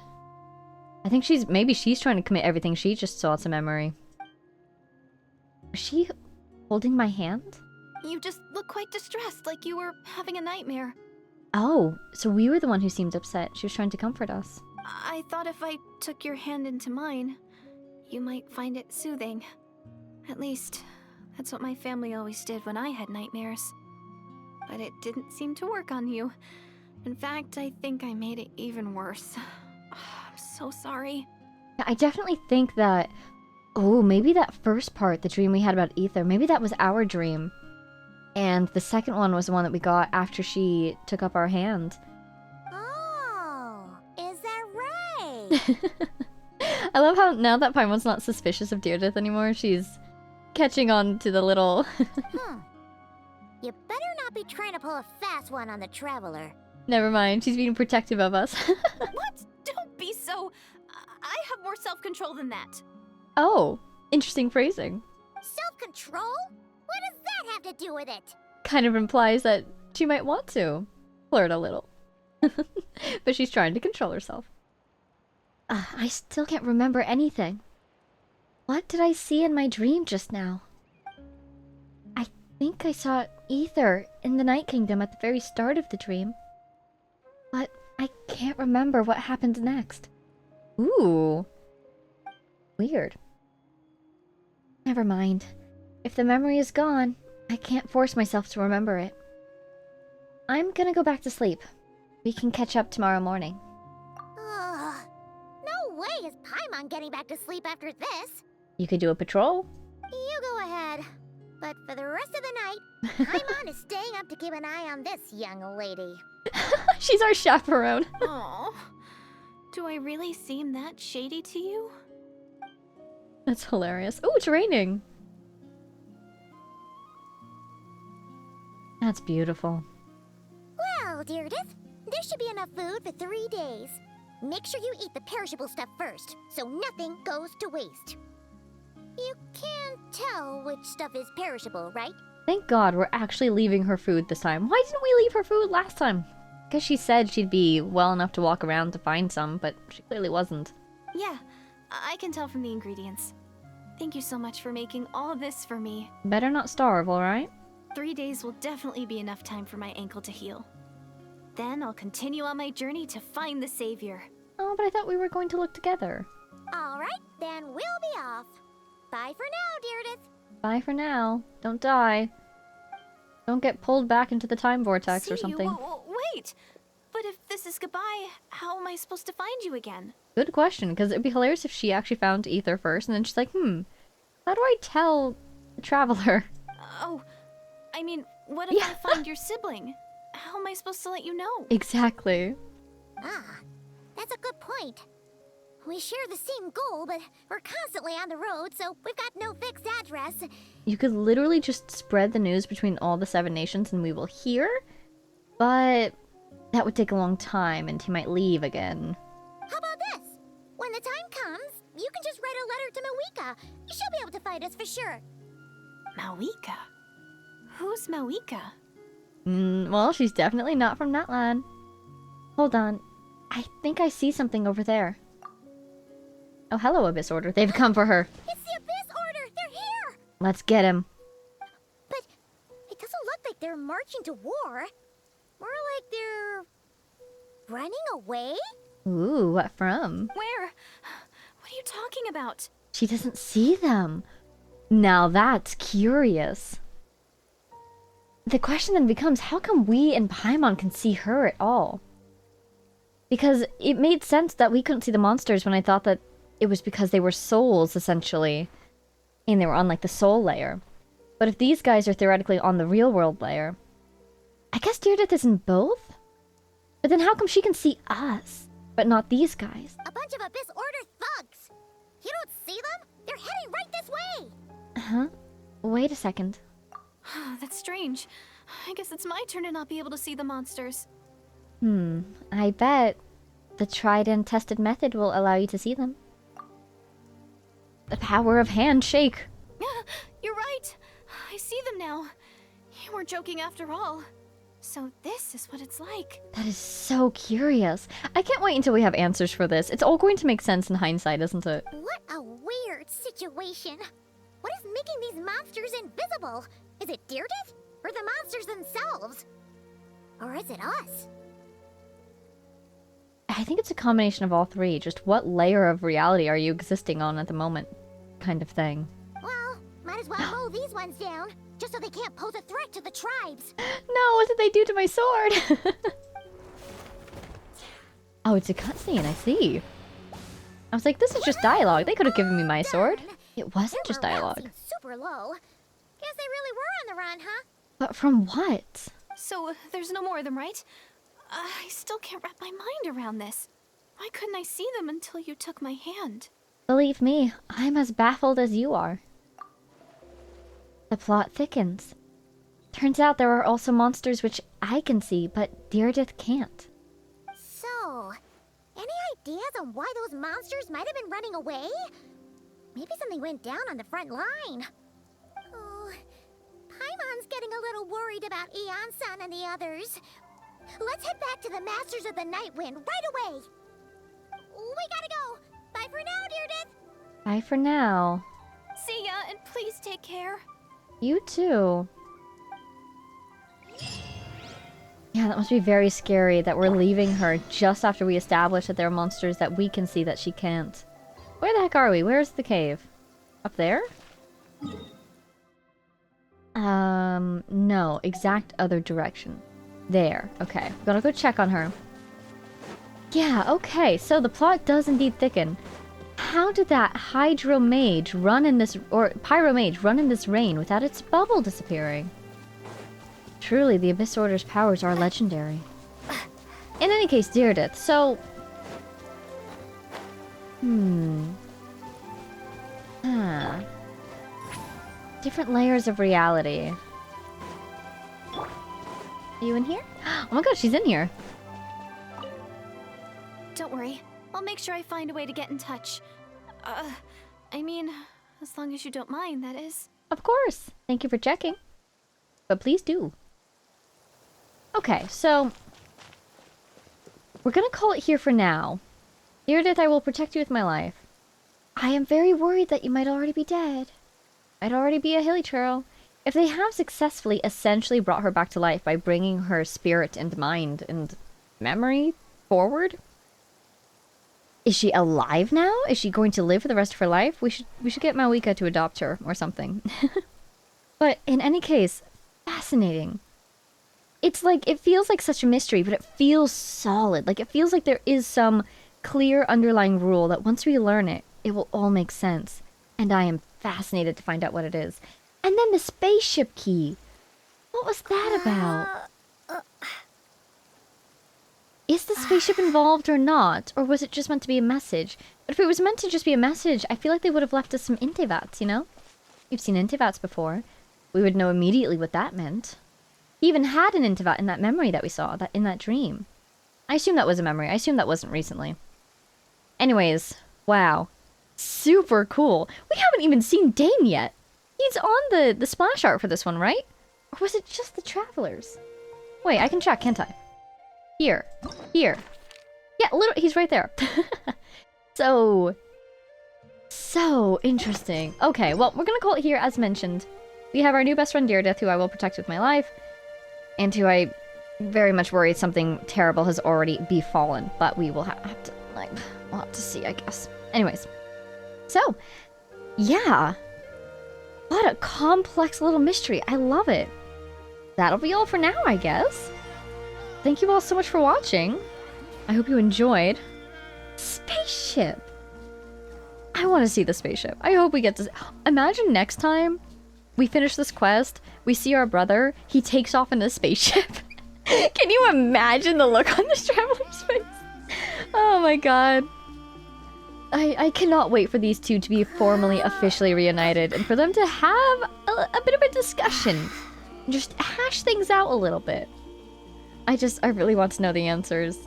I think maybe she's trying to commit everything she just saw to memory. Was she holding my hand? You just look quite distressed, like you were having a nightmare. Oh, so we were the one who seemed upset. She was trying to comfort us. I thought if I took your hand into mine, you might find it soothing. At least, that's what my family always did when I had nightmares. But it didn't seem to work on you. In fact, I think I made it even worse. I'm so sorry. I definitely think that... Oh, maybe that first part, the dream we had about Ether, maybe that was our dream. And the second one was the one that we got after she took up our hand. Oh, is that right? I love how now that Paimon's not suspicious of Deirdre anymore, she's catching on to the little... You better not be trying to pull a fast one on the Traveler. Never mind, she's being protective of us. What? Don't be so... I have more self-control than that. Oh, interesting phrasing. Self-control? What does that have to do with it? Kind of implies that she might want to flirt a little. But she's trying to control herself. I still can't remember anything. What did I see in my dream just now? I think I saw Ether in the Night Kingdom at the very start of the dream. But I can't remember what happened next. Ooh. Weird. Never mind. If the memory is gone, I can't force myself to remember it. I'm gonna go back to sleep. We can catch up tomorrow morning. Ugh. No way is Paimon getting back to sleep after this. You could do a patrol. You go ahead. But for the rest of the night, Paimon is staying up to keep an eye on this young lady. She's our chaperone. Aww. Do I really seem that shady to you? That's hilarious. Oh, it's raining. That's beautiful. Well, Deirdith, there should be enough food for 3 days. Make sure you eat the perishable stuff first, so nothing goes to waste. You can't tell which stuff is perishable, right? Thank God we're actually leaving her food this time. Why didn't we leave her food last time? Guess she said she'd be well enough to walk around to find some, but she clearly wasn't. Yeah, I can tell from the ingredients. Thank you so much for making all this for me. Better not starve, alright? 3 days will definitely be enough time for my ankle to heal. Then I'll continue on my journey to find the savior. Oh, but I thought we were going to look together. Alright, then we'll be off. Bye for now, Deirdith. Bye for now. Don't die. Don't get pulled back into the time vortex or something. Wait! But if this is goodbye, how am I supposed to find you again? Good question, because it'd be hilarious if she actually found Ether first, and then she's like, how do I tell the Traveler? Oh, I mean, what if I find your sibling? How am I supposed to let you know? Exactly. Ah, that's a good point. We share the same goal, but we're constantly on the road, so we've got no fixed address. You could literally just spread the news between all the 7 nations and we will hear, but that would take a long time and he might leave again. How about this? When the time comes, you can just write a letter to Mawika. She'll be able to find us for sure. Mawika? Who's Mawika? Well, she's definitely not from that land. Hold on. I think I see something over there. Oh, hello, Abyss Order. They've come for her. It's the Abyss Order! They're here! Let's get him. But it doesn't look like they're marching to war. More like they're... running away? Ooh, what from? Where? What are you talking about? She doesn't see them. Now that's curious. the question then becomes, how come we and Paimon can see her at all? Because it made sense that we couldn't see the monsters when I thought that it was because they were souls, essentially. And they were on, like, the soul layer. But if these guys are theoretically on the real world layer, I guess Deirdre is in both? But then how come she can see us, but not these guys? A bunch of Abyss Order thugs! You don't see them? They're heading right this way! Huh? Wait a second. That's strange. I guess it's my turn to not be able to see the monsters. I bet the tried and tested method will allow you to see them. The power of handshake. You're right. I see them now. You weren't joking after all. So this is what it's like. That is so curious. I can't wait until we have answers for this. It's all going to make sense in hindsight, isn't it? What a weird situation. What is making these monsters invisible? Is it Deirdre? Or the monsters themselves? Or is it us? I think it's a combination of all three. Just what layer of reality are you existing on at the moment? Kind of thing. Well, might as well mow these ones down, just so they can't pose a threat to the tribes. No, what did they do to my sword? Oh, it's a cutscene, I see. I was like, this is just dialogue. They could have given me my sword. It wasn't just dialogue. Seems super low. Guess they really were on the run, huh? But from what? So there's no more of them, right? I still can't wrap my mind around this. Why couldn't I see them until you took my hand? Believe me, I'm as baffled as you are. The plot thickens. Turns out there are also monsters which I can see, but Deirdre can't. So, any ideas on why those monsters might have been running away? Maybe something went down on the front line. Oh, Paimon's getting a little worried about Eon-san and the others. Let's head back to the Masters of the Night Wind right away. We gotta go. Bye for now, Deirdre. Bye for now. See ya, and please take care. You too. Yeah, that must be very scary that we're leaving her just after we establish that there are monsters that we can see that she can't. Where the heck are we? Where's the cave? Up there? No. Exact other direction. There. Okay. Gotta go check on her. Yeah, okay. So the plot does indeed thicken. How did that Hydro Mage run in this... or Pyro Mage run in this rain without its bubble disappearing? Truly, the Abyss Order's powers are legendary. In any case, Deirdre, so... Different layers of reality. Are you in here? Oh my god, she's in here. Don't worry. I'll make sure I find a way to get in touch. I mean, as long as you don't mind, that is. Of course. Thank you for checking. But please do. Okay, so... we're gonna call it here for now. Deirdre, I will protect you with my life. I am very worried that you might already be dead. Might already be a hilly churl. If they have successfully essentially brought her back to life by bringing her spirit and mind and memory forward... is she alive now? Is she going to live for the rest of her life? We should get Malika to adopt her or something. But in any case, fascinating. It's like, it feels like such a mystery, but it feels solid. Like, it feels like there is some clear underlying rule that once we learn it, it will all make sense. And I am fascinated to find out what it is. And then the spaceship key. What was that about? Is the spaceship involved or not? Or was it just meant to be a message? But if it was meant to just be a message, I feel like they would have left us some intivats, you know? You've seen intivats before. We would know immediately what that meant. He even had an intivat in that memory that we saw, in that dream. I assume that was a memory. I assume that wasn't recently. Anyways, wow. Super cool. We haven't even seen Dane yet. He's on the splash art for this one, right? Or was it just the travelers? Wait, I can check, can't I? Here. Here. Yeah, he's right there. So interesting. Okay, well, we're gonna call it here as mentioned. We have our new best friend Deirdre, who I will protect with my life. And who I very much worry something terrible has already befallen. But we will have to, like, we'll have to see, I guess. Anyways. So, yeah. What a complex little mystery. I love it. that'll be all for now, I guess. Thank you all so much for watching. I hope you enjoyed. Spaceship! I want to see the spaceship. I hope we get to... Imagine next time we finish this quest, we see our brother, he takes off in a spaceship. Can you imagine the look on this traveler's face? Oh my god. I cannot wait for these two to be formally, officially reunited and for them to have a bit of a discussion. Just hash things out a little bit. I really want to know the answers.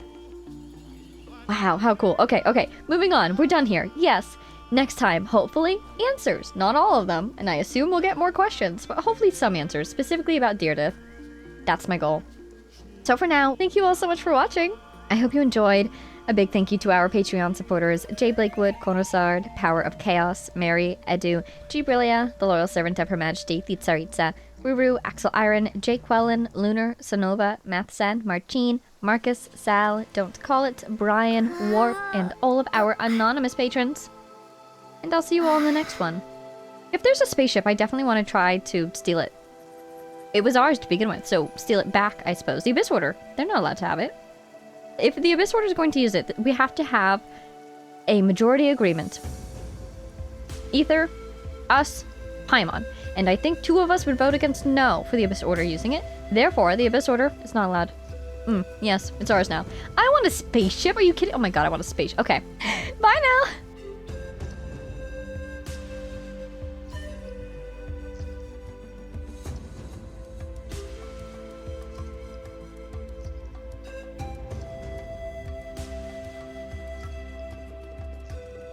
Wow, how cool. Okay, moving on. We're done here. Yes, next time, hopefully, answers. Not all of them, and I assume we'll get more questions, but hopefully some answers, specifically about Deirdre. That's my goal. So for now, thank you all so much for watching. I hope you enjoyed. A big thank you to our Patreon supporters, Jay Blakewood, Konosard, Power of Chaos, Mary, Edu, G. Brillia, the Loyal Servant of Her Majesty, Thitsaritza, Ruru, Axel Iron, Jake Quellen, Lunar, Sonova, Mathsan, Marcin, Marcus, Sal, Don't Call It, Brian, Warp, and all of our anonymous patrons. And I'll see you all in the next one. If there's a spaceship, I definitely want to try to steal it. It was ours to begin with, so steal it back, I suppose. The Abyss Order, they're not allowed to have it. If the Abyss Order is going to use it, we have to have a majority agreement. Ether, us, Paimon. And I think 2 of us would vote against no for the Abyss Order using it. Therefore, the Abyss Order is not allowed. Yes, it's ours now. I want a spaceship. Are you kidding? Oh my god, I want a spaceship. Okay. Bye now.